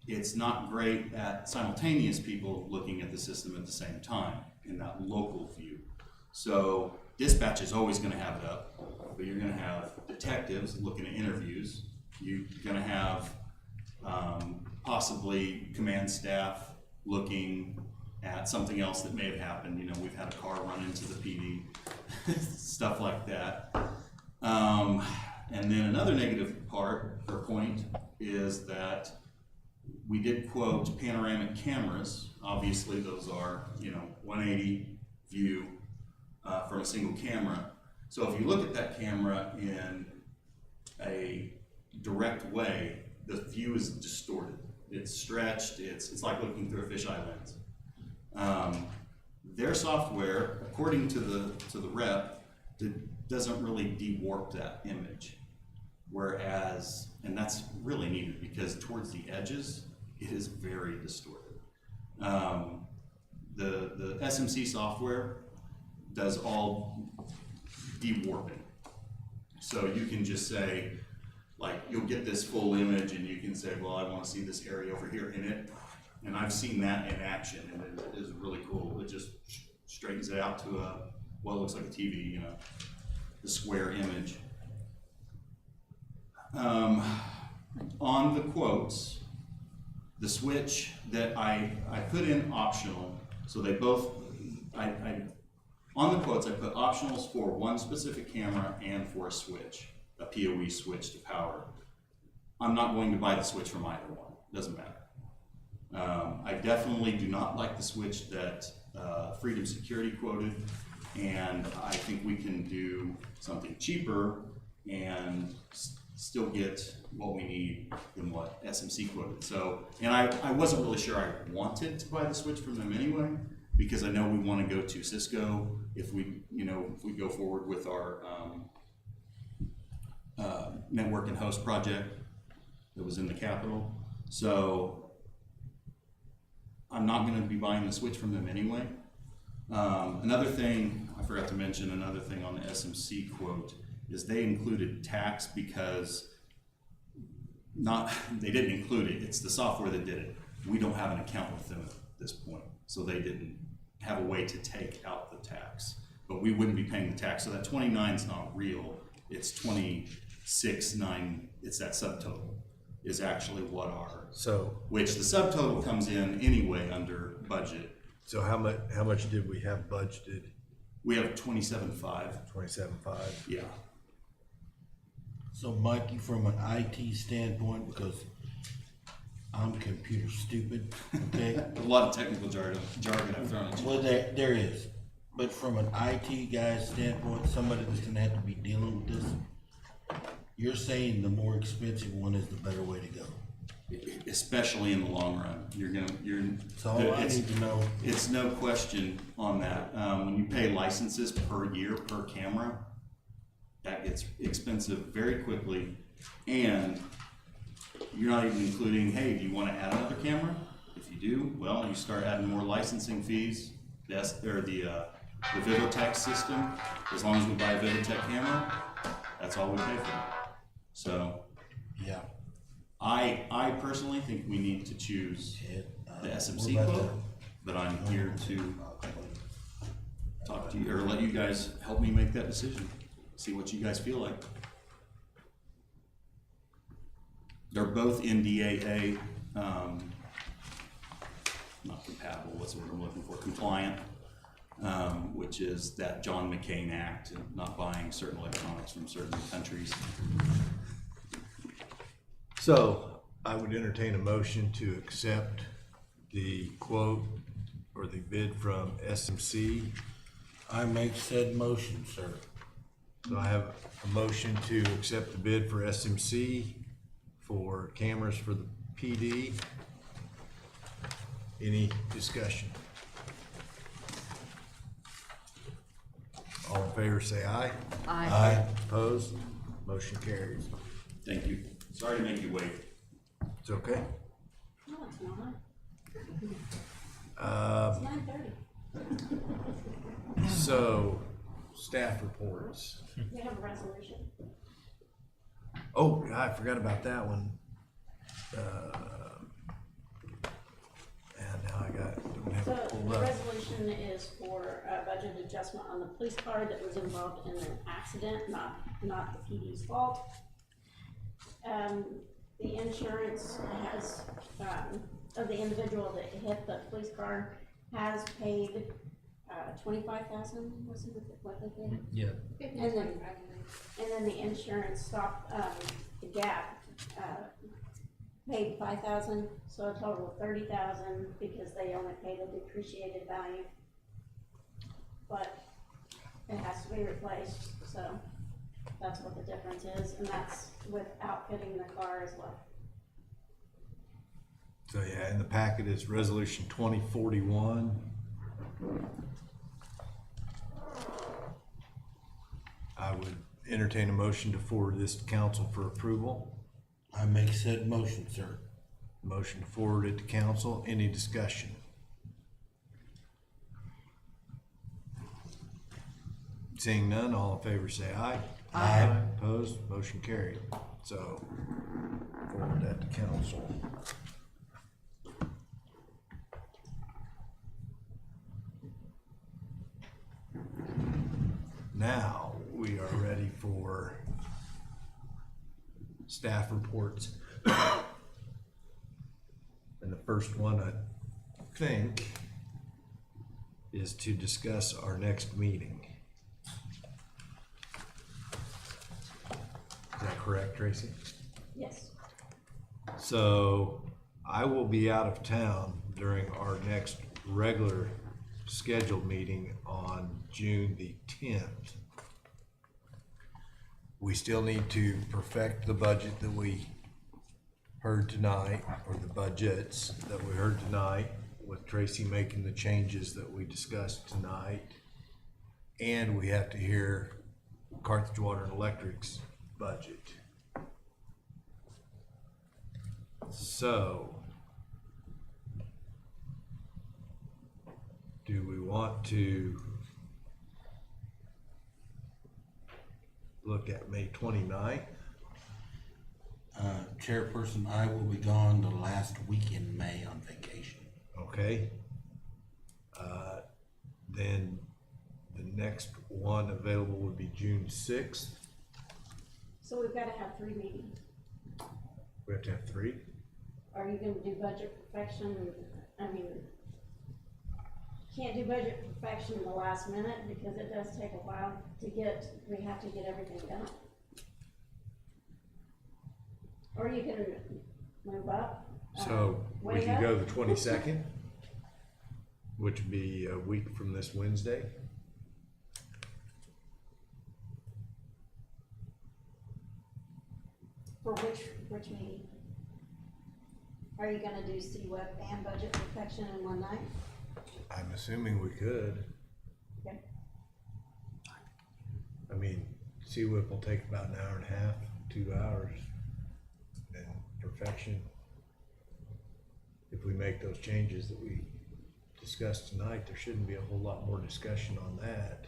[SPEAKER 17] it's not great at simultaneous people looking at the system at the same time in that local view. So dispatch is always going to have it up, but you're going to have detectives looking at interviews. You're going to have possibly command staff looking at something else that may have happened. You know, we've had a car run into the PD, stuff like that. And then another negative part or point is that we did quote panoramic cameras. Obviously those are, 180 view from a single camera. So if you look at that camera in a direct way, the view is distorted. It's stretched, it's like looking through a fisheye lens. Their software, according to the rep, doesn't really de-warp that image. Whereas, and that's really needed because towards the edges, it is very distorted. The SMC software does all de-warping. So you can just say, like, you'll get this full image and you can say, well, I want to see this area over here in it. And I've seen that in action, and it is really cool. It just straightens it out to what looks like a TV, the square image. On the quotes, the switch that I put in optional, so they both, on the quotes I put optionals for one specific camera and for a switch, a PoE switch to power. I'm not going to buy the switch from either one, doesn't matter. I definitely do not like the switch that Freedom Security quoted, and I think we can do something cheaper and still get what we need than what SMC quoted. So, and I wasn't really sure I wanted to buy the switch from them anyway, because I know we want to go to Cisco if we go forward with our network and host project that was in the Capitol. So I'm not going to be buying the switch from them anyway. Another thing I forgot to mention, another thing on the SMC quote is they included tax because they didn't include it. It's the software that did it. We don't have an account with them at this point, so they didn't have a way to take out the tax. But we wouldn't be paying the tax, so that 29 is not real. It's 26.9. It's that subtotal is actually what which the subtotal comes in anyway under budget.
[SPEAKER 2] So how much did we have budgeted?
[SPEAKER 17] We have 27.5.
[SPEAKER 2] 27.5.
[SPEAKER 17] Yeah.
[SPEAKER 12] So Mikey, from an IT standpoint, because I'm computer stupid, okay?
[SPEAKER 17] A lot of technical jargon I've thrown at you.
[SPEAKER 12] Well, there is. But from an IT guy's standpoint, somebody that's gonna have to be dealing with this, you're saying the more expensive one is the better way to go.
[SPEAKER 17] especially in the long run.
[SPEAKER 12] That's all I
[SPEAKER 17] it's-
[SPEAKER 12] need to know.
[SPEAKER 17] It's no question on that. When you pay licenses per year, per camera, that gets expensive very quickly. And you're not even including, hey, do you wanna add another camera? If you do, well, you start adding more licensing fees. The Vivotech system, as long as we buy a Vivotech camera, that's all we pay for. So,
[SPEAKER 12] Yeah.
[SPEAKER 17] I personally think we need to choose the SMC
[SPEAKER 12] What about
[SPEAKER 17] quote, but I'm here to talk to you, or let you guys help me make that decision, see what you guys feel like. They're both NDAA, not compatible, what's the word I'm looking for, compliant, which is that John McCain Act, and not buying certain electronics from certain countries.
[SPEAKER 2] So I would entertain a motion to accept the quote or the bid from SMC.
[SPEAKER 12] I make said motion, sir.
[SPEAKER 2] So I have a motion to accept the bid for SMC for cameras for the PD. Any discussion? All in favor, say aye.
[SPEAKER 4] Aye.
[SPEAKER 2] Opposed? Motion carries.
[SPEAKER 17] Thank you. Sorry to make you wait.
[SPEAKER 2] It's okay.
[SPEAKER 1] No, it's not.
[SPEAKER 2] Um,
[SPEAKER 1] It's 9:30.
[SPEAKER 2] So, staff reports.
[SPEAKER 1] We have a resolution.
[SPEAKER 2] Oh, I forgot about that one. And now don't have
[SPEAKER 1] So
[SPEAKER 2] it pulled
[SPEAKER 1] the
[SPEAKER 2] up.
[SPEAKER 1] resolution is for a budget adjustment on the police car that was involved in an accident, not the PD's fault. The insurance has, of the individual that hit the police car has paid, 25,000, wasn't it what they paid?
[SPEAKER 3] Yeah.
[SPEAKER 1] And then the insurance stopped, the gap, paid 5,000, so a total of 30,000 because they only paid a depreciated value. But it has to be replaced, so that's what the difference is, and that's with outfitting the car as well.
[SPEAKER 2] So yeah, in the packet is resolution 2041. I would entertain a motion to forward this to council for approval.
[SPEAKER 12] I make said motion, sir.
[SPEAKER 2] Motion to forward it to council. Any discussion? Seeing none, all in favor say aye.
[SPEAKER 12] Aye.
[SPEAKER 2] Opposed? Motion carried. So forward that to council. Now, we are ready for staff reports. And the first one, I think, is to discuss our next meeting. Is that correct, Tracy?
[SPEAKER 1] Yes.
[SPEAKER 2] So I will be out of town during our next regular scheduled meeting on June the 10th. We still need to perfect the budget that we heard tonight, or the budgets that we heard tonight, with Tracy making the changes that we discussed tonight. And we have to hear Carthage Water and Electric's budget. So, do we want to look at May 29th?
[SPEAKER 12] Chairperson, I will be gone the last week in May on vacation.
[SPEAKER 2] Okay. Then the next one available would be June 6th.
[SPEAKER 1] So we've gotta have 3 meetings.
[SPEAKER 2] We have to have 3.
[SPEAKER 1] Are you gonna do budget perfection? I mean, can't do budget perfection in the last minute because it does take a while we have to get everything done. Or you can move up.
[SPEAKER 2] So we
[SPEAKER 1] way
[SPEAKER 2] can
[SPEAKER 1] up.
[SPEAKER 2] go the 22nd, which would be a week from this Wednesday.
[SPEAKER 1] For which meeting? Are you gonna do CWEP and budget perfection in one night?
[SPEAKER 2] I'm assuming we could.
[SPEAKER 1] Okay.
[SPEAKER 2] I mean, CWIP will take about an hour and a half, 2 hours. And perfection, if we make those changes that we discussed tonight, there shouldn't be a whole lot more discussion on that.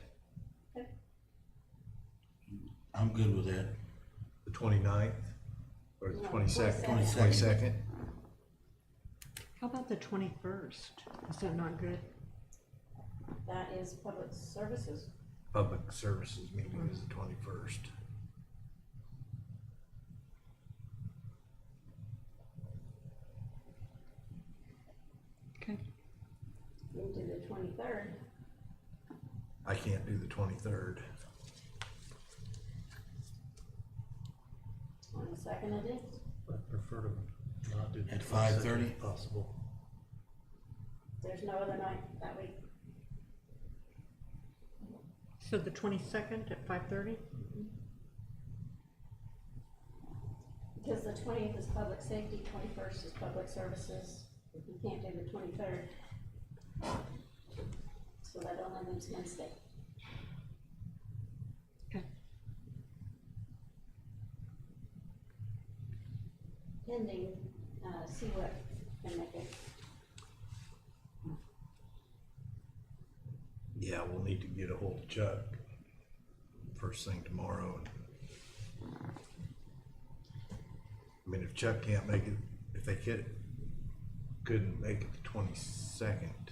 [SPEAKER 12] I'm good with that.
[SPEAKER 2] The 29th or the
[SPEAKER 1] No,
[SPEAKER 2] 22nd?
[SPEAKER 1] 22nd.
[SPEAKER 2] 22nd?
[SPEAKER 4] How about the 21st? Is that not good?
[SPEAKER 1] That is public services.
[SPEAKER 2] Public Services meeting is the 21st.
[SPEAKER 4] Okay.
[SPEAKER 1] We can do the 23rd.
[SPEAKER 2] I can't do the 23rd.
[SPEAKER 1] 22nd it is.
[SPEAKER 13] I prefer to not do.
[SPEAKER 12] At 5:30?
[SPEAKER 13] if Possible.
[SPEAKER 1] There's no other night that week.
[SPEAKER 4] So the 22nd at 5:30?
[SPEAKER 1] Because the 20th is public safety, 21st is public services. You can't do the 23rd. So that only leaves Wednesday.
[SPEAKER 4] Okay.
[SPEAKER 1] Pending, see what can make it.
[SPEAKER 2] Yeah, we'll need to get a hold of Chuck first thing tomorrow. I mean, if Chuck can't make it, if they couldn't make it the 22nd.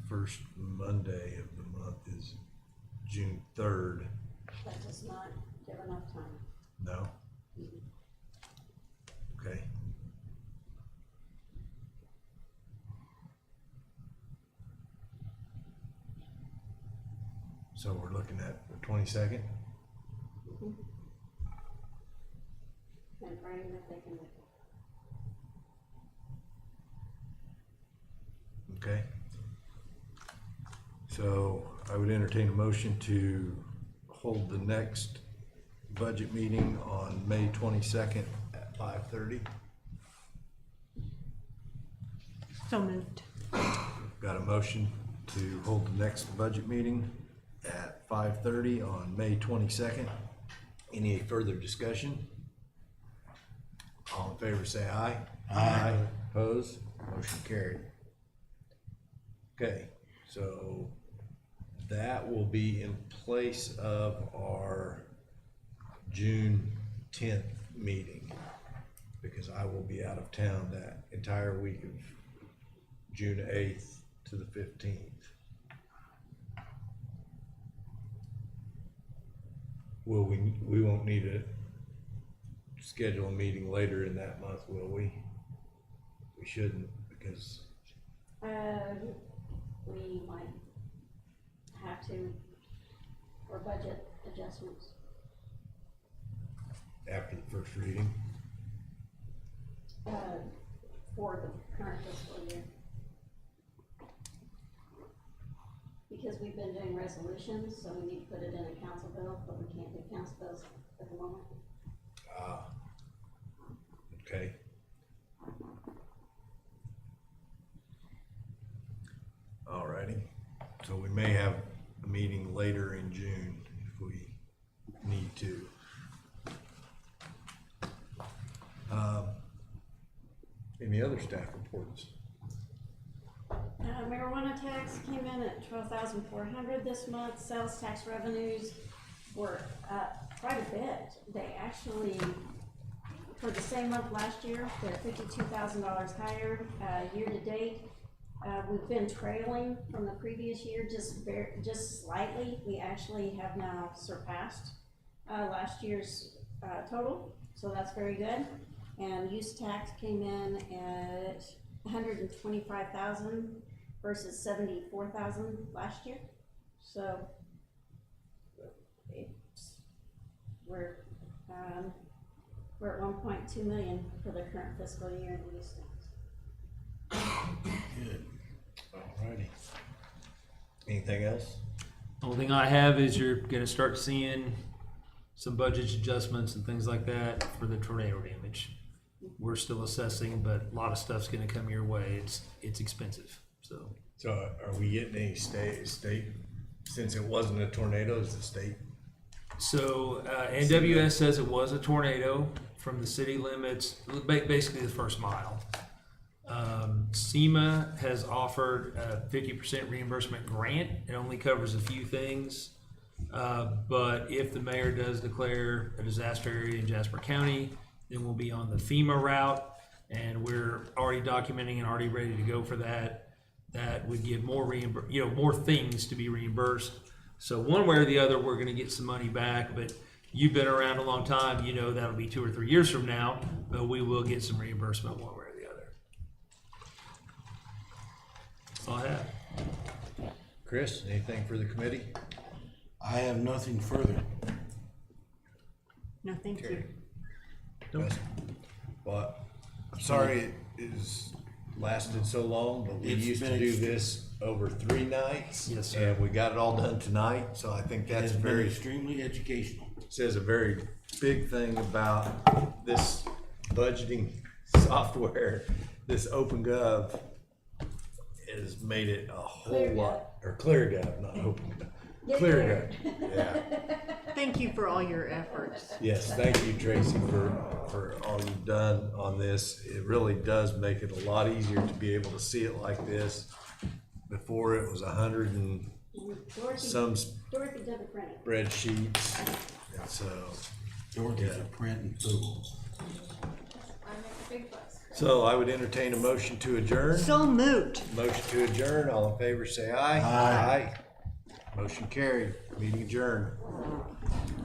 [SPEAKER 2] First Monday of the month is June 3rd.
[SPEAKER 1] That does not give enough time.
[SPEAKER 2] No? Okay. So we're looking at the 22nd?
[SPEAKER 1] And praying that they can make it.
[SPEAKER 2] Okay. So I would entertain a motion to hold the next budget meeting on May 22nd at 5:30.
[SPEAKER 4] So moved.
[SPEAKER 2] Got a motion to hold the next budget meeting at 5:30 on May 22nd. Any further discussion? All in favor say aye. Aye. Opposed? Motion carried. Okay, so that will be in place of our June 10th meeting, because I will be out of town that entire week of June 8th to the 15th. Will we won't need to schedule a meeting later in that month, will we? We shouldn't, because
[SPEAKER 1] We might have to for budget adjustments.
[SPEAKER 2] after the first reading.
[SPEAKER 1] For the current fiscal year. Because we've been doing resolutions, so we need to put it in a council bill, but we can't do council bills at the moment.
[SPEAKER 2] Okay. Alrighty, so we may have a meeting later in June if we need to. Any other staff reports?
[SPEAKER 1] Marijuana tax came in at 12,400 this month. Sales tax revenues were up quite a bit. They actually, for the same month last year, they're $52,000 higher. Year to date, we've been trailing from the previous year just slightly. We actually have now surpassed last year's total, so that's very good. And use tax came in at 125,000 versus 74,000 last year. So we're at 1.2 million for the current fiscal year in use tax.
[SPEAKER 2] Good. Alrighty. Anything else?
[SPEAKER 3] Only thing I have is you're gonna start seeing some budget adjustments and things like that for the tornado damage. We're still assessing, but a lot of stuff's gonna come your way. It's expensive, so.
[SPEAKER 2] So are we getting any state, since it wasn't a tornado, is the state?
[SPEAKER 3] So, NWS says it was a tornado from the city limits, basically the first mile. SEMA has offered a 50% reimbursement grant. It only covers a few things. But if the mayor does declare a disaster area in Jasper County, then we'll be on the FEMA route, and we're already documenting and already ready to go for that. That would give more more things to be reimbursed. So one way or the other, we're gonna get some money back, but you've been around a long time, you know that'll be 2 or 3 years from now, but we will get some reimbursement one way or the other. That's all I have.
[SPEAKER 2] Chris, anything for the committee?
[SPEAKER 12] I have nothing further.
[SPEAKER 4] No, thank you.
[SPEAKER 2] Well, I'm sorry it is lasted so long, but we
[SPEAKER 12] It's
[SPEAKER 2] used to
[SPEAKER 12] been
[SPEAKER 2] do this over 3 nights.
[SPEAKER 3] Yes, sir.
[SPEAKER 2] And we got it all done tonight, so I think that's
[SPEAKER 12] It's been
[SPEAKER 2] very,
[SPEAKER 12] extremely educational.
[SPEAKER 2] says a very big thing about this budgeting software. This OpenGov has made it a whole lot, or ClearGov, not OpenGov. ClearGov, yeah.
[SPEAKER 4] Thank you for all your efforts.
[SPEAKER 2] Yes, thank you, Tracy, for all you've done on this. It really does make it a lot easier to be able to see it like this. Before it was 100 and some
[SPEAKER 1] Dorothy did the printing.
[SPEAKER 2] spreadsheets, and so.
[SPEAKER 12] Dorothy's a printing fool.
[SPEAKER 6] I make a big fuss.
[SPEAKER 2] So I would entertain a motion to adjourn.
[SPEAKER 4] So moot.
[SPEAKER 2] Motion to adjourn, all in favor say aye.
[SPEAKER 12] Aye.
[SPEAKER 2] Motion carried, meeting adjourned.